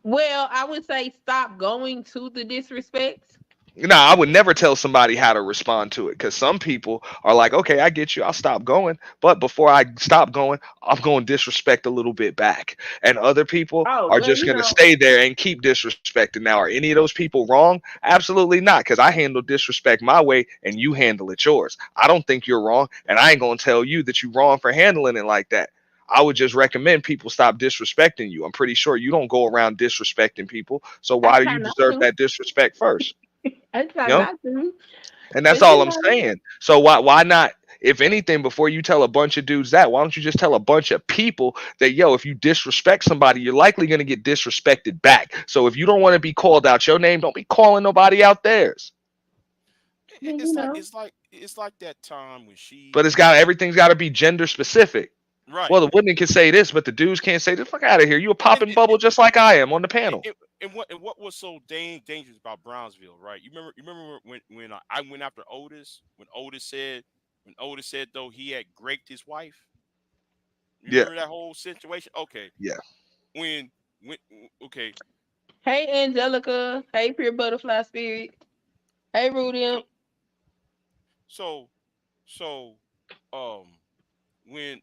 Well, I would say stop going to the disrespect. No, I would never tell somebody how to respond to it because some people are like, okay, I get you, I'll stop going. But before I stop going, I'm going to disrespect a little bit back. And other people Oh are well, just going to stay there and keep disrespecting. Now, are any of those people wrong? Absolutely not, because I handle disrespect my way and you handle it yours. I don't think you're wrong, and I ain't going to tell you that you're wrong for handling it like that. I would just recommend people stop disrespecting you. I'm pretty sure you don't go around disrespecting people. So I why do try you not deserve to. that disrespect first? I try You know? not to. And that's But all I'm saying. So why not? If anything, before you tell a bunch of dudes that, why don't you just tell a bunch of people that, yo, if you disrespect somebody, you're likely gonna get disrespected back. So if you don't want to be called out your name, don't be calling nobody out theirs. well, It's like that time when But everything's got to be gender specific. right. Well, the women can say this, but the dudes can't say this. Fuck out of here. You a And popping and, bubble just like I am on the and, panel. and, what was so dangerous about Brownsville, right? You remember when I went after Otis when Otis said though he had raped his wife. You Yeah, remember that whole situation? Okay, yeah. when okay, hey Angelica, hey pure butterfly spirit, hey so Rudy. so so um when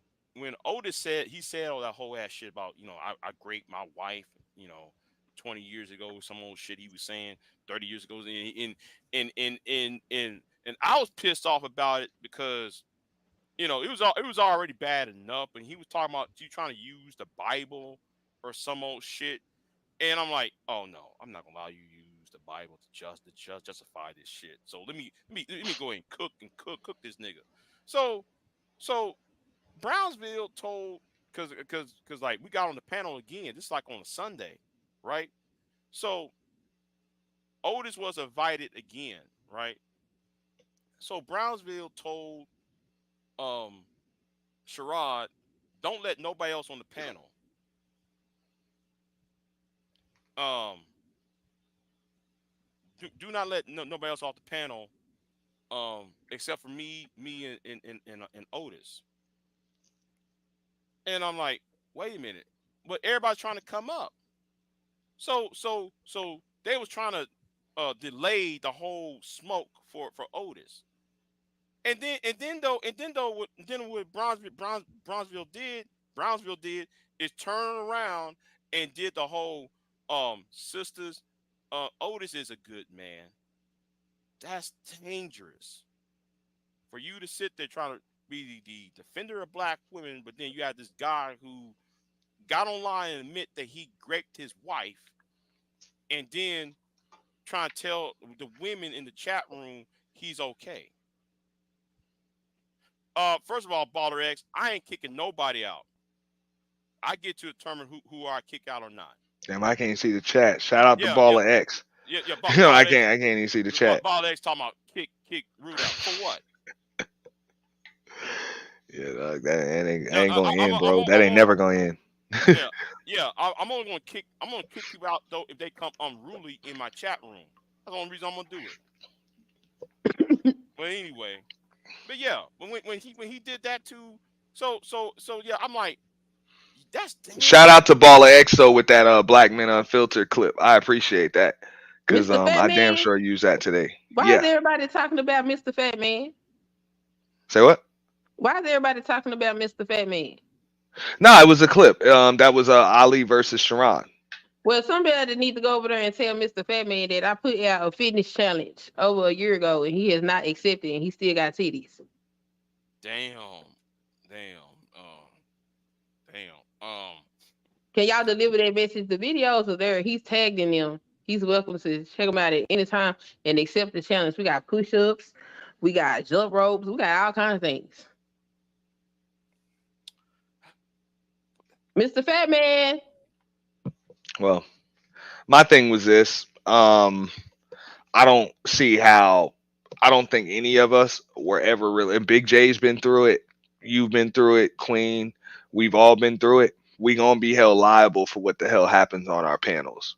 Otis said all that whole ass shit about I raped my wife, you know 20 years ago, some old shit he was saying 30 years ago, and I was pissed off about it because it was already bad enough, and he was talking about you trying to use the Bible or some old shit, and I'm like, oh no, I'm not gonna allow you to use the Bible to justify this shit. So let me go ahead and cook this nigga. So so Brownsville told because like we got on the panel again. This is like on a Sunday, right? So Otis was invited again, right? So Brownsville told um Sherrod, don't let nobody else on the panel. Um, do not let nobody else off the panel. Except for me and Otis. And I'm like, wait a minute, but everybody's trying to come up. So they was trying to delay the whole smoke for Otis. And then what Brownsville did is turn around and did the whole sisters. Otis is a good man. That's dangerous for you to sit there trying to be the defender of black women, but then you have this guy who got online and admit that he raped his wife, and then trying to tell the women in the chat room he's okay. First of all, Baller X, I ain't kicking nobody out. I get to determine who I kick out or not. Damn, I can't see the chat. Shout out to Yeah, yeah, Baller X. yeah. No, I Baller X, can't. I can't even see the chat. Baller X talking about kick Root out for what? Yeah, dog, that Yeah, ain't going I'm in, a, I'm bro. a, That I'm ain't a, never going in. yeah, yeah. I'm only gonna kick. I'm gonna kick people out though if they come unruly in my chat room. That's the only reason I'm gonna do it. But anyway, but yeah, when he did that too, so yeah, I'm like, that's Shout out to dangerous. Baller XO with that Black Men Unfiltered clip. I appreciate that because Mr. Fat I damn Man. sure use that today. Why is Yeah. everybody talking about Mr. Fat Man? Say what? Why is everybody talking about Mr. Fat Man? No, it was a clip. That was Ali versus Sharon. Well, somebody need to go over there and tell Mr. Fat Man that I put out a fitness challenge over a year ago and he has not accepted and he still got titties. Damn. Damn. Damn. Can y'all deliver that message? The videos are there. He's tagged in them. He's welcome to check them out at any time and accept the challenge. We got push-ups, we got jump ropes, we got all kinds of things. Mr. Fat Man. Well, my thing was this. I don't see how. I don't think any of us were ever really. And Big J's been through it. You've been through it, Queen. We've all been through it. We gonna be held liable for what the hell happens on our panels.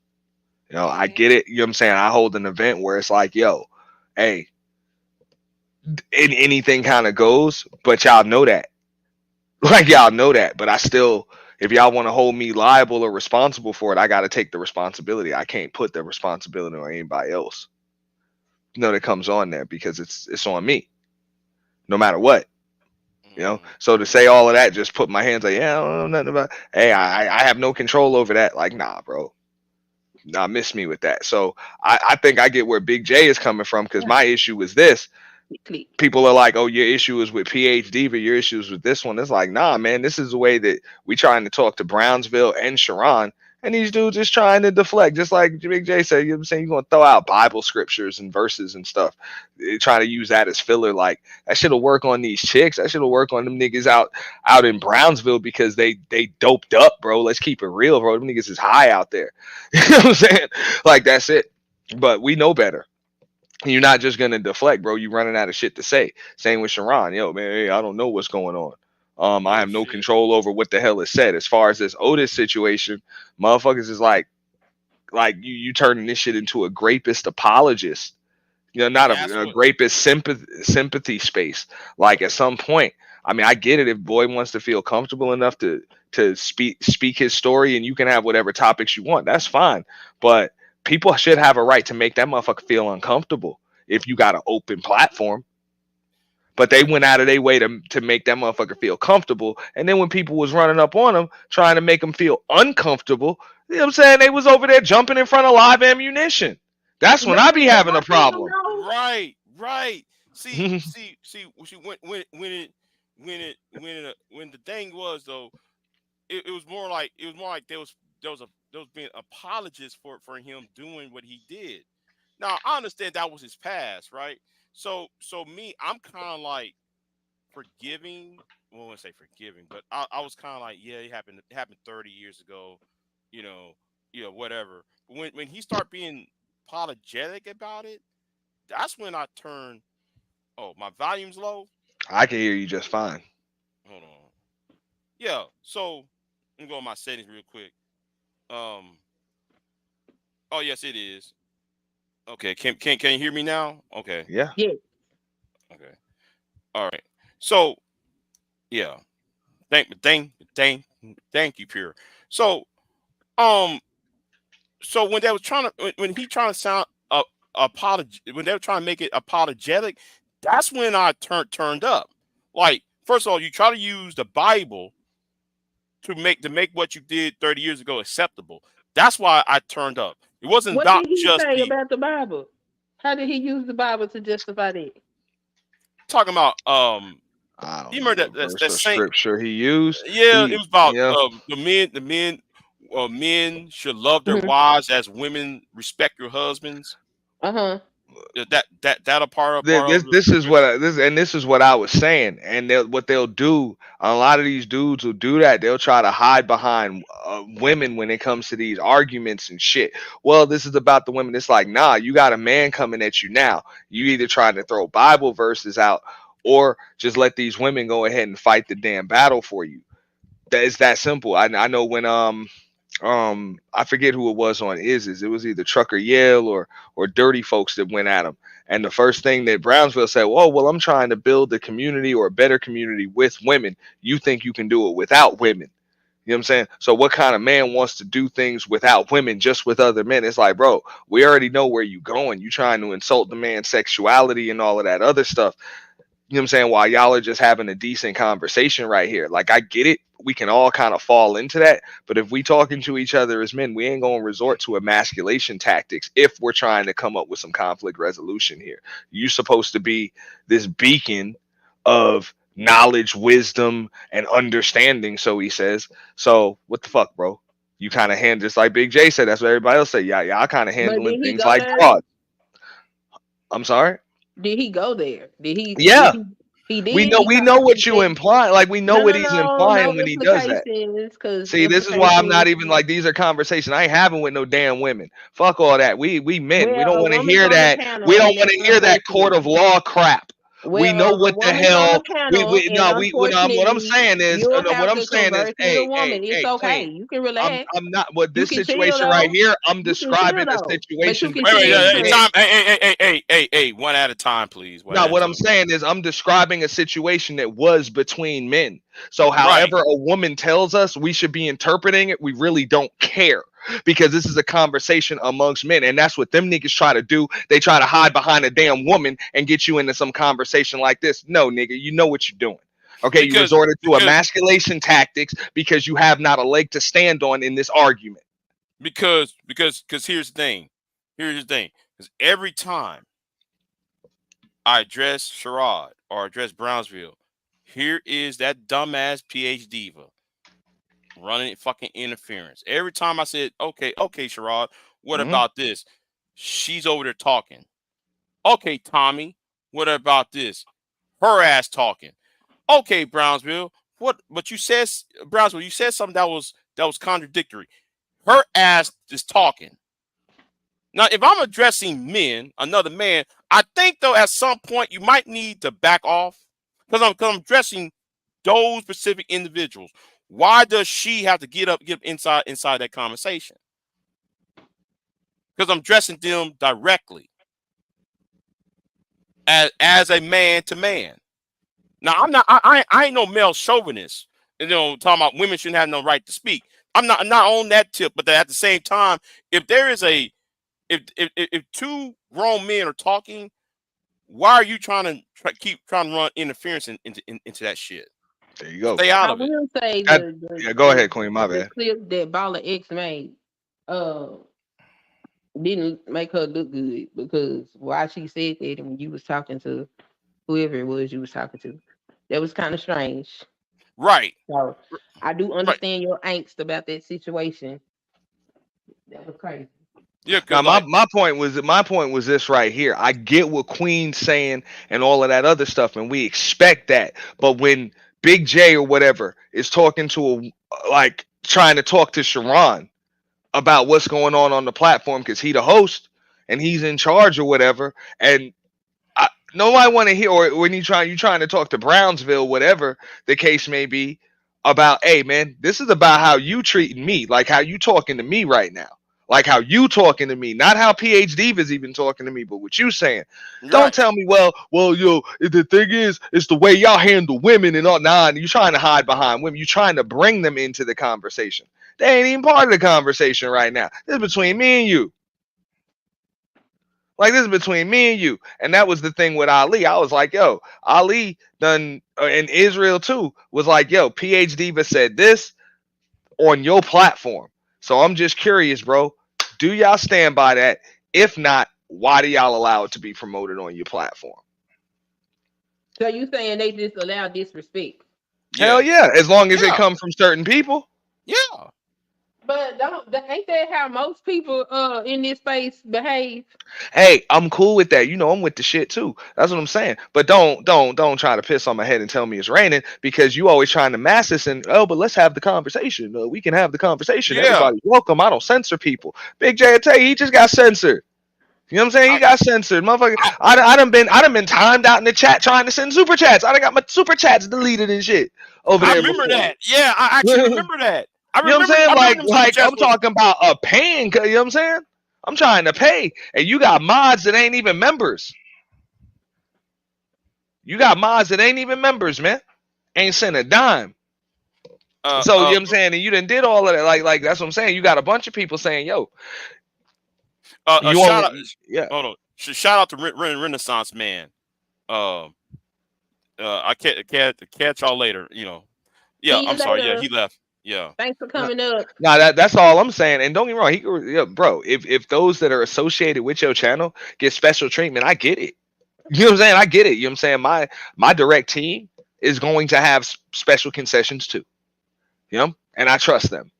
You know, I Mm-hmm. get it. You know what I'm saying? I hold an event where it's like, yo, hey, anything kind of goes, but y'all know that. Like y'all know that. But I still, if y'all want to hold me liable or responsible for it, I got to take the responsibility. I can't put the responsibility on anybody else. You know that comes on there because it's on me, no matter what. You know, Mm-hmm. so to say all of that, just put my hands like, yeah, I don't know nothing about. Hey, I have no control over that. Like, nah, bro, nah, miss me with that. So I think I get where Big J is coming from because Yeah, my issue is this: click. people are like, oh, your issue is with PHDiva, your issue is with this one. It's like, nah, man, this is the way that we trying to talk to Brownsville and Sharon. And these dudes just trying to deflect, just like Big J said. You know what I'm saying? You're gonna throw out Bible scriptures and verses and stuff. Trying to use that as filler. Like that shit'll work on these chicks. That shit'll work on them niggas out in Brownsville because they doped up, bro. Let's keep it real, bro. Them niggas is high out there. You know what I'm saying? Like that's it. But we know better. You're not just gonna deflect, bro. You running out of shit to say. Same with Sharon. Yo, man, hey, I don't know what's going on. I No have no shit. control over what the hell is said. As far as this Otis situation, motherfuckers is like you turning this shit into a grapist apologist. You know, not That's a what. grapist sympathy space. Like at some point, I mean, I get it if boy wants to feel comfortable enough to speak his story, and you can have whatever topics you want. That's fine, but people should have a right to make that motherfucker feel uncomfortable if you got an open platform. But they But went out of their way to make that motherfucker feel comfortable. And then when people was running up on him, trying to make him feel uncomfortable, you know what I'm saying? They was over there jumping in front of live ammunition. That's when I Y'all be did having a not see them problem. though. right, right. See, Yeah, see, see. When the thing was though, it was more like there was being apologists for him doing what he did. Now I understand that was his past, right? So me, I'm kind of like forgiving. Well, I wouldn't say forgiving, but I was kind of like, yeah, it happened 30 years ago, you know, whatever. But when he started being apologetic about it, that's when I turned. Oh, my volume's low. I can hear you just fine. Hold on. Yeah. So let me go on my settings real quick. Um. Oh yes, it is. Okay. Can you hear me now? Okay. Yeah. Yeah. Okay. All right. So yeah. Thank you, Pure. So um. So when they was trying to when he trying to sound when they were trying to make it apologetic, that's when I turned up. Like first of all, you try to use the Bible to make what you did 30 years ago acceptable. That's why I turned up. It wasn't What about did he just say the about the Bible? How did he use the Bible to justify that? talking about I don't you know remember what that verse that or saint. scripture he used. Yeah, it He, was about yeah, men should love their Hmm. wives as women respect your husbands. Uh-huh. That a part of this the is what scripture. this is what I was saying. And what they'll do, a lot of these dudes will do that. They'll try to hide behind women when it comes to these arguments and shit. Well, this is about the women. It's like, nah, you got a man coming at you now. You either trying to throw Bible verses out or just let these women go ahead and fight the damn battle for you. That is that simple. I know when I forget who it was on Is it was either Trucker Yale or Dirty Folks that went at him. And the first thing that Brownsville said, well, I'm trying to build a community or a better community with women. You think you can do it without women? You know what I'm saying? So what kind of man wants to do things without women, just with other men? It's like, bro, we already know where you going. You trying to insult the man's sexuality and all of that other stuff. You know what I'm saying? While y'all are just having a decent conversation right here. Like I get it. we can all kind of fall into that. But if we talking to each other as men, we ain't gonna resort to emasculation tactics if we're trying to come up with some conflict resolution here. You're supposed to be this beacon of knowledge, wisdom, and understanding. So he says. So what the fuck, bro? You kind of hand just like Big J said. That's what everybody else say. Yeah, y'all kind of But handling did he things go like there? broad. I'm sorry. Did he go there? Did he? Yeah, He did. we He know talked. what He you said, imply. Like we know no, what no, he's no implying when he does that. implications, because See, this is why I'm not even like these are conversations I ain't having with no damn women. Fuck all that. We men. We Well, don't a want to woman's hear on the that. We panel don't and want to answering hear that court questions. of law crap. We know Well, a what the woman's on hell. the panel, and No. We what I'm unfortunately, saying is you'll no. What have I'm to saying is, converse with a woman. It's okay. Queen. You can relax. I'm not. What You this can chill situation right though. here. I'm You can chill describing a though, but you situation can Wait, chill hey, between men. too. time. Hey, one at a time, please. One No, at a what I'm time. saying is I'm describing a situation that was between men. So Right. however a woman tells us we should be interpreting it, we really don't care because this is a conversation amongst men. And that's what them niggas try to do. They try to hide behind a damn woman and get you into some conversation like this. No, nigga, you know what you're doing. Okay, you Because resorted to because emasculation tactics because you have not a leg to stand on in this argument. because here's the thing. Here's the thing. Because every time I address Sherrod or address Brownsville, here is that dumbass PHDiva running fucking interference. Every time I said, okay, Sherrod, what Mhm. about this? She's over there talking. Okay, Tommy, what about this? Her ass talking. Okay, Brownsville, what? But you said, Brownsville, you said something that was contradictory. Her ass is talking. Now, if I'm addressing men, another man, I think though at some point you might need to back off because I'm addressing those specific individuals. Why does she have to get up inside that conversation? Because I'm addressing them directly as a man to man. Now I'm not I ain't no male chauvinist. You know, talking about women shouldn't have no right to speak. I'm not on that tip, but at the same time, if there is a if two grown men are talking, why are you trying to keep trying to run interference into that shit? There you go, Stay Queen. out I of it. will say That, yeah, go ahead, Queen. My the bad. clip that Balla X made uh didn't make her look good, because why she said that and when you was talking to whoever it was you was talking to, that was kind of strange. Right. So I do Right. understand your angst about that situation. That was crazy. Yeah, Now because like my point was this right here. I get what Queen's saying and all of that other stuff, and we expect that. But when Big J or whatever is talking to like trying to talk to Sharon about what's going on the platform because he the host and he's in charge or whatever, and nobody want to hear, or when you trying to talk to Brownsville, whatever the case may be, about, hey man, this is about how you treating me, like how you talking to me right now, like how you talking to me, not how PhD is even talking to me, but what you saying. Don't right. tell me, yo, the thing is, it's the way y'all handle women and all. Nah, you trying to hide behind women. You trying to bring them into the conversation. They ain't even part of the conversation right now. This is between me and you. Like this is between me and you. And that was the thing with Ali. I was like, yo, Ali done in Israel too was like, yo, PhDiva said this on your platform. So I'm just curious, bro. Do y'all stand by that? If not, why do y'all allow it to be promoted on your platform? So you saying they just allow disrespect? Hell Yes. yeah, as long as it Yeah. come from certain people. Yeah. But ain't that how most people in this space behave? Hey, I'm cool with that. You know, I'm with the shit too. That's what I'm saying. But don't try to piss on my head and tell me it's raining because you always trying to mass this and but let's have the conversation. We can have the conversation. Yeah. Everybody's welcome. I don't censor people. Big J, I tell you, he just got censored. You know what I'm saying? He I, got censored, motherfucker. I I done been timed out in the chat trying to send super chats. I done got my super chats deleted and shit over I there remember before. that. Yeah, I actually remember that. You know what I'm saying? I remember them super Like chats I'm talking about a paying. You know what I'm saying? I'm trying to pay, and you got mods that ain't even members. You got mods that ain't even members, man. Ain't sent a dime. uh So you uh know what I'm saying? And you done did all of that. Like that's what I'm saying. You got a bunch of people saying, "Yo, you shout out. only yeah." Hold on. Shout out to Renaissance man. I catch y'all later. You know. Yeah, See you I'm sorry. Yeah, later. he left. Yeah. Thanks for coming up. Nah, that's all I'm saying. And don't get me wrong, yeah, bro. If those that are associated with your channel get special treatment, I get it. You know what I'm saying? I get it. You know what I'm saying? My direct team is going to have special concessions too. You know, and I trust them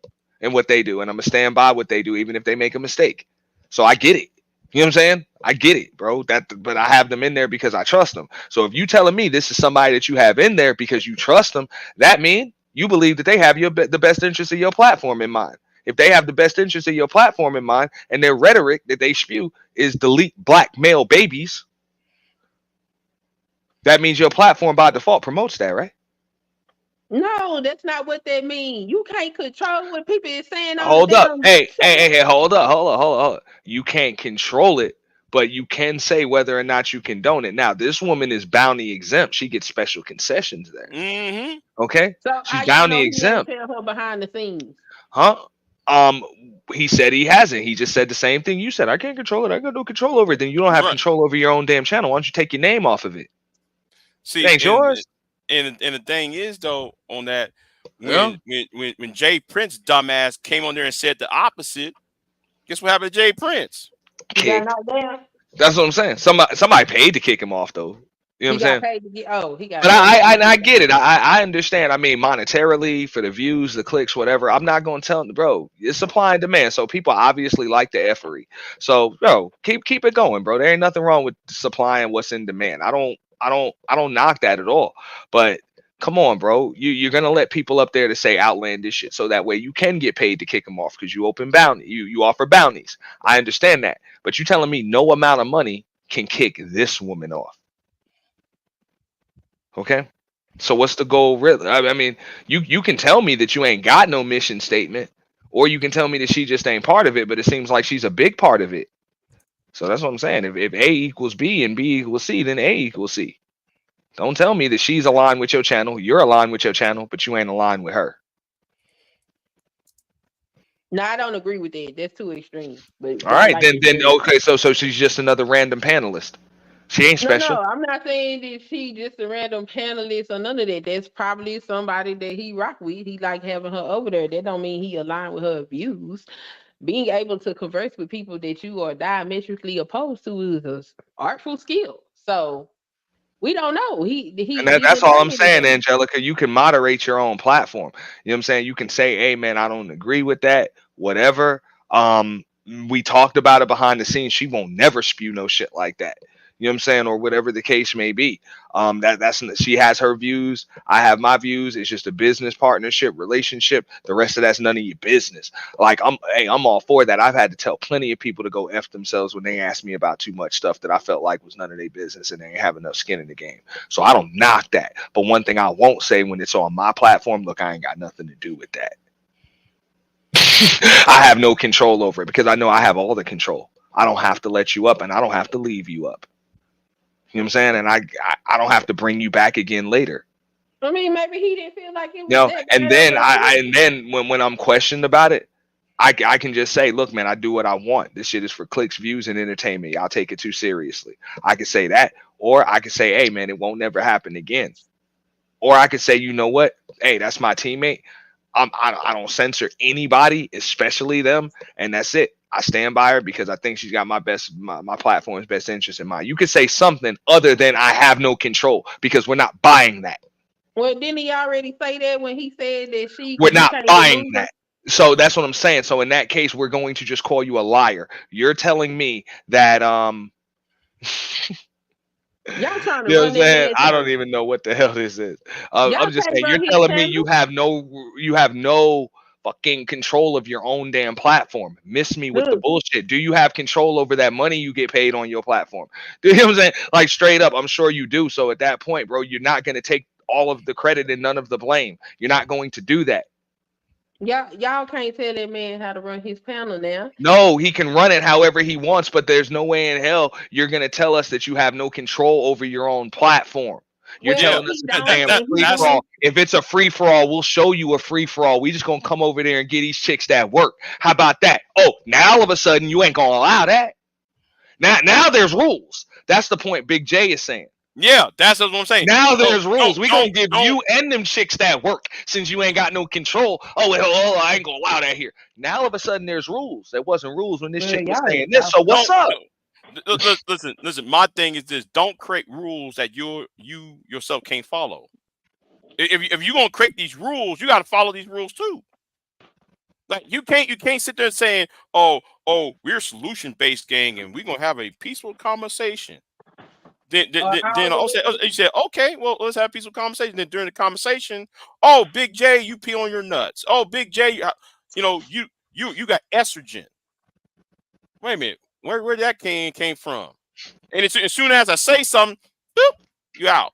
and what they do, and I'm gonna stand by what they do, even if they make a mistake. So I get it. You know what I'm saying? I get it, bro. But I have them in there because I trust them. So if you telling me this is somebody that you have in there because you trust them, that means you believe that they have the best interest of your platform in mind. If they have the best interest of your platform in mind, and their rhetoric that they spew is delete black male babies, that means your platform by default promotes that, right? No, that's not what that means. You can't control what people is saying on the Hold up. damn Hey, chat. hold up. You can't control it, but you can say whether or not you condone it. Now, this woman is bounty exempt. She gets special concessions there. Mm-hmm. Okay? So She's how y'all bounty know he ain't exempt. tell her behind the scenes? Huh? Um, he said he hasn't. He just said the same thing you said. I can't control it. I got no control over it. Then you don't have Right. control over your own damn channel. Why don't you take your name off of it? It See, ain't yours. and the thing is though on that Yeah. when Jay Prince dumbass came on there and said the opposite, guess what happened to Jay Prince? He got Kicked. knocked down. That's what I'm saying. Somebody paid to kick him off though. You know what He I'm got saying? paid to get. Oh, he got But paid to get. I get it. I understand. I mean, monetarily for the views, the clicks, whatever. I'm not going to tell them, bro. It's supply and demand. So people obviously like the effery. So bro, keep it going, bro. There ain't nothing wrong with supplying what's in demand. I don't knock that at all. But come on, bro. You're gonna let people up there to say outlandish shit, so that way you can get paid to kick them off because you open bounty. You offer bounties. I understand that. But you telling me no amount of money can kick this woman off? Okay. So what's the goal really? I mean, you can tell me that you ain't got no mission statement, or you can tell me that she just ain't part of it, but it seems like she's a big part of it. So that's what I'm saying. If A equals B and B equals C, then A equals C. Don't tell me that she's aligned with your channel, you're aligned with your channel, but you ain't aligned with her. No, I don't agree with that. That's too extreme. But All I right, like then the then theory. okay, so she's just another random panelist. She ain't No, special. no, I'm not saying that she just a random panelist or none of that. That's probably somebody that he rock with. He like having her over there. That don't mean he aligned with her views. Being able to converse with people that you are diametrically opposed to is an artful skill. So we don't know. And He that's didn't all say I'm saying, anything. Angelica. You can moderate your own platform. You know what I'm saying? You can say, hey man, I don't agree with that, whatever. We talked about it behind the scenes. She won't never spew no shit like that. You know what I'm saying? Or whatever the case may be. That's she has her views. I have my views. It's just a business partnership, relationship. The rest of that's none of your business. Like I'm all for that. I've had to tell plenty of people to go F themselves when they asked me about too much stuff that I felt like was none of their business and they ain't have enough skin in the game. So I don't knock that. But one thing I won't say when it's on my platform, look, I ain't got nothing to do with that. I have no control over it because I know I have all the control. I don't have to let you up and I don't have to leave you up. You know what I'm saying? And I don't have to bring you back again later. I mean, maybe he didn't feel like it You was know, that and bad of then a thing. when I'm questioned about it, I can just say, look, man, I do what I want. This shit is for clicks, views, and entertainment. Y'all take it too seriously. I can say that, or I can say, hey, man, it won't never happen again. Or I could say, you know what? Hey, that's my teammate. I don't censor anybody, especially them, and that's it. I stand by her because I think she's got my platform's best interest in mind. You could say something other than I have no control because we're not buying that. Well, didn't he already say that when he said that We're you not can't buying remove her? that. So that's what I'm saying. So in that case, we're going to just call you a liar. You're telling me that Y'all trying to you know what I'm run that saying? man I don't channel. even know what the hell this is. I'm Y'all just can't saying, you're run his telling me channel. you have no fucking control of your own damn platform. Miss me with the Look, bullshit. Do you have control over that money you get paid on your platform? Do you know what I'm saying? Like straight up, I'm sure you do. So at that point, bro, you're not gonna take all of the credit and none of the blame. You're not going to do that. y'all can't tell that man how to run his panel now. No, he can run it however he wants, but there's no way in hell you're going to tell us that you have no control over your own platform. You're Well, Yeah, if telling us he it's a don't, damn and he free for that's all. wants, If it's a free for all, we'll show you a free for all. We just going to come over there and get these chicks that work. How about that? Oh, now all of a sudden you ain't going to allow that. Now there's rules. That's the point Big J is saying. Yeah, that's what I'm saying. Now So there's rules. We gonna give you and them chicks that work since you ain't got no control. Oh well, I ain't gonna allow that here. Now all of a sudden there's rules. There wasn't rules when this Well, chick was y'all saying ain't this. So talking. what's up? listen. My thing is this: don't create rules that you yourself can't follow. If you're gonna create these rules, you got to follow these rules too. Like you can't sit there saying, we're solution based gang and we're gonna have a peaceful conversation. Then I'll say, you said, okay, well, let's have a peaceful conversation. Then during the conversation, oh, Big J, you pee on your nuts. Oh, Big J, you got estrogen. Wait a minute, where that came from? And as soon as I say something, boop, you out.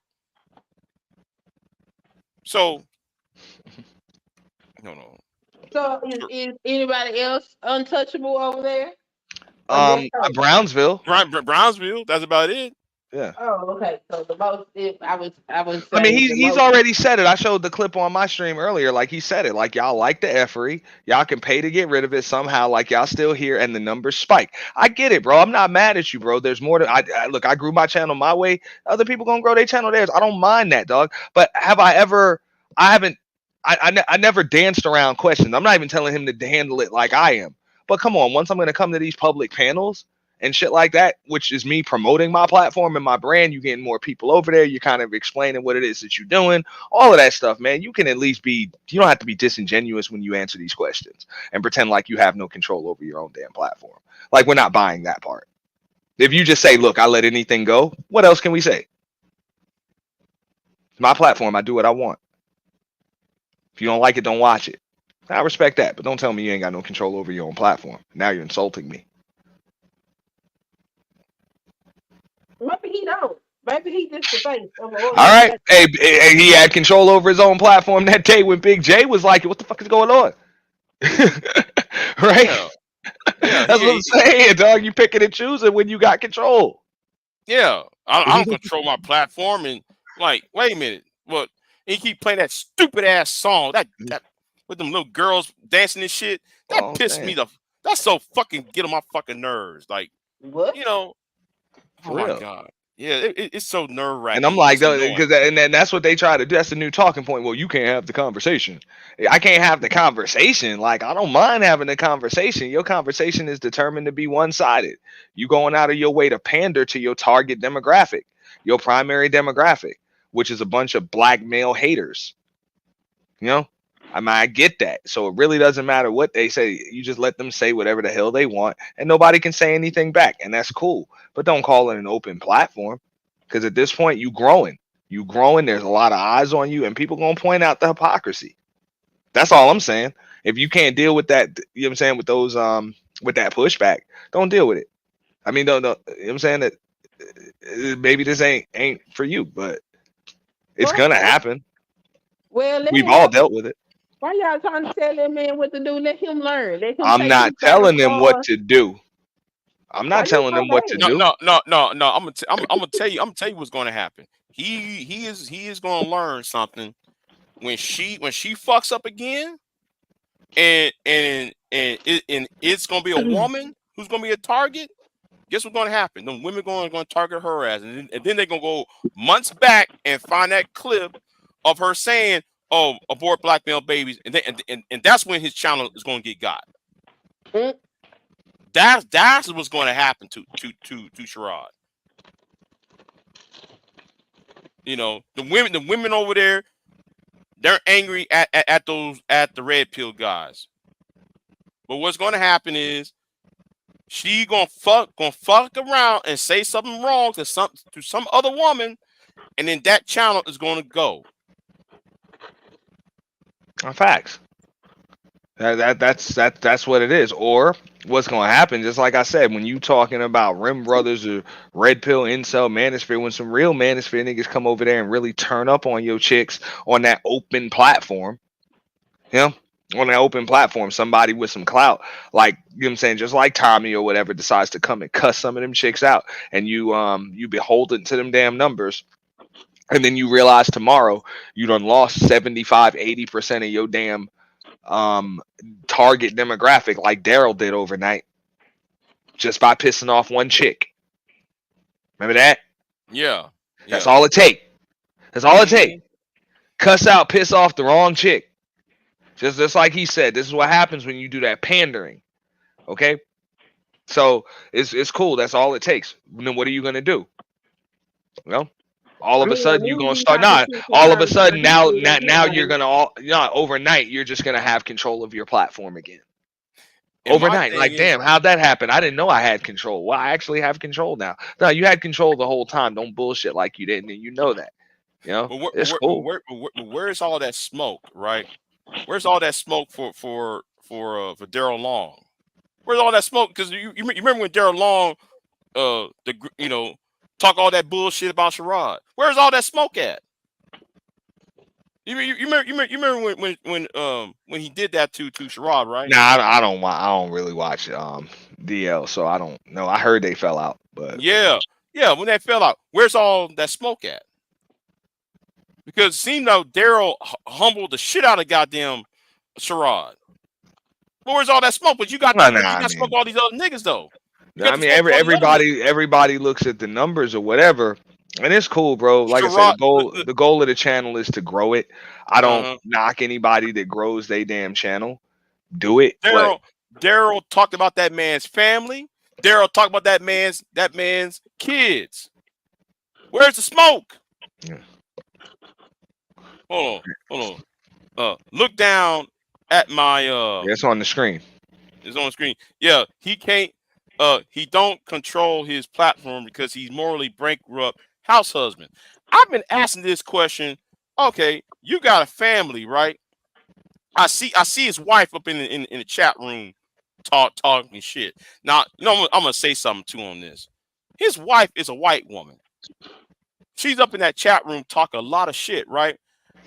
So no. So is anybody else untouchable over there? Or just her? Brownsville. Brownsville, that's about it. Yeah. Oh, okay. So the most I would I mean, say the he's most. already said it. I showed the clip on my stream earlier. Like he said it. Like y'all like the effery. Y'all can pay to get rid of it somehow. Like y'all still here, and the numbers spike. I get it, bro. I'm not mad at you, bro. There's more to. Look. I grew my channel my way. Other people gonna grow their channel theirs. I don't mind that, dog. But have I ever? I haven't. I never danced around questions. I'm not even telling him to handle it like I am. But come on, once I'm gonna come to these public panels and shit like that, which is me promoting my platform and my brand, you getting more people over there, you kind of explaining what it is that you're doing, all of that stuff, man. You can at least be, you don't have to be disingenuous when you answer these questions and pretend like you have no control over your own damn platform. Like, we're not buying that part. If you just say, look, I let anything go, what else can we say? It's my platform, I do what I want. If you don't like it, don't watch it. I respect that, but don't tell me you ain't got no control over your own platform. Now you're insulting me. Maybe he don't. Maybe he just the face of an All right. organization. Hey, he had control over his own platform that day when Big J was like, what the fuck is going on? Right? Yeah, yeah, That's what I'm saying, dog. You picking and choosing when you got control. yeah. I don't control my platform, and like, wait a minute, what? He keep playing that stupid ass song that with them little girls dancing and shit. That Oh, pissed me the. That's so fucking get on my fucking nerves. Like, What? oh For my real. god, yeah, it's so nerve wracking. And I'm like, because and then that's what they try to do. That's the new talking point. Well, you can't have the conversation. I can't have the conversation. Like, I don't mind having the conversation. Your conversation is determined to be one-sided. You going out of your way to pander to your target demographic, your primary demographic, which is a bunch of black male haters. You know, I mean, I get that. So it really doesn't matter what they say. You just let them say whatever the hell they want, and nobody can say anything back, and that's cool. But don't call it an open platform, because at this point, you growing. There's a lot of eyes on you, and people gonna point out the hypocrisy. That's all I'm saying. If you can't deal with that, you know what I'm saying, with those with that pushback, don't deal with it. I mean, don't you know what I'm saying, that maybe this ain't for you, but it's gonna happen. Well, We've all dealt with it. Why y'all trying to tell that man what to do? Let him learn. Let him I'm not telling them what to do. I'm not telling them what to do. No. I'm gonna tell you. I'm gonna tell you what's going to happen. He is going to learn something when she fucks up again, and it's going to be a woman who's going to be a target. Guess what's going to happen? The women going to target her ass, and then they're going to go months back and find that clip of her saying, "Oh, abort black male babies," and that's when his channel is going to get got. That's what's going to happen to Sherrod. You know, the women over there, they're angry at the red pill guys. But what's going to happen is she gonna fuck around and say something wrong to some other woman, and then that channel is going to go. Facts. That's what it is. Or what's going to happen, just like I said, when you talking about Rim Brothers or Red Pill, Incel, Manosphere, when some real Manosphere niggas come over there and really turn up on your chicks on that open platform, on that open platform, somebody with some clout, like, you know what I'm saying, just like Tommy or whatever, decides to come and cuss some of them chicks out, and you beholden to them damn numbers, and then you realize tomorrow you done lost 75-80% of your damn target demographic, like Daryl did overnight, just by pissing off one chick. Remember that? Yeah. That's Yeah. all it take. That's all it take. Mhm. Cuss out, piss off the wrong chick. Just like he said, this is what happens when you do that pandering. Okay? So it's cool. That's all it takes. Then what are you gonna do? You know? All I of a mean, sudden you're niggas gonna be start talking not shit all of a sometimes about sudden now people now, and now shit you're like gonna all overnight you're just gonna have control of your platform again. And my Overnight. thing Like, is, damn, how'd that happen? I didn't know I had control. Well, I actually have control now. No, you had control the whole time. Don't bullshit like you didn't, and you know that. You know? It's cool. where's all that smoke, right? Where's all that smoke for Daryl Long? Where's all that smoke? Because you remember when Daryl Long talk all that bullshit about Sherrod? Where's all that smoke at? You remember when he did that to Sherrod, right? Nah, I don't really watch DL, so I don't know. I heard they fell out, but Yeah, yeah. When that fell out, where's all that smoke at? Because it seemed like Daryl humbled the shit out of goddamn Sherrod. But where's all that smoke? But nah, you I got smoke mean, all these other niggas though. You got I the mean smoke for all these other niggas. everybody looks at the numbers or whatever, and it's cool, bro. Like I said, Sherrod, the goal of the channel is to grow it. I don't uh, knock anybody that grows their damn channel. Do it, but Daryl talked about that man's family. Daryl talked about that man's kids. Where's the smoke? yeah. Hold on. Look down at my It's on the screen. it's on the screen. Yeah, he can't. He don't control his platform because he's morally bankrupt house husband. I've been asking this question. Okay, you got a family, right? I see his wife up in the chat room talking shit. Now, I'm gonna say something too on this. His wife is a white woman. She's up in that chat room talking a lot of shit, right?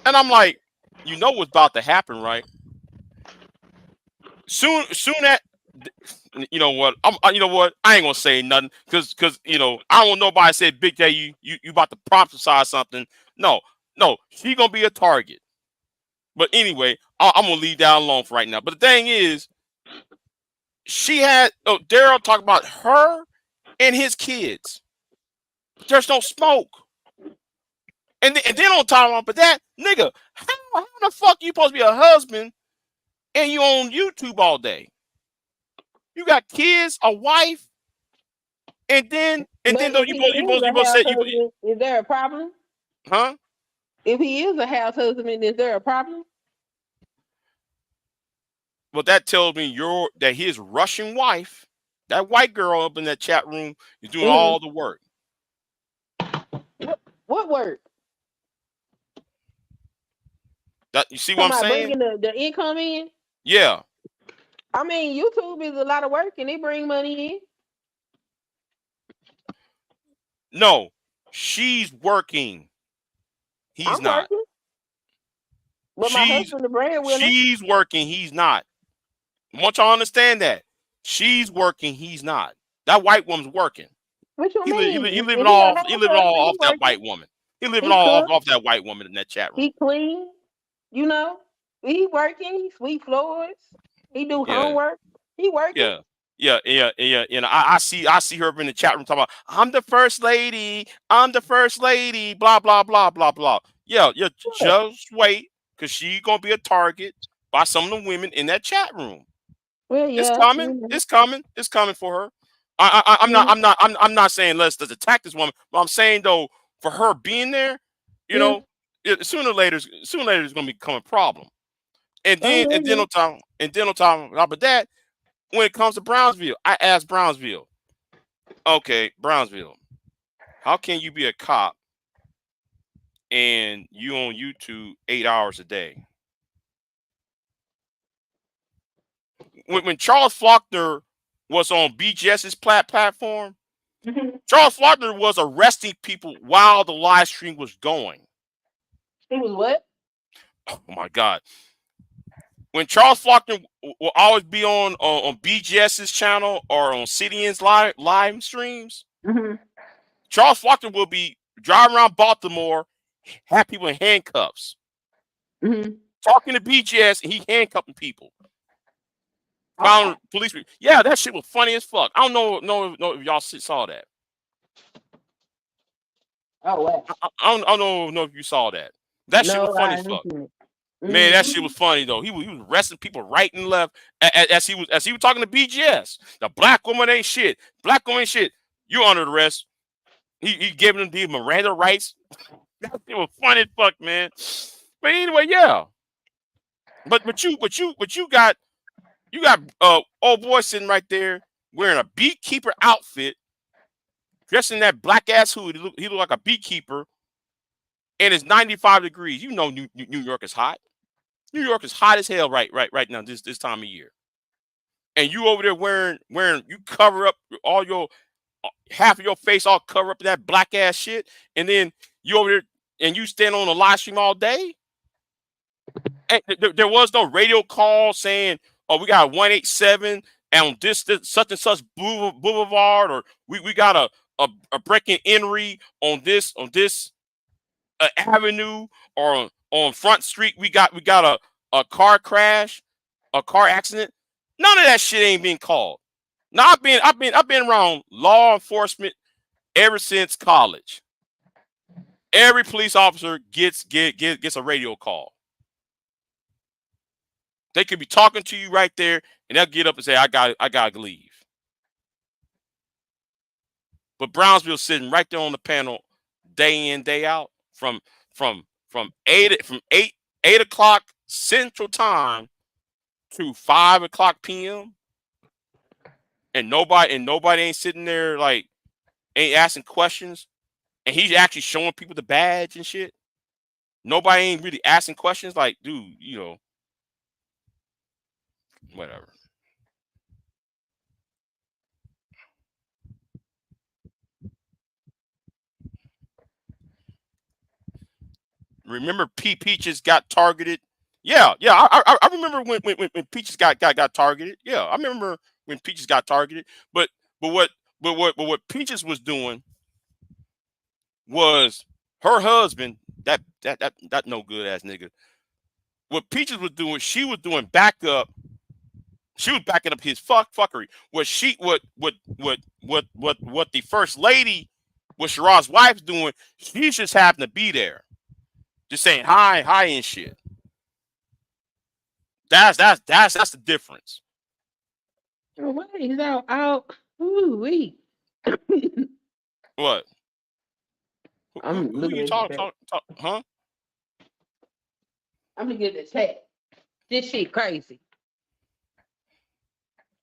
And I'm like, you know what's about to happen, right? Soon at you know what? you know what? I ain't gonna say nothing because I don't want nobody say Big J you about to prophesy something. No, no, she gonna be a target. But anyway, I'm gonna leave that alone for right now. But the thing is, Daryl talked about her and his kids. There's no smoke. And then on top of that, nigga, how the fuck you supposed to be a husband and you on YouTube all day? You got kids, a wife, and then But though if he is you a supposed to house say husband, is there a problem? huh? If he is a house husband, is there a problem? Well, that tells me that his Russian wife, that white girl up in that chat room, is doing Mm-hmm. all the work. What work? That you see what I'm Talking about saying? bringing the income in? Yeah. I mean, YouTube is a lot of work and it bring money in. No, she's working. He's I'm not. working, but my She's husband the breadwinner. she's working. He's not. I want y'all to understand that. She's working. He's not. That white woman's working. What you He mean? living If he a all he house living all husband, he off that working. white woman. He living He all cook. off that white woman in that chat room. He clean. You know, he working. He sweep floors. He do Yeah. homework. He working. Yeah. Yeah. You know, I see her up in the chat room talking about I'm the first lady. I'm the first lady. Blah blah blah blah blah. Yeah, What? just wait, cause she gonna be a target by some of the women in that chat room. Well, It's yeah, coming. you know, It's coming. It's coming for her. I'm not. yeah, I'm not saying let's attack this woman. But I'm saying though, for her being there, you yeah. know, sooner or later, it's gonna become a problem. And I then hear and then you. on top of that, when it comes to Brownsville, I asked Brownsville, okay, Brownsville, how can you be a cop and you on YouTube 8 hours a day? When Charles Faulkner was on BGS's platform, Mhm. Charles Faulkner was arresting people while the live stream was going. He was what? Oh my God. When Charles Faulkner will always be on BGS's channel or on CDN's live streams, Hmm. Charles Faulkner will be driving around Baltimore, have people in handcuffs, Hmm. talking to BGS, and he handcuffing people. Okay. Found police. Yeah, that shit was funny as fuck. I don't know if y'all saw that. Oh wow. I don't know if you saw that. That shit was No, funny I as fuck. haven't seen it. Man, that shit Mm-hmm. was funny though. He was arresting people right and left as he was talking to BGS. The black woman ain't shit. Black woman ain't shit. You under arrest. He giving them the Miranda rights. That shit was funny as fuck, man. But anyway, yeah. But you got old boy sitting right there wearing a beekeeper outfit, dressed in that black ass hood. He look like a beekeeper, and it's 95 degrees. You know New York is hot. New York is hot as hell right now this time of year. And you over there wearing you cover up all your half of your face all cover up in that black ass shit, and then you over there and you stand on a live stream all day. And there was no radio call saying, "Oh, we got 187 on this such and such boulevard," or we got a breaking entry on this avenue, or on Front Street we got a car crash, a car accident. None of that shit ain't being called. Now I've been around law enforcement ever since college. Every police officer gets a radio call. They could be talking to you right there, and they'll get up and say, I gotta leave." But Brownsville's sitting right there on the panel, day in, day out, from from 8 o'clock Central Time to 5 o'clock p.m. And nobody ain't sitting there like ain't asking questions, and he's actually showing people the badge and shit. Nobody ain't really asking questions like, dude, whatever. Remember Peaches got targeted? Yeah. I remember when Peaches got targeted. Yeah, I remember when Peaches got targeted. But but what what Peaches was doing was her husband, that no good ass nigga. What Peaches was doing, she was doing backup. She was backing up his fuckery. What the first lady, what Shiraz's wife's doing, she just happened to be there, just saying hi and shit. That's the difference. Oh, wait, he's out. Ooh, wait. What? I'm Who looking you at the talk, chat. huh? I'm looking at the chat. This shit crazy.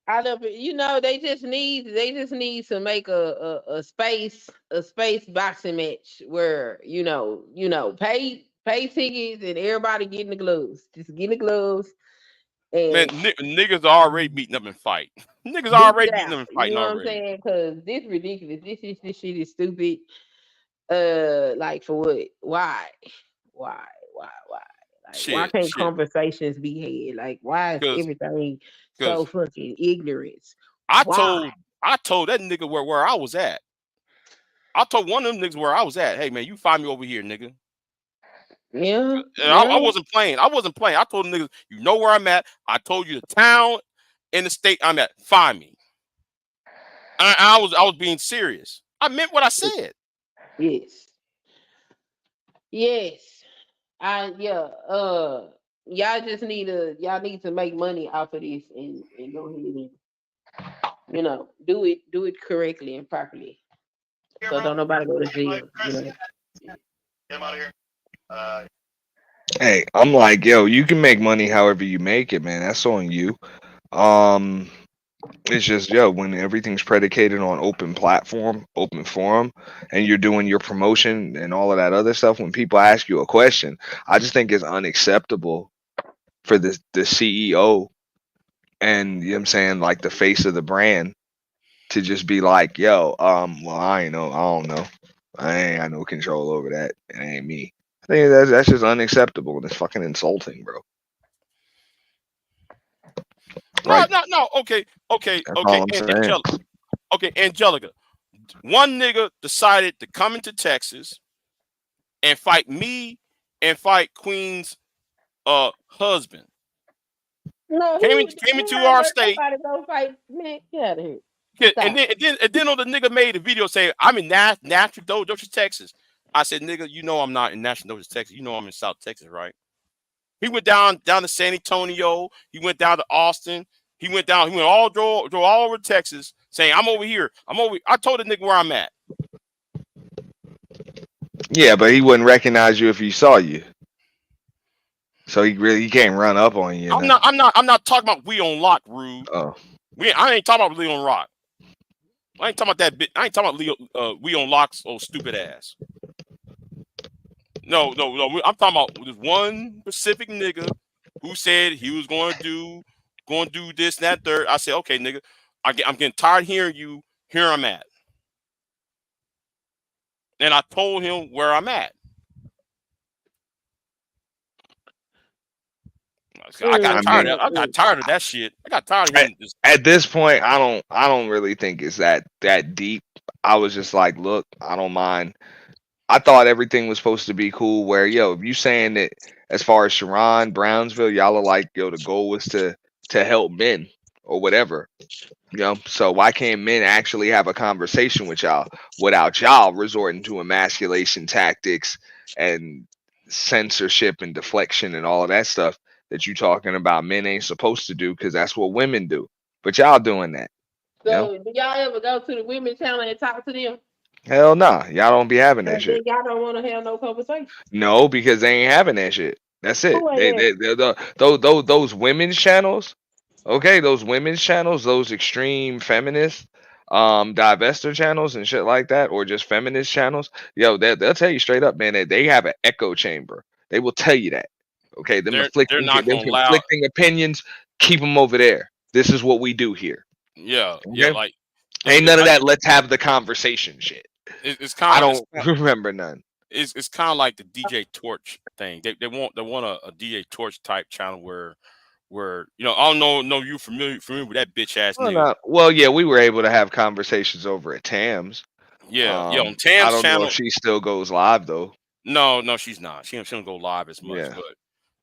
I love it. They just need to make a space boxing match where pay tickets and everybody getting the gloves. Just get the gloves Man, and niggas are already meeting up and fight. Niggas are duke it already meeting out. up and You fighting know what I'm already. saying? Because this ridiculous. This shit is stupid. Like for what? Why? Why? Why? Like why can't Shit. conversations be had? Like why is Cause everything so cause fucking ignorance? I Why? told I told that nigga where I was at. I told one of them niggas where I was at. Hey man, you find me over here, nigga. Yeah, And yeah. I wasn't playing. I wasn't playing. I told them niggas, you know where I'm at. I told you the town and the state I'm at. Find me. I was being serious. I meant what I said. Yes. Yes. Yeah. Y'all need to make money off of this and go ahead and do it correctly and properly. So don't nobody go to jail. Hey, I'm like, yo, you can make money however you make it, man. That's on you. Um, it's just, yo, when everything's predicated on open platform, open forum, and you're doing your promotion and all of that other stuff, when people ask you a question, I just think it's unacceptable for the CEO and you know what I'm saying, like the face of the brand to just be like, yo, well, I don't know. I ain't got no control over that. It ain't me. I think that's just unacceptable and it's fucking insulting, bro. Like, No. Okay. that's all I'm saying. Angelica. One nigga decided to come into Texas and fight me and fight Queen's husband. No, Came he into not our let state. nobody go fight. Man, get out of here. Yeah, Stop. and then on the nigga made a video saying I'm in Natchez, Texas. I said, nigga, you know I'm not in National Notice, Texas. You know I'm in South Texas, right? He went down to San Antonio. He went down to Austin. He went down. He went drove all over Texas, saying, "I'm over here. I'm over." I told the nigga where I'm at. Yeah, but he wouldn't recognize you if he saw you. So he can't run up on you. I'm not talking about we on lock, rude. Oh. I ain't talking about Leon Rock. I ain't talking about that bit. I ain't talking about Leo. We on locks. Oh, stupid ass. No. I'm talking about this one specific nigga who said he was going to do this and that third. I said, okay, nigga, I'm getting tired of hearing you. Here I'm at, and I told him where I'm at. I got tired of that shit. I got tired of hearing this. At this point, I don't really think it's that deep. I was just like, look, I don't mind. I thought everything was supposed to be cool. Where if you saying that as far as Sharon, Brownsville, y'all are like, the goal was to help men or whatever. So why can't men actually have a conversation with y'all without y'all resorting to emasculation tactics and censorship and deflection and all of that stuff that you talking about men ain't supposed to do, because that's what women do. But y'all doing that. So do y'all ever go to the women's channel and talk to them? Hell nah. Y'all don't be having that shit. Y'all don't want to have no conversation. No, because they ain't having that shit. That's it. Those women's channels. Okay, those women's channels, those extreme feminist, divester channels and shit like that, or just feminist channels. They'll tell you straight up, man, that they have an echo chamber. They will tell you that. Okay, them They're not them gonna allow. conflicting opinions. Keep them over there. This is what we do here. Yeah, okay? like ain't none of that. Let's have the conversation shit. It's kind of. I don't remember none. It's kind of like the DJ Torch thing. They want a DJ Torch type channel where I don't know you familiar with that bitch ass nigga. Well, yeah, we were able to have conversations over at Tam's. Yeah, on I Tam's don't channel. know if she still goes live though. No, she's not. She don't go live as much.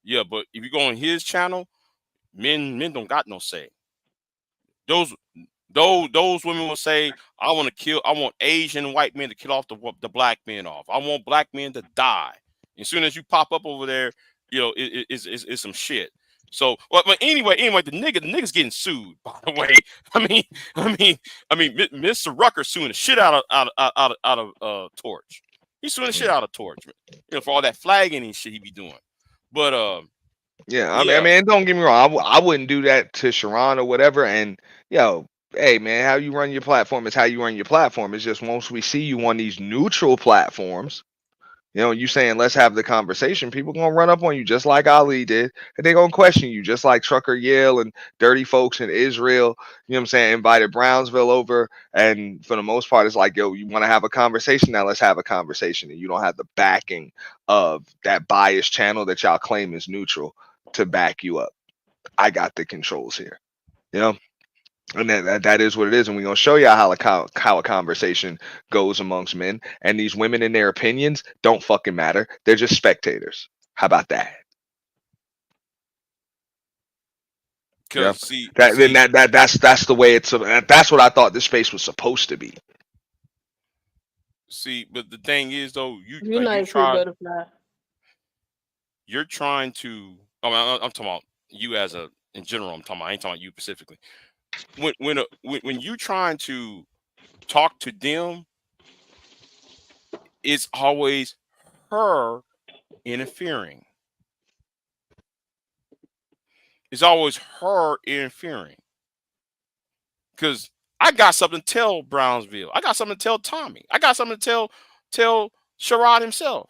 Yeah. But if you go on his channel, men don't got no say. Those women will say, I want Asian white men to kill off the black men off. I want black men to die. As soon as you pop up over there, it's some shit. So, but anyway, the nigga's getting sued. By the way, I mean, Mr. Rucker suing the shit out of Torch. He's suing the shit out of Torch, for all that flagging and shit he be doing. But I mean, don't get me wrong. I wouldn't do that to Sharon or whatever. And hey man, how you run your platform is how you run your platform. It's just once we see you on these neutral platforms, you saying let's have the conversation, people gonna run up on you just like Ali did, and they gonna question you just like Trucker Yale and dirty folks in Israel. You know what I'm saying? Invited Brownsville over, and for the most part, it's like, you want to have a conversation? Now let's have a conversation, and you don't have the backing of that biased channel that y'all claim is neutral to back you up. I got the controls here, and that is what it is, and we're gonna show y'all how a conversation goes amongst men. And these women and their opinions don't fucking matter. They're just spectators. How about that? That's the way it's. That's what I thought this space was supposed to be. See, but the thing is, though, you're trying to. I'm talking about you in general. I ain't talking about you specifically. When you trying to talk to them, it's always her interfering. It's always her interfering. Because I got something to tell Brownsville. I got something to tell Tommy. I got something to tell Sherrod himself.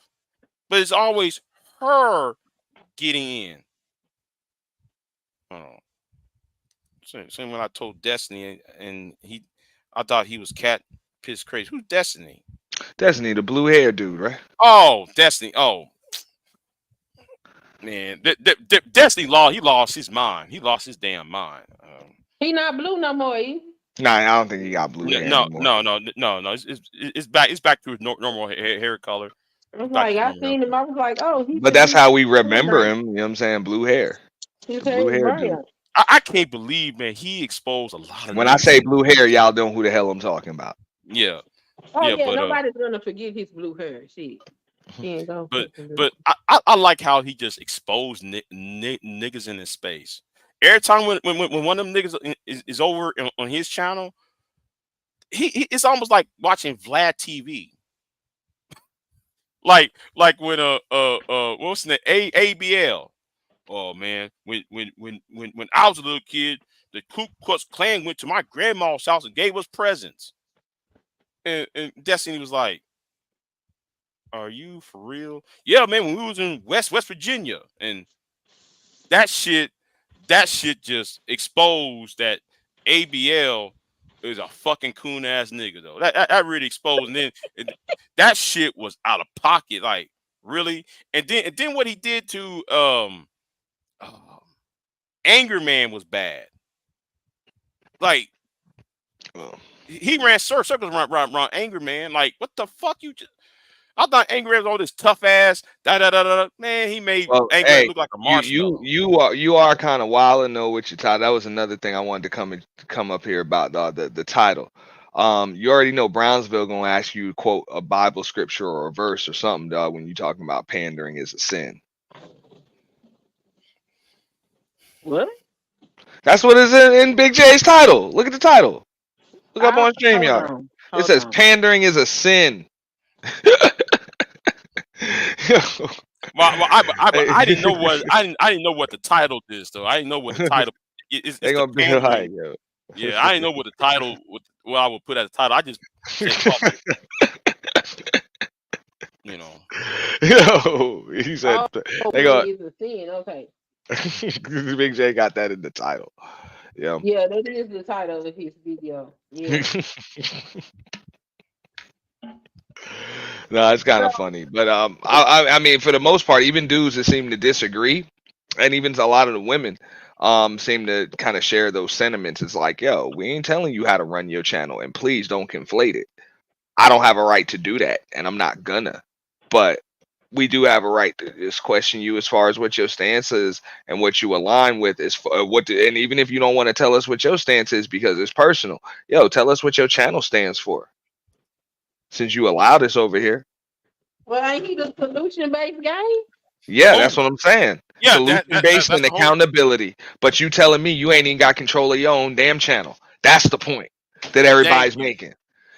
But it's always her getting in. Same when I told Destiny, and I thought he was cat piss crazy. Who's Destiny? Destiny, the blue hair dude, right? Oh, Destiny. Oh, man, Destiny he lost his mind. He lost his damn mind. He not blue no more. Nah, I don't think he got blue hair anymore. No. It's back to his normal hair color. Like I seen him, I was like, oh. But that's how we remember him. You know what I'm saying? Blue hair. Blue hair dude. I can't believe, man, he exposed a lot of. When I say blue hair, y'all know who the hell I'm talking about. Yeah, Oh Yeah, yeah, but nobody's gonna forget his blue hair. Shit, he ain't gonna but fucking do. but I like how he just exposed niggas in his space. Every time when one of them niggas is over on his channel, he it's almost like watching Vlad TV. Like when what's the name, ABL. Oh man, when I was a little kid, the Ku Klux Klan went to my grandma's house and gave us presents, and Destiny was like, "Are you for real?" Yeah, man. When we was in West Virginia, and that shit that shit just exposed that ABL is a fucking coon ass nigga though. That really exposed, and then that shit was out of pocket, like really. And then what he did to um Anger Man was bad. Like Oh. he ran circles around Anger Man. Like what the fuck you just? I thought Angry Man was all this tough ass da. Man, he made Well, Angry Man hey, look like a you marshmallow. you are you are kind of wild and know what you title. That was another thing I wanted to come up here about the title. You already know Brownsville gonna ask you to quote a Bible scripture or a verse or something, dog, when you talking about pandering is a sin. What? That's what is in Big J's title. Look at the title. Look up I on hold StreamYard. on, It hold says on. pandering is a sin. Well, I didn't know what Hey. I didn't know what the title is though. I didn't know what the title They it's the gonna be like, pandering. yo. Yeah, I didn't know what the title what I would put as a title. I just said fuck it, you know. Yo, he said Oh, they money go. is a sin. Okay. Big J got that in the title. Yeah. Yeah, that is the title of his video. Yeah. No, it's kind So, of funny, but I mean, for the most part, even dudes that seem to disagree, and even a lot of the women, seem to kind of share those sentiments. It's like, yo, we ain't telling you how to run your channel, and please don't conflate it. I don't have a right to do that, and I'm not gonna. But we do have a right to just question you as far as what your stance is and what you align with is and even if you don't want to tell us what your stance is because it's personal, yo, tell us what your channel stands for since you allow this over here. well, ain't he the solution based game? Yeah, that's Oh what I'm saying. yeah, Solution based that's and the whole accountability. But you telling me you ain't even got control of your own damn channel. That's the point that thank everybody's you. making.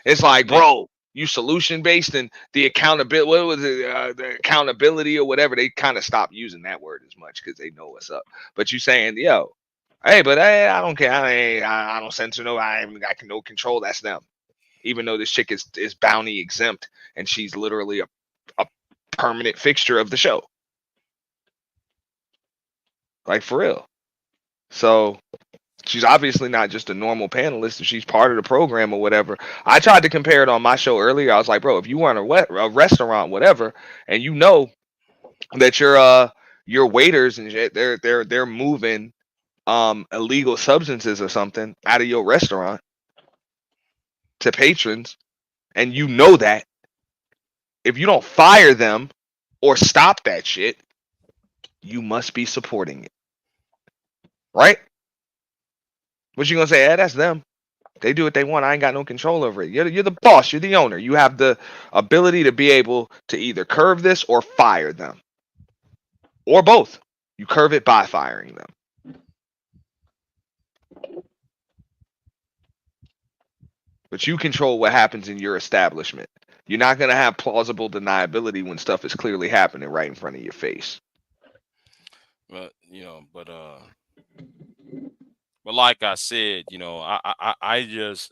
It's like, Thank bro, you solution based and the accountability. What was it? The accountability or whatever. They kind of stopped using that word as much because they know what's up. But you saying, yo, hey, but hey, I don't care. I don't censor no. I ain't got no control. That's them. Even though this chick is bounty exempt and she's literally a permanent fixture of the show. Like for real. So she's obviously not just a normal panelist. If she's part of the program or whatever. I tried to compare it on my show earlier. I was like, bro, if you run a restaurant, whatever, and you know that your waiters and shit, they're moving illegal substances or something out of your restaurant to patrons, and you know that if you don't fire them or stop that shit, you must be supporting it, right? What you gonna say? That's them. They do what they want. I ain't got no control over it. You're the boss. You're the owner. You have the ability to be able to either curve this or fire them, or both. You curve it by firing them, but you control what happens in your establishment. You're not gonna have plausible deniability when stuff is clearly happening right in front of your face. but but like I said, I just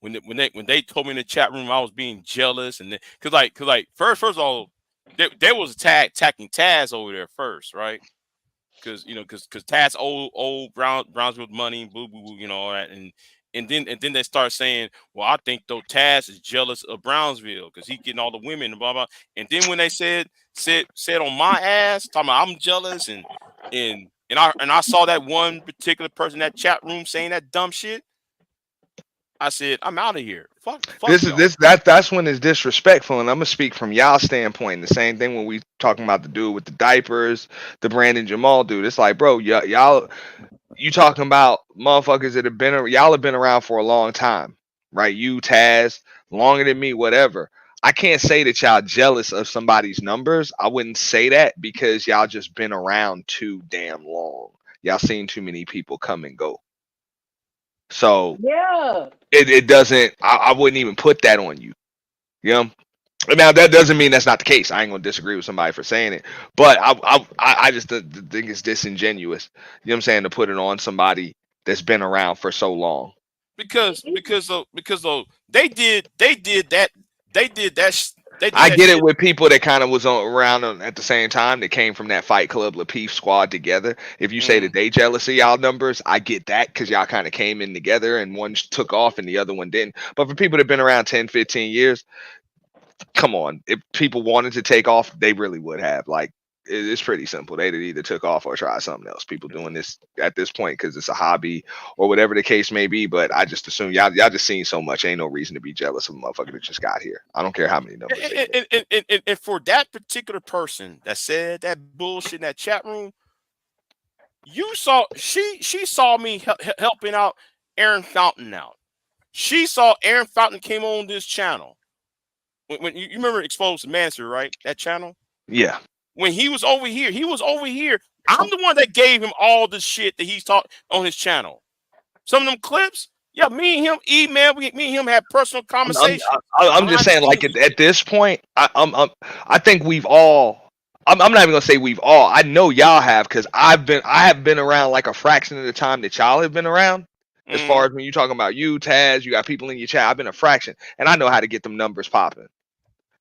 when they told me in the chat room I was being jealous and cause like first of all they was attacking Taz over there first, right? Because because Taz old Brownsville money, boo boo boo, all that, and then they start saying, well, I think though Taz is jealous of Brownsville because he getting all the women and blah blah. And then when they said on my ass, talking about I'm jealous and I saw that one particular person in that chat room saying that dumb shit. I said I'm out of here. Fuck This is y'all. this that's when it's disrespectful, and I'm gonna speak from y'all standpoint. The same thing when we talking about the dude with the diapers, the Brandon Jamal dude. It's like, bro, y'all you talking about motherfuckers that have been y'all have been around for a long time, right? You, Taz, longer than me, whatever. I can't say that y'all jealous of somebody's numbers. I wouldn't say that because y'all just been around too damn long. Y'all seen too many people come and go. So Yeah. it doesn't, I wouldn't even put that on you. You know? Now that doesn't mean that's not the case. I ain't gonna disagree with somebody for saying it, but I just think it's disingenuous. You know what I'm saying, to put it on somebody that's been around for so long. Because they did that they did I that get it shit. with people that kind of was around at the same time that came from that Fight Club Lapeef squad together. If you say that Mm, they jealous of y'all numbers, I get that because y'all kind of came in together and one took off and the other one didn't. But for people that have been around 10, 15 years, come on. If people wanted to take off, they really would have. Like, it's pretty simple. They'd either took off or tried something else. People doing this at this point because it's a hobby or whatever the case may be. But I just assume y'all just seen so much. Ain't no reason to be jealous of a motherfucker that just got here. I don't care how many numbers they get. and for that particular person that said that bullshit in that chat room, she saw me helping out Aaron Fountain out. She saw Aaron Fountain came on this channel when you remember Exposed Master, right? That channel. Yeah. When he was over here, he was over here. I'm the one that gave him all the shit that he's taught on his channel. Some of them clips, yeah, me and him email, me and him had personal I'm, I'm, conversations I'm just behind the saying, like scenes. at this point, I think we've all. I'm not even gonna say we've all. I know y'all have because I have been around like a fraction of the time that y'all have been around. As far Mm, as when you're talking about you, Taz, you got people in your chat. I've been a fraction, and I know how to get them numbers popping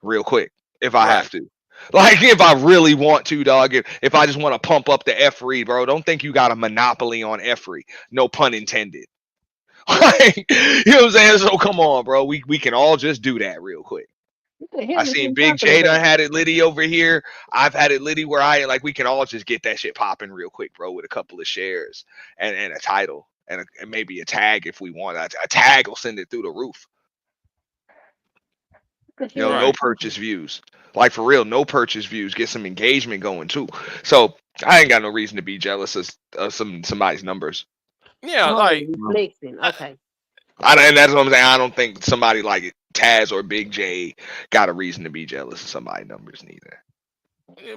real quick if I have right. to. Like if I really want to, dog. If I just want to pump up the F read, bro. Don't think you got a monopoly on F read. No pun intended. Like, you know what I'm saying? So come on, bro. We can all just do that real quick. What the I hell is seen he Big talking J done about? had it litty over here. I've had it litty where I like we can all just get that shit popping real quick, bro, with a couple of shares and a title and maybe a tag if we want. A tag will send it through the roof. What the You know, hell is no he Right. talking? purchase views. Like for real, no purchase views. Get some engagement going too. So I ain't got no reason to be jealous of somebody's numbers. Yeah, Oh, like reflection. I, Okay. And that's what I'm saying. I don't think somebody like Taz or Big J got a reason to be jealous of somebody's numbers neither.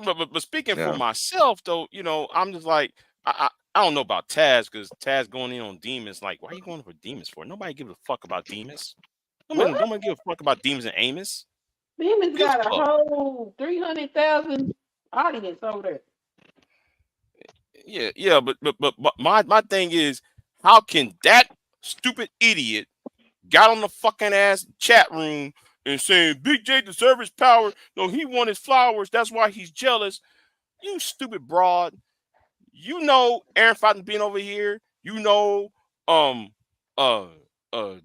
but speaking for Yeah. myself though, I'm just like I don't know about Taz because Taz going in on demons. Like, why are you going for demons for? Nobody gives a fuck about demons. What? Nobody give a fuck about demons and Amos. Simmons Who gives got a a fuck? whole 300,000 audience over there. Yeah, but my thing is, how can that stupid idiot got on the fucking ass chat room and saying Big J deserves his power? No, he won his flowers. That's why he's jealous. You stupid broad. You know Aaron Fountain being over here. You know, um, uh,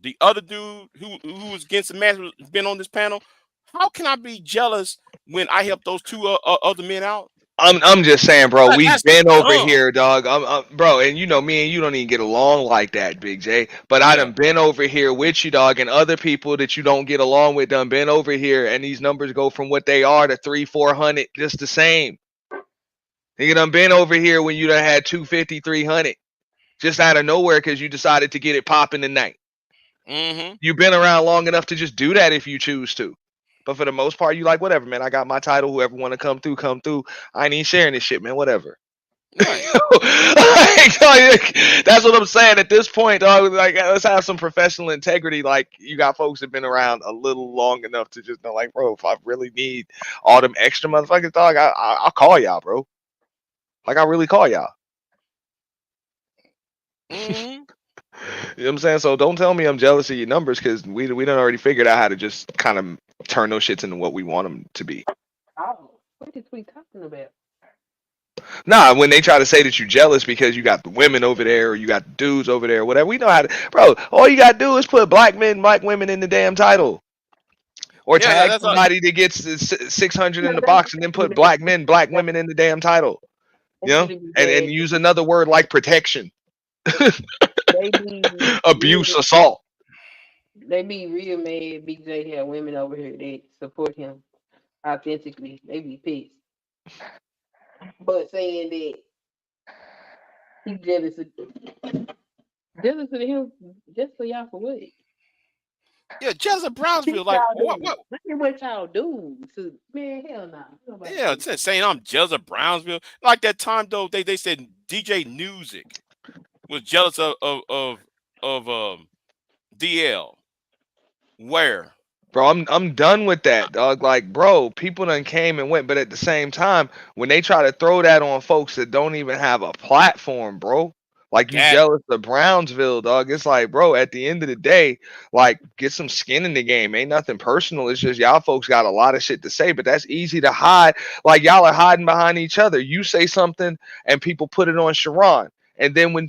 the other dude who was against the man who's been on this panel. How can I be jealous when I helped those two other men out? I'm just saying, bro. We've That's been over dumb. here, dog. Bro, and you know me and you don't even get along like that, Big J. But I Yeah. done been over here with you, dog, and other people that you don't get along with done been over here, and these numbers go from what they are to 300, 400, just the same. You done been over here when you done had 250, 300, just out of nowhere because you decided to get it popping tonight. Mm-hmm. You've been around long enough to just do that if you choose to. But for the most part, you like whatever, man. I got my title. Whoever want to come through, come through. I ain't even sharing this shit, man. Whatever. Right. Like, that's what I'm saying at this point, dog. Like, let's have some professional integrity. Like, you got folks that been around a little long enough to just know, like, bro, if I really need all them extra motherfuckers, dog, I'll call y'all, bro. Like, I really call y'all. Mm-hmm. You know what I'm saying? So don't tell me I'm jealous of your numbers because we done already figured out how to just kind of turn those shits into what we want them to be. Oh, what is we talking about? Nah, when they try to say that you jealous because you got the women over there or you got the dudes over there, or whatever, we know how to, bro. All you gotta do is put black men, black women in the damn title, or Yeah, tag that's somebody that gets 600 No, in the that's box and then put black men, black women in the damn title. You know, really be and bad. use another word like protection, They be abuse, real. assault. They be real mad. BJ have women over here that support him authentically. They be pissed, but saying that he jealous of him just for y'all for what? Yeah, jealous of Brownsville. What Like y'all what? do? What? Look at what y'all do. Man, hell no. Nobody Yeah, do. saying I'm jealous of Brownsville. Like that time though, they said DJ Music was jealous of DL. Where? Bro, I'm done with that, dog. Like, bro, people done came and went, but at the same time, when they try to throw that on folks that don't even have a platform, bro, like you Got it. jealous of Brownsville, dog. It's like, bro, at the end of the day, like, get some skin in the game. Ain't nothing personal. It's just y'all folks got a lot of shit to say, but that's easy to hide. Like y'all are hiding behind each other. You say something and people put it on Sharon. And then when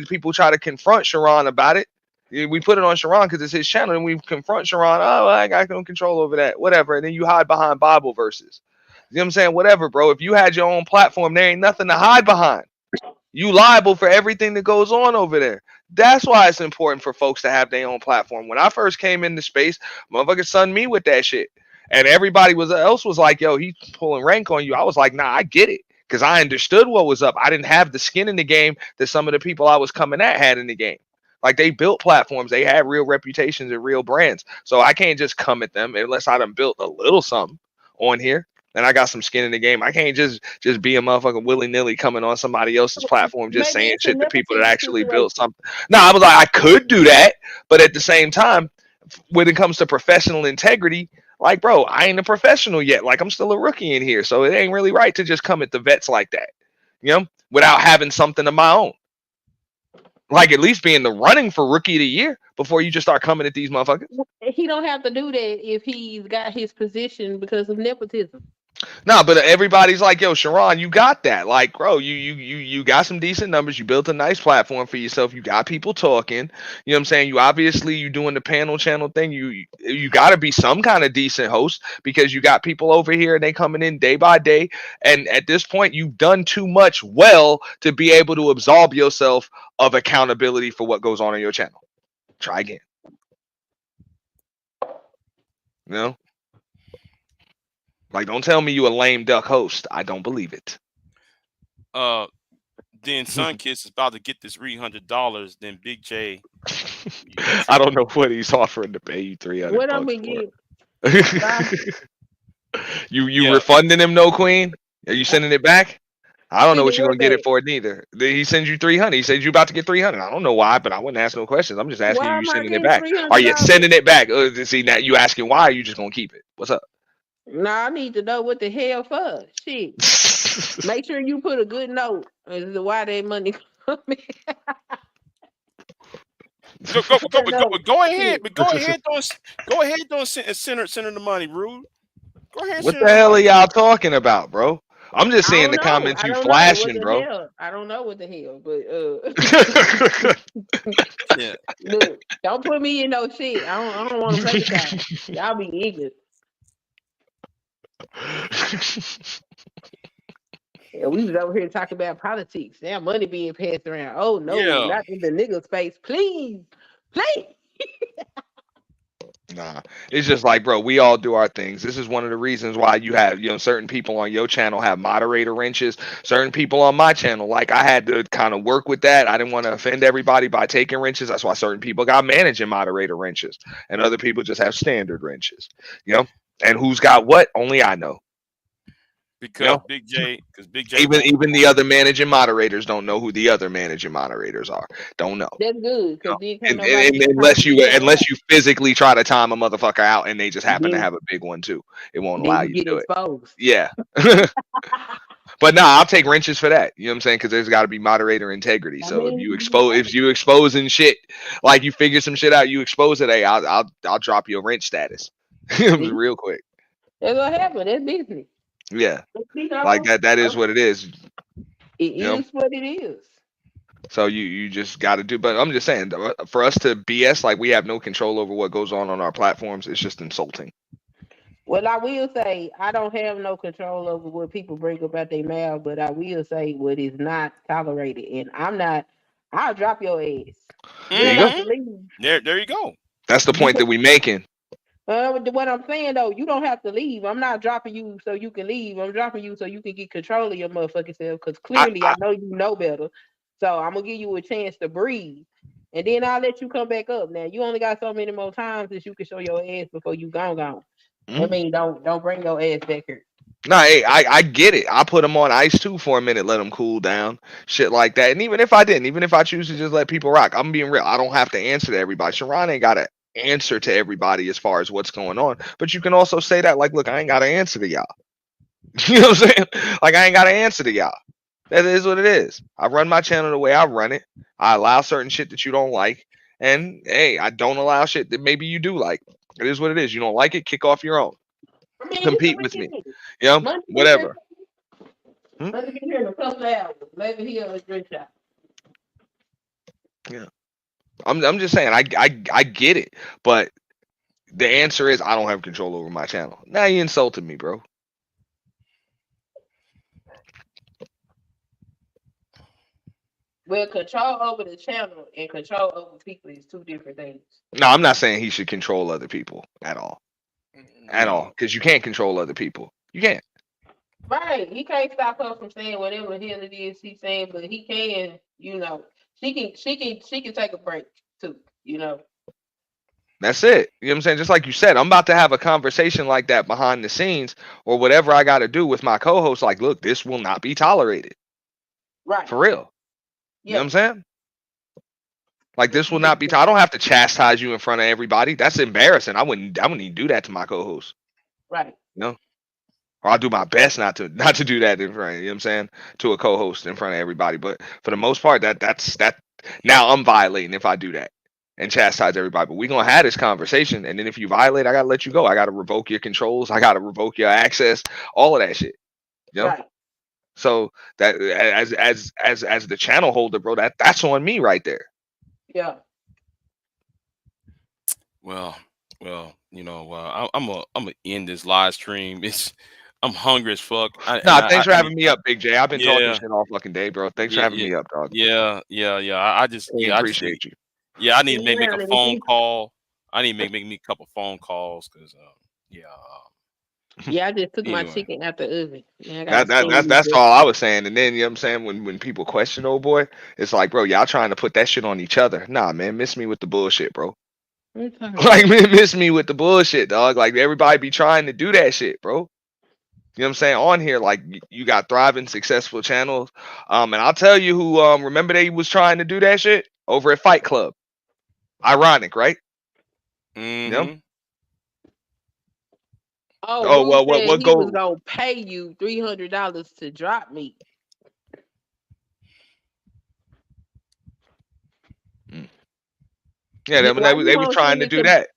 people try to confront Sharon about it, we put it on Sharon because it's his channel, and we confront Sharon. Oh, I got no control over that, whatever. And then you hide behind Bible verses. You know what I'm saying? Whatever, bro. If you had your own platform, there ain't nothing to hide behind. You liable for everything that goes on over there. That's why it's important for folks to have their own platform. When I first came into space, motherfuckers sunned me with that shit. And everybody else was like, yo, he's pulling rank on you. I was like, nah, I get it. Because I understood what was up. I didn't have the skin in the game that some of the people I was coming at had in the game. Like they built platforms, they had real reputations and real brands. So I can't just come at them unless I done built a little something on here and I got some skin in the game. I can't just be a motherfucker willy nilly coming on somebody else's platform just Maybe saying it's a shit to people that nepotism actually built situation. something. No, I was like, I could do that, but at the same time, when it comes to professional integrity, like bro, I ain't a professional yet. Like I'm still a rookie in here, so it ain't really right to just come at the vets like that, you know, without having something of my own. Like at least be in the running for rookie of the year before you just start coming at these motherfuckers. He don't have to do that if he's got his position because of nepotism. No, but everybody's like, yo, Sharon, you got that. Like, bro, you got some decent numbers. You built a nice platform for yourself. You got people talking. You know what I'm saying? You doing the panel channel thing. You got to be some kind of decent host because you got people over here and they coming in day by day. And at this point, you've done too much well to be able to absolve yourself of accountability for what goes on your channel. Try again. You know? Like, don't tell me you a lame duck host. I don't believe it. Uh, then Sunkiss is about to get this $300. Then Big J, you I tripping? don't know what he's offering to pay you 300 What I'm bucks gonna for. get? Bye. You Yeah. refunding him, no queen? Are you sending it back? I don't know Send what it you're what gonna get back? it for neither. He sends you 300. He said you about to get 300. I don't know why, but I wouldn't ask no questions. I'm just asking you, Why you am I sending it getting back? three Are hundred you dollars? sending it back? See, now you asking why? Or are you just gonna keep it? What's up? Nah, I need to know what the hell for. Shit. Make sure you put a good note as to why that money coming. Go ahead, Shit. but go ahead, go ahead, don't send her the money, rude. Go ahead, and What send the her the hell are money. y'all talking about, bro? I'm just I seeing don't the know. comments I you don't know what flashing, the bro. hell. I don't know what the hell. But Yeah. look, don't put me in no shit. I don't want to play with y'all. Y'all be ignorant. Yeah, we was over here talking about politics. Now money being passed around. Oh no, Yeah. not in the nigga space. Please. Please. Nah, it's just like, bro, we all do our things. This is one of the reasons why you have, certain people on your channel have moderator wrenches. Certain people on my channel, like I had to kind of work with that. I didn't want to offend everybody by taking wrenches. That's why certain people got managing moderator wrenches, and other people just have standard wrenches. You know, and who's got what? Only I know. You know, Because Big J even the won't. other managing moderators don't know who the other managing moderators are. Don't know. That's good, You because know, then can't nobody and be unless timing you you out. unless you physically try to time a motherfucker out and they just happen to Then have a big one too, it won't then allow you you to get do it. exposed. Yeah. But nah, I'll take wrenches for that. You know what I'm saying? Because there's got to be moderator integrity. I So mean, if you exposing shit, like you figure some shit out, you expose it. Hey, I'll drop your wrench status. It was see, real quick. that's what happened. That's business. Yeah, You like know, that is what it is. it You know. is what it is. So you just got to do. But I'm just saying, for us to BS like we have no control over what goes on our platforms, it's just insulting. Well, I will say I don't have no control over what people bring up out their mouth, but I will say what is not tolerated, and I'm not. I'll drop your ass. You There don't you go. have Mm-hmm. to leave. There you go. That's the point that Because we making. what I'm saying though, you don't have to leave. I'm not dropping you so you can leave. I'm dropping you so you can get control of your motherfucking self. Because I, clearly, I I know you know better. So I'm gonna give you a chance to breathe. and then I'll let you come back up. Now you only got so many more times that you can show your ass before you gone. I Mhm. mean, don't bring your ass back here. Nah, hey, I get it. I put them on ice too for a minute, let them cool down, shit like that. And even if I didn't, even if I choose to just let people rock, I'm being real. I don't have to answer to everybody. Sharon ain't got to answer to everybody as far as what's going on. But you can also say that, like, look, I ain't got to answer to y'all. You know what I'm saying? Like, I ain't got to answer to y'all. That is what it is. I run my channel the way I run it. I allow certain shit that you don't like. And hey, I don't allow shit that maybe you do like. It is what it is. You don't like it, kick off your own. I mean, you can Compete with me. read it. You know? Monday get here. Whatever. Hmm? Monday get here in a couple of hours. Maybe he'll drink shot. Yeah. I'm just saying, I get it. But the answer is I don't have control over my channel. Now you insulted me, bro. Well, control over the channel and control over people is two different things. No, I'm not saying he should control other people at all. At all. No. Because you can't control other people. You can't. Right. He can't stop her from saying whatever the hell it is she's saying, but he can, she can take a break too, That's it. You know what I'm saying? Just like you said, I'm about to have a conversation like that behind the scenes or whatever I got to do with my co host. Like, look, this will not be tolerated. Right. For real. You know what Yeah. I'm saying? Like, But this she will just not be. I don't have to chastise you in front of everybody. That's embarrassing. I wouldn't even do that to my co host. right. You know? Or I'll do my best not to do that in front, you know what I'm saying, to a co-host in front of everybody. But for the most part, that's now I'm violating if I do that and chastise everybody. But we're gonna have this conversation, and then if you violate, I gotta let you go. I gotta revoke your controls, I gotta revoke your access, all of that shit. You know? Right. So that as the channel holder, bro, that's on me right there. Yeah. Well, I'm gonna end this live stream. I'm hungry as fuck. Nah, thanks for having me up, Big J. I've been talking Yeah, shit all fucking day, bro. Thanks for yeah, having yeah, me up, dog. yeah. I just, I I just need, appreciate you. yeah, I need to See you make a around in phone the call. I need to make me a couple phone calls because, yeah. Yeah, I just took my Anyway, chicken out the oven. Now I gotta That's steam this that's bitch. all I was saying. And then you know what I'm saying, when people question old boy, it's like, bro, y'all trying to put that shit on each other. Nah, man, miss me with the bullshit, bro. What are you talking Like about? miss me with the bullshit, dog. Like everybody be trying to do that shit, bro. You know what I'm saying? On here, like you got thriving, successful channels. And I'll tell you who remember they was trying to do that shit over at Fight Club. Ironic, right? You know? mm-hmm. Oh, Oh Rue well, said what he was go? gonna pay you $300 to drop me. Mm. Yeah, Why you they was won't trying send to it do that.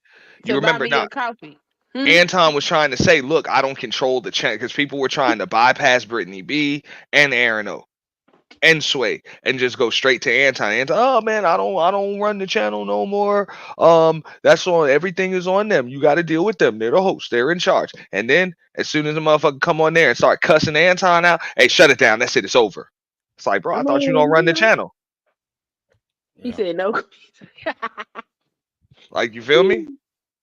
You to buy remember me now? a coffee? Hmm? Anton was trying to say, look, I don't control the channel because people were trying to bypass Brittany B and Aaron O and Sway and just go straight to Anton. Anton, oh man, I don't run the channel no more. That's on everything is on them. You got to deal with them. They're the hosts. They're in charge. And then as soon as the motherfucker come on there and start cussing Anton out, hey, shut it down. That's it. It's over. It's like, bro, I I thought you don't mean, run the channel. he Yeah. said no. Like, you feel me?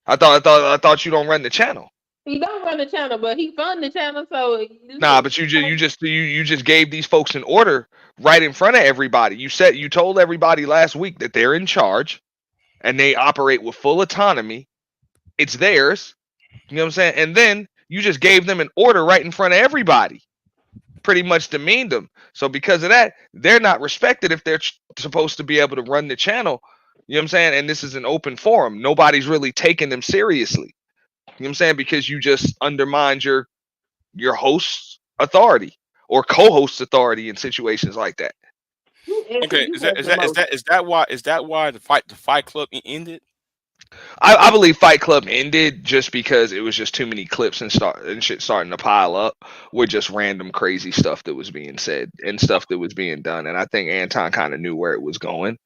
I thought you don't run the channel. He don't run the channel, but he fund the channel, so Nah, look. but you just gave these folks an order right in front of everybody. You told everybody last week that they're in charge and they operate with full autonomy. It's theirs. You know what I'm saying? And then you just gave them an order right in front of everybody. Pretty much demeaned them. So because of that, they're not respected if they're supposed to be able to run the channel. You know what I'm saying? And this is an open forum. Nobody's really taking them seriously. You know what I'm saying? Because you just undermined your host's authority or co-host's authority in situations like that. You actually Okay, you is that have is the that is most. that is that why the fight club ended? I believe Fight Club ended just because it was just too many clips and shit starting to pile up with just random crazy stuff that was being said and stuff that was being done. And I think Anton kind of knew where it was going.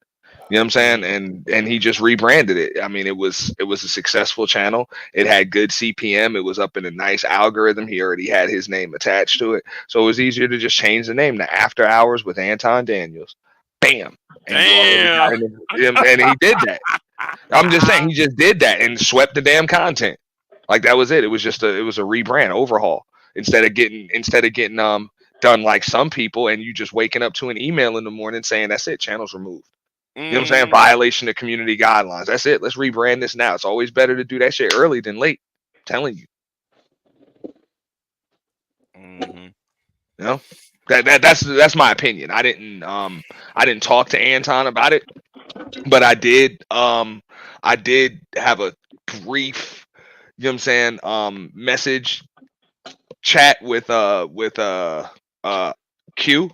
You know what I'm saying? Mm-hmm. And he just rebranded it. I mean, it was a successful channel. It had good CPM. It was up in a nice algorithm. He already had his name attached to it. So it was easier to just change the name to After Hours with Anton Daniels. Bam. And you already got Damn. him. And he did that. I'm just saying he just did that and swept the damn content. Like that was it. It was a rebrand overhaul. Instead of getting done like some people and you just waking up to an email in the morning saying that's it, channel's removed. You know what I'm saying? Mm-hmm. Violation of community guidelines. That's it. Let's rebrand this now. It's always better to do that shit early than late. I'm telling you. Mm-hmm. You know? That's my opinion. I didn't talk to Anton about it, but I did have a brief, you know what I'm saying, message chat with Q,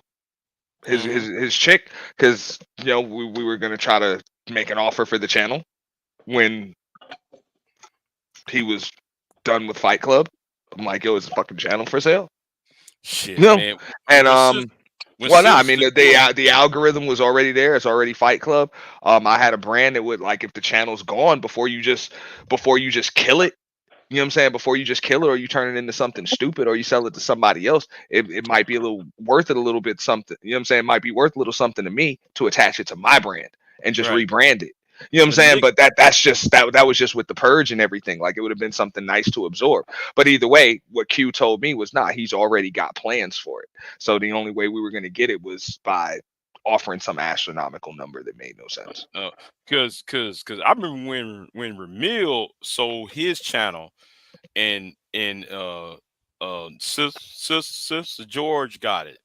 Mm-hmm. his chick, because we were gonna try to make an offer for the channel when he was done with Fight Club. I'm like, yo, is the fucking channel for sale? Shit, You know? man. And When well, no, I sis mean was doing, the algorithm was already there. It's already Fight Club. I had a brand that would, like, if the channel's gone before you just kill it. You know what I'm saying? Before you just kill it, or you turn it into something stupid, or you sell it to somebody else, it might be a little worth it, a little bit something. You know what I'm saying? It might be worth a little something to me to attach it to my brand and just right. rebrand it. You know what I'm But saying? Nick, But that was just with the purge and everything. Like, it would have been something nice to absorb. But either way, what Q told me was, nah, he's already got plans for it. So the only way we were going to get it was by offering some astronomical number that made no sense. cause I remember when Ramil sold his channel and Sister George got it.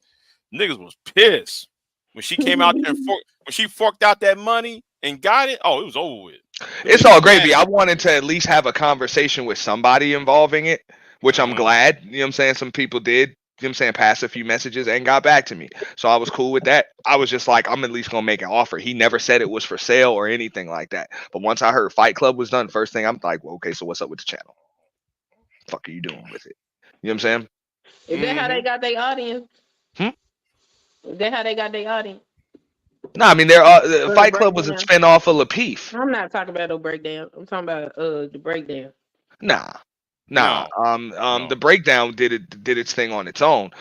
Niggas was pissed when she came out there and when she forked out that money and got it. Oh, it was over with. It's Niggas all was mad gravy. at I her. wanted to at least have a conversation with somebody involving it, which I'm Uh-huh. glad. You know what I'm saying? Some people did, you know what I'm saying, pass a few messages and got back to me. So I was cool with that. I was just like, I'm at least going to make an offer. He never said it was for sale or anything like that. But once I heard Fight Club was done, first thing I'm like, well, okay, so what's up with the channel? Fuck are you doing with it? You know what I'm saying? Is that how Mm-hmm. they got their audience? Hmm? Is that how they got their audience? No, I mean, For the Fight Club was a breakdown. spinoff of Lapeef. I'm not talking about no breakdown. I'm talking about the breakdown. Nah. Nah, No, the no. breakdown did its thing on its own.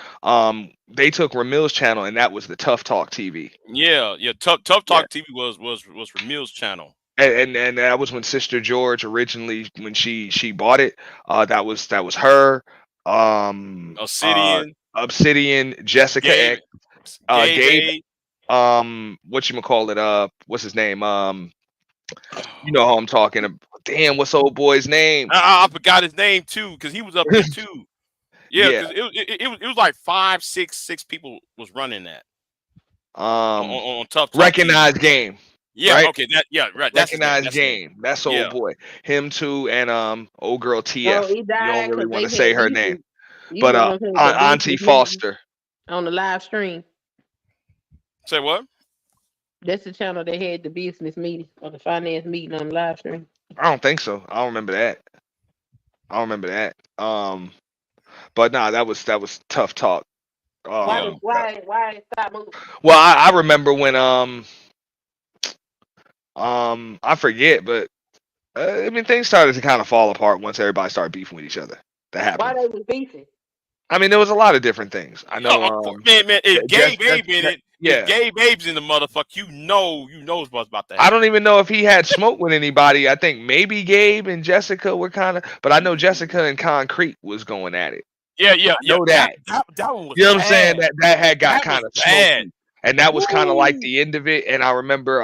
They took Ramil's channel, and that was the Tough Talk TV. Yeah. Tough Yeah, Talk TV was Ramil's channel. and that was when Sister George originally, when she bought it. That was her. Um, uh, Obsidian, Obsidian, Jessica Gabe, X, Gabe, Gabe. Abe. What you call it? What's his name? You know how I'm talking about. Damn, what's old boy's name? I forgot his name too because he was up there too. Yeah, Yeah. because it was like five, six people was running that Um, on Tough Talk TV. Recognized Game, Yeah, right? okay, right. That's his name. Recognized That's his name. Game. That's old Yeah. boy. Him too, and old girl Oh, TF. he You don't died really because want they to say had her beef name, with you. but Want to say the beef Auntie with me Foster. on the live stream. Say what? That's the channel that had the business meeting or the finance meeting on the live stream. I don't think so. I don't remember that. But nah, that was tough talk. Yeah. Why stop moving? Well, I remember when I forget, but I mean, things started to kind of fall apart once everybody started beefing with each other. That Why happened. they was beefing? I mean, there was a lot of different things. I know. Man, if Just, Gabe Abe in it, if yeah. Gabe Abe's in the motherfucker, you know what's about to I don't happen. even know if he had smoke with anybody. I think maybe Gabe and Jessica were kind of, but I know Jessica and Concrete was going at it. I Yeah. know That that. that that one was You know what I'm saying? bad. That had got That was kind of bad. smoky. And that was kind of like Woo. the end of it. And I remember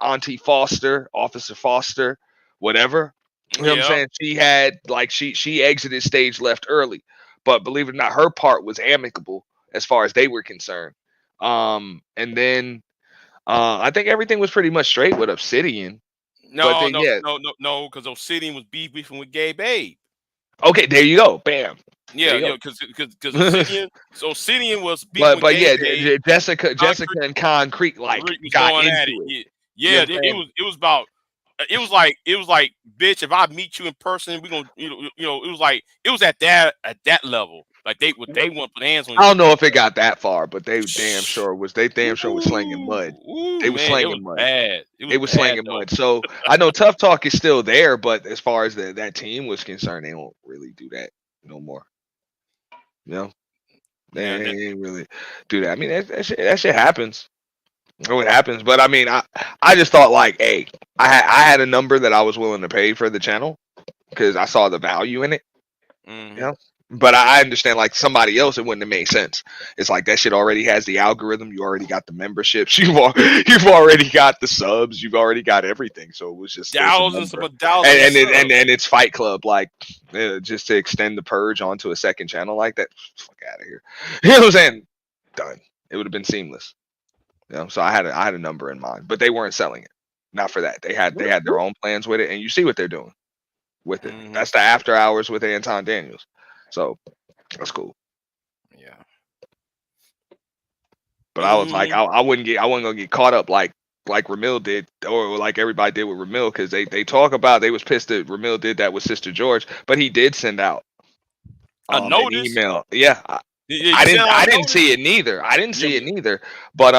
Auntie Foster, Officer Foster, whatever. You know what I'm Yeah. saying? She had, like, she exited stage left early. But believe it or not, her part was amicable as far as they were concerned. And then I think everything was pretty much straight with Obsidian. But No, then no, yeah. no, no, no, because Obsidian was beefing with Gabe Abe. Okay, there you go. Bam. There Yeah, you yeah, because go. Obsidian was beefing but with Gabe yeah, Abe. Jessica and Concrete, like, Was got going at it. into it. You Yeah, know it, what I'm it saying? was it was about it was like bitch, if I meet you in person, we gonna it was at that level. Like they want to put hands on I don't each know if it other. got that far, but they damn sure was slinging mud. Ooh, They was man, it was slinging mud. bad. It was They was bad slinging though. mud. So I know Tough Talk is still there, but as far as that team was concerned, they don't really do that no more. You know, Yeah, they ain't really do that. I mean, that shit happens. It happens, but I mean, I just thought, like, hey, I had a number that I was willing to pay for the channel because I saw the value in it. You hmm know, But I understand, like somebody else, it wouldn't have made sense. It's like that shit already has the algorithm. You already got the memberships. You've already got the subs. You've already got everything. So it was just there's a Thousands number, upon thousands of subs. and it's Fight Club, like just to extend the purge onto a second channel like that. Fuck out of here. You know what I'm saying? Done. It would have been seamless. You know, so I had a number in mind, but they weren't selling it. Not for that. They had their own plans with it, and you see what they're doing with it. Hmm. That's the after hours with Anton Daniels. So that's cool. Yeah. But I was like, Hmm. I wasn't gonna get caught up like Ramil did, or like everybody did with Ramil, because they talk about they was pissed that Ramil did that with Sister George, but he did send out A an notice. email. Yeah, Yeah, you sent out I a didn't see notice. it neither. I didn't Yeah. see it neither. But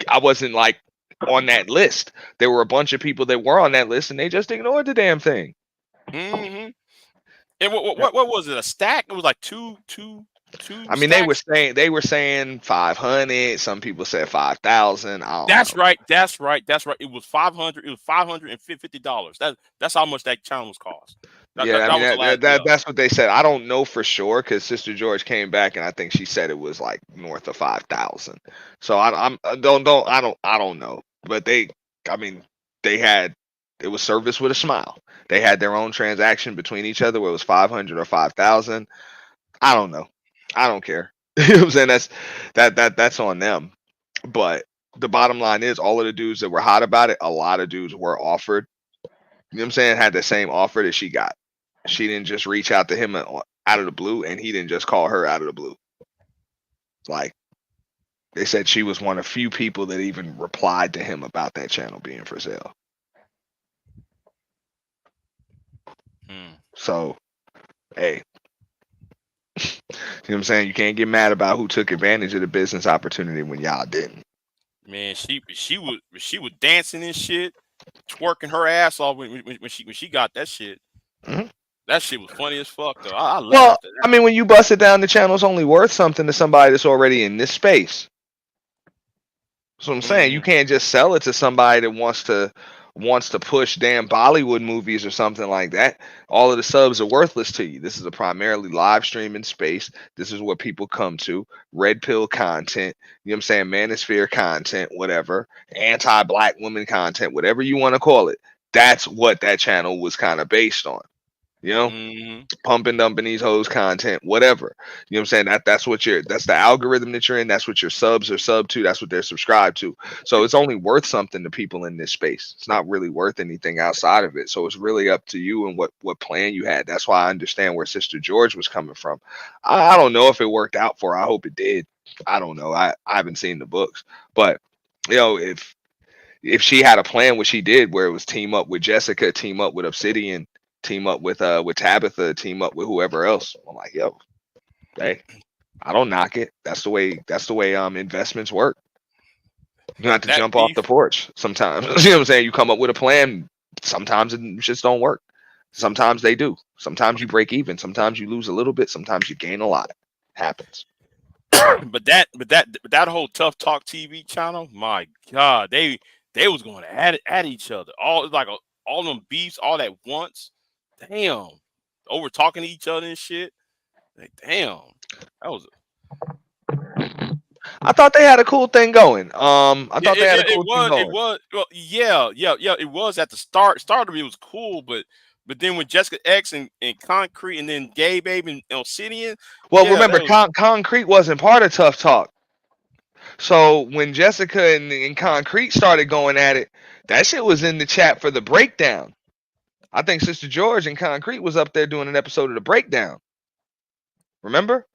I wasn't like on that list. There were a bunch of people that were on that list, and they just ignored the damn thing. Hmm. And Yeah. what was it? A stack? It was like two I mean, stacks. they were saying 500. Some people said 5,000. I don't That's know. right. That's right. That's right. It was 500. It was $550. That's how much that channel was cost. Yeah, I That mean was the last. Yeah. that's what they said. I don't know for sure because Sister George came back and I think she said it was like north of 5,000. So I don't know. But I mean they had it was service with a smile. They had their own transaction between each other where it was 500 or 5,000. I don't know. I don't care. You know what I'm saying? That's on them. But the bottom line is all of the dudes that were hot about it, a lot of dudes were offered. You know what I'm saying? Had the same offer that she got. She didn't just reach out to him out of the blue, and he didn't just call her out of the blue. Like they said, she was one of few people that even replied to him about that channel being for sale. Hmm. So, hey, you know what I'm saying? You can't get mad about who took advantage of the business opportunity when y'all didn't. Man, she was dancing and shit, twerking her ass off when she got that shit. Mhm. That shit was funny as fuck though. I Well, laughed at I that. mean, when you bust it down, the channel's only worth something to somebody that's already in this space. That's what I'm saying. You Hmm. can't just sell it to somebody that wants to push damn Bollywood movies or something like that. All of the subs are worthless to you. This is a primarily live streaming space. This is what people come to. Red pill content, you know what I'm saying? Manosphere content, whatever. Anti-black woman content, whatever you want to call it. That's what that channel was kind of based on. You know? Hmm. Pumping dumping these hoes content, whatever. You know what I'm saying? That's the algorithm that you're in, that's what your subs are sub to, that's what they're subscribed to. So it's only worth something to people in this space. It's not really worth anything outside of it. So it's really up to you and what plan you had. That's why I understand where Sister George was coming from. I don't know if it worked out for her. I hope it did. I don't know. I haven't seen the books. But if she had a plan, what she did, where it was team up with Jessica, team up with Obsidian, team up with Tabitha, team up with whoever else. I'm like, yo, hey, I don't knock it. That's the way investments work. You don't have to That jump off the beef. porch sometimes. You know what I'm saying? You come up with a plan. Sometimes it just don't work. Sometimes they do. Sometimes you break even. Sometimes you lose a little bit. Sometimes you gain a lot. Happens. But that whole Tough Talk TV channel, my God, they was going at each other. All like all them beefs all at once. Damn, over talking to each other and shit. Like, damn, that was I thought they had a cool thing going. I yeah. thought they had a It cool thing was it going. was well, yeah. It was at the start. Start of it was cool, but then when Jessica X and Concrete and then Gay Baby and Obsidian, Well, yeah, that remember, was Concrete wasn't part of Tough Talk. So when Jessica and Concrete started going at it, that shit was in the chat for the breakdown. I think Sister George and Concrete was up there doing an episode of the breakdown. Remember?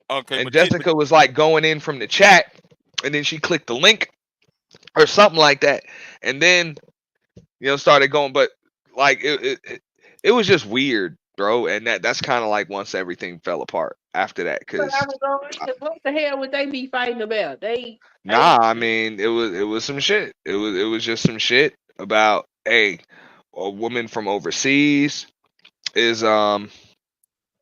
okay. And But Jessica was like going in from the chat, and then she clicked the link or something like that, and then started going. But like it was just weird, bro. And that's kind of like once everything fell apart after that, But I because was going, what the hell would they be fighting about? nah, I mean it was some shit. It was just some shit about a woman from overseas is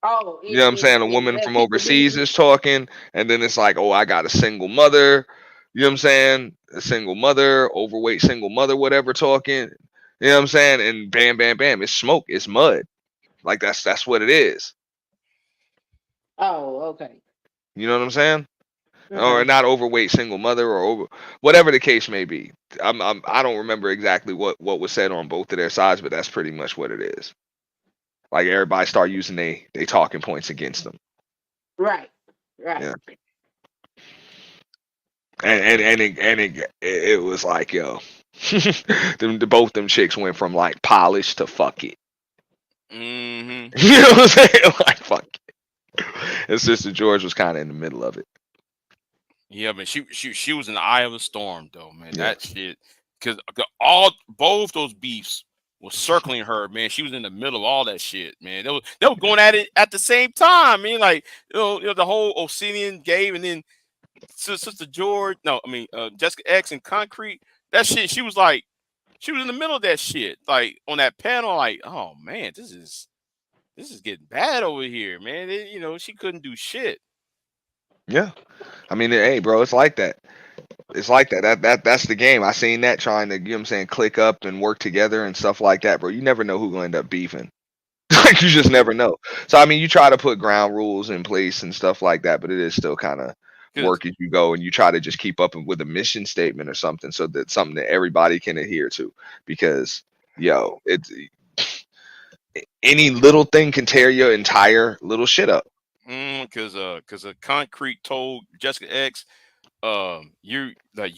oh, you know what I'm saying, a in woman that from piece of overseas business. is talking, and then it's like, oh, I got a single mother, you know what I'm saying, a single mother, overweight single mother, whatever, talking, you know what I'm saying, and bam, bam, bam, it's smoke, it's mud, like that's what it is. Oh, okay. You know what I'm saying? Or Okay. not overweight single mother or over whatever the case may be. I don't remember exactly what was said on both of their sides, but that's pretty much what it is. Like everybody start using they talking points against them. Right. Right. Yeah. And it was like, yo, both them chicks went from like polish to fuck it. Mm-hmm. You know what I'm saying? Like fuck it. And Sister George was kind of in the middle of it. Yeah, man. She was in the eye of the storm, though, man. Yeah. That shit, because both those beefs was circling her, man. She was in the middle of all that shit, man. They were going at it at the same time. I mean, like the whole Obsidian gave, and then Sister George, no, I mean Jessica X and Concrete. That shit, she was in the middle of that shit, like on that panel, like, oh man, this is getting bad over here, man. She couldn't do shit. Yeah. I mean, hey, bro, it's like that. It's like that. That's the game. I seen that trying to, you know what I'm saying, click up and work together and stuff like that, bro. You never know who gonna end up beefing. Like you just never know. So I mean, you try to put ground rules in place and stuff like that, but it is still kind of Cause, work as you go, and you try to just keep up with a mission statement or something, so that something that everybody can adhere to. Because yo, it's any little thing can tear your entire little shit up. cause Concrete told Jessica X, you're not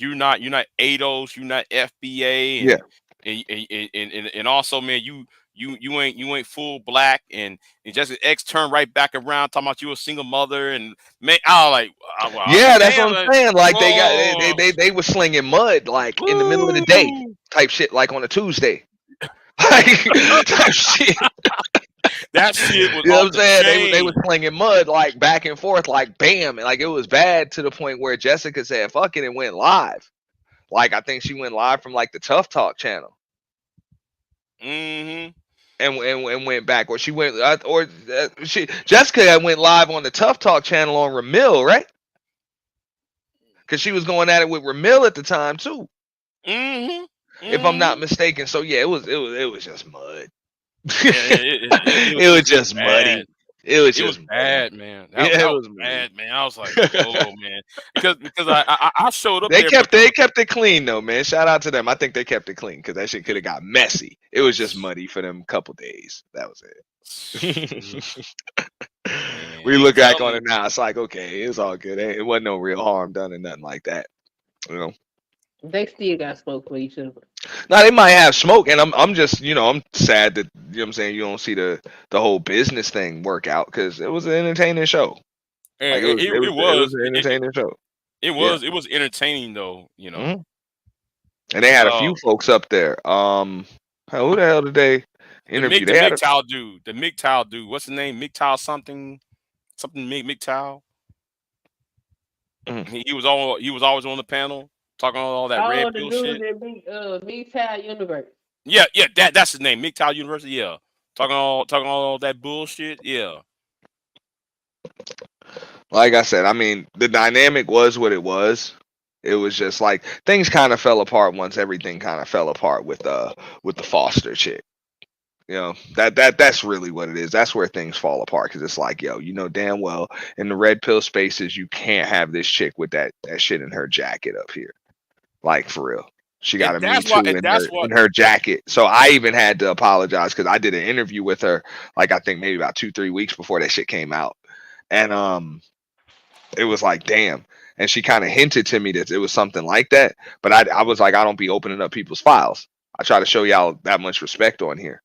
ADOS, you're not FBA, Yeah. and also, man, you ain't full black, and Jessica X turned right back around talking about you a single mother, and man, I was like, well, Yeah, that's damn, what I'm like, saying. Like they got whoa, they was slinging mud like in the middle of the day woo. type shit, like on a Tuesday. Like type shit. That shit was You know what off I'm the saying? They was chain. slinging mud like back and forth, like bam, and like it was bad to the point where Jessica said fuck it and went live. Like I think she went live from like the Tough Talk channel. Mm-hmm. And went back, or she went, she Jessica went live on the Tough Talk channel on Ramil, right? Because she was going at it with Ramil at the time too, Mm-hmm. if I'm Mm-hmm. not mistaken. So yeah, it was just mud. Yeah, it It was was just bad. muddy. It was It was just muddy. bad, man. That Yeah, it that was was muddy. bad, man. I was like, whoa, man, because I showed up They there for a kept they couple. kept it clean though, man. Shout out to them. I think they kept it clean because that shit could have got messy. It was just muddy for them couple days. That was it. Man, We I'm look back on telling it now. It's like okay, it's all good. It wasn't no real harm done and nothing like that. You know. They still got smoke for each other. Now they might have smoke, and I'm just I'm sad that you know what I'm saying you don't see the whole business thing work out because it was an entertaining show. you. Like And it was it was it it was was an entertaining show. it Yeah. was it was entertaining though. Hmm. And they had a few Um, folks up there. Who the hell did they interview? the They had a MGTOW dude. What's the name? MGTOW something MGTOW. mhm. He was always on the panel talking all that red Oh, the pill dude shit. that Big Child Universe. Yeah, that's his name, MGTOW University. Yeah, talking all that bullshit. Yeah. Like I said, I mean the dynamic was what it was. It was just like things kind of fell apart once everything kind of fell apart with the Foster chick. You know that's really what it is. That's where things fall apart because it's like, yo, you know damn well in the red pill spaces you can't have this chick with that shit in her jacket up here, like for real. She got And a me that's why. too And that's what. in her jacket. So I even had to apologize because I did an interview with her, like I think maybe about 2-3 weeks before that shit came out, and it was like damn. And she kind of hinted to me that it was something like that, but I was like, I don't be opening up people's files. I try to show y'all that much respect on here.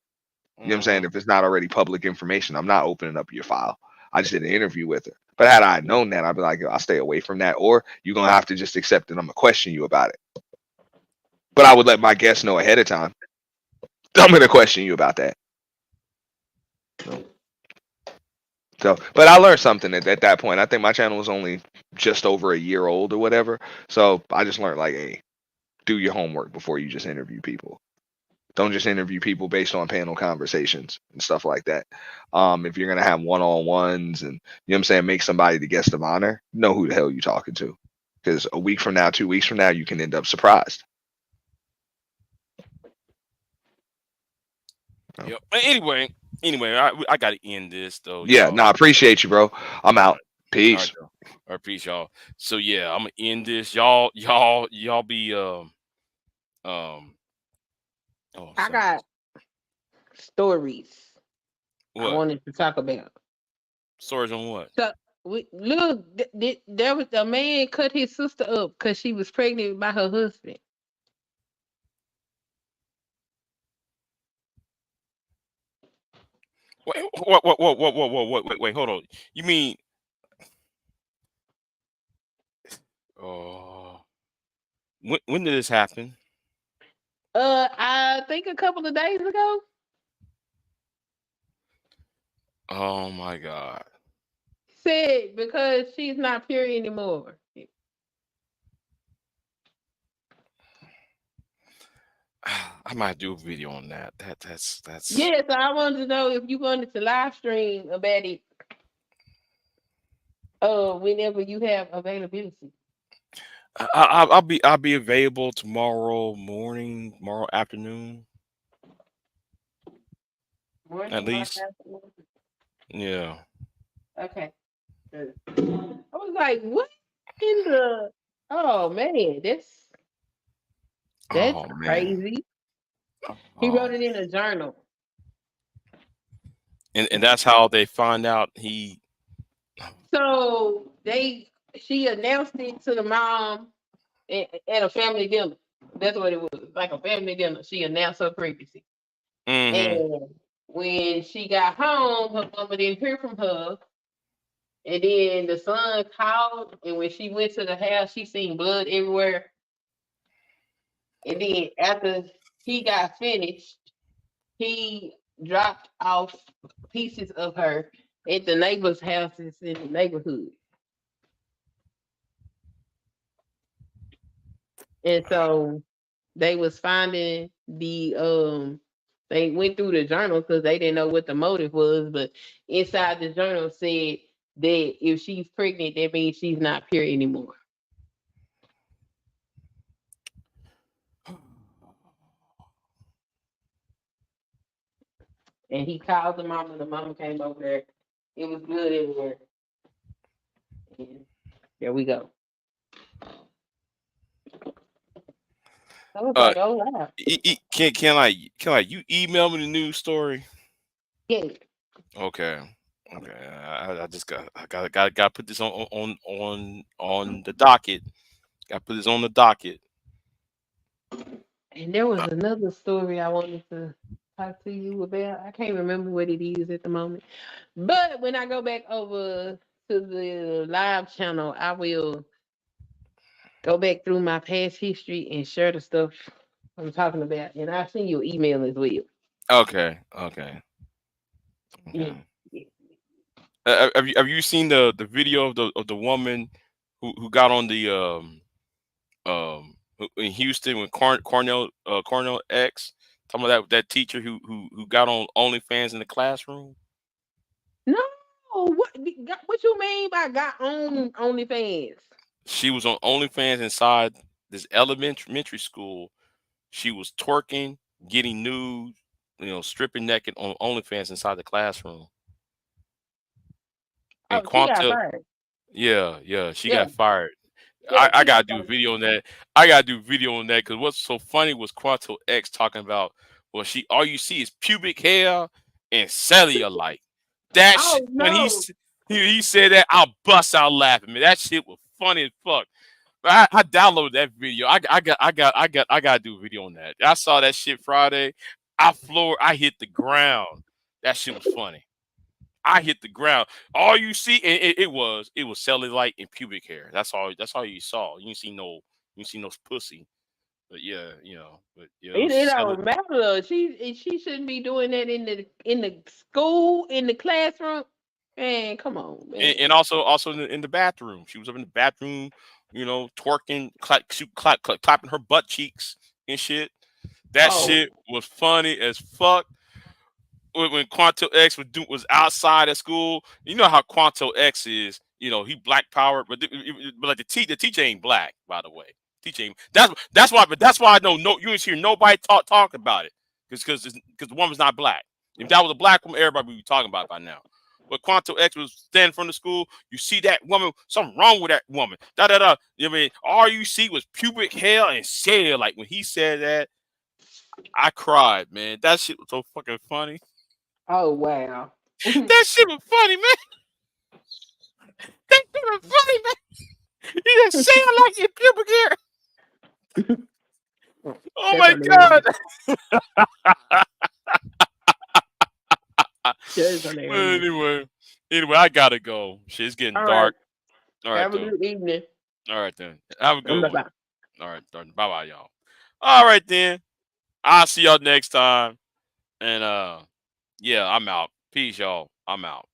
You know what I'm saying? Mhm. If it's not already public information, I'm not opening up your file. I just did an interview with her. But had I known that, I'd be like, I'll stay away from that. Or you're gonna have to just accept that I'm gonna question you about it. But I would let my guests know ahead of time. I'm gonna question you about that. So, but I learned something at that point. I think my channel was only just over a year old or whatever. So I just learned like, hey, do your homework before you just interview people. Don't just interview people based on panel conversations and stuff like that. If you're gonna have one-on-ones and you know what I'm saying, make somebody the guest of honor, know who the hell you're talking to. Because a week from now, 2 weeks from now, you can end up surprised. Yep. But anyway, I gotta end this though, Yeah, y'all. no, I appreciate you, bro. I'm All out. right, all right, Peace. though. I appreciate y'all. So yeah, I'm gonna end this. Y'all be um. Oh, I somebody. got stories I What wanted to talk about. stories on what? So look, there was a man cut his sister up because she was pregnant by her husband. Wait, hold on. You mean, oh, when did this happen? I think a couple of days ago. Oh my God. Said because she's not pure anymore. I might do a video on that. That's. Yes, I wanted to know if you wanted to live stream about it. Whenever you have availability. I'll be available tomorrow morning, tomorrow afternoon, at Morning or least. afternoon. Yeah. Okay. Good. I was like, what in the? Oh man, that's Oh man. crazy. He wrote Um. it in a journal. And that's how they find out he. So she announced it to the mom at a family dinner. That's what it was, like a family dinner. She announced her pregnancy. Mm-hmm. And when she got home, her mama didn't hear from her. And then the son called, and when she went to the house, she seen blood everywhere. And then after he got finished, he dropped off pieces of her at the neighbors' houses in the neighborhood. And so they was finding they went through the journal because they didn't know what the motive was, but inside the journal said that if she's pregnant, that means she's not pure anymore. And he called the mama came over there. It was blood everywhere. And there we go. I was Uh, like, oh wow. can you email me the news story? Yeah. Okay. Okay. I just got to put this on the docket. Got to put this on the docket. And there was another story I wanted to talk to you about. I can't remember what it is at the moment. But when I go back over to the live channel, I will go back through my past history and share the stuff I'm talking about. And I'll send you an email as well. Okay. Okay. Yeah. Okay. Have you seen the video of the woman who got on the in Houston when Cornell X talking about that teacher who got on OnlyFans in the classroom? No, what you mean by got on OnlyFans? She was on OnlyFans inside this elementary school. She was twerking, getting nude, stripping naked on OnlyFans inside the classroom. And Oh, she got Quanta, fired. yeah, she Yeah, got fired. yeah, I she got gotta do a fired. video on that. I gotta do a video on that because what's so funny was Quanto X talking about, well, she all you see is pubic hair and cellulite. That shit, Oh when no. he said that, I'll bust out laughing. Man, that shit was funny as fuck. But I downloaded that video. I gotta do a video on that. I saw that shit Friday. I hit the ground. That shit was funny. I hit the ground. All you see, and it was cellulite and pubic hair. That's all you saw. You didn't see no pussy. But yeah, but yeah, it was It don't matter. She shouldn't be doing that in the school, in the classroom. Man, come on, and man. also in the bathroom. She was up in the bathroom, twerking, clapping her butt cheeks and shit. That Oh, shit was funny as fuck. When Quanto X was outside at school, you know how Quanto X is. He black power, but like the teacher ain't black, by the way. Teacher ain't. That's why. But that's why I know no. You ain't hear nobody talk about it. because the woman's not black. If that was a black woman, everybody would be talking about it by now. But Quanto X was standing from the school. You see that woman, something wrong with that woman. Da da da. I mean, all you see was pubic hair and said, like when he said that, I cried, man. That shit was so fucking funny. Oh wow. That shit was funny, man. That shit was funny, man. He just said like your pubic hair. Oh That's my on the god. internet. That's on the internet. Anyway, I gotta go. Shit, it's getting All right. dark. All right, Have a though. good evening. All right, then. Have a good Bye one. bye. All right, bye bye, y'all. All right, then. I'll see y'all next time. And yeah, I'm out. Peace, y'all. I'm out.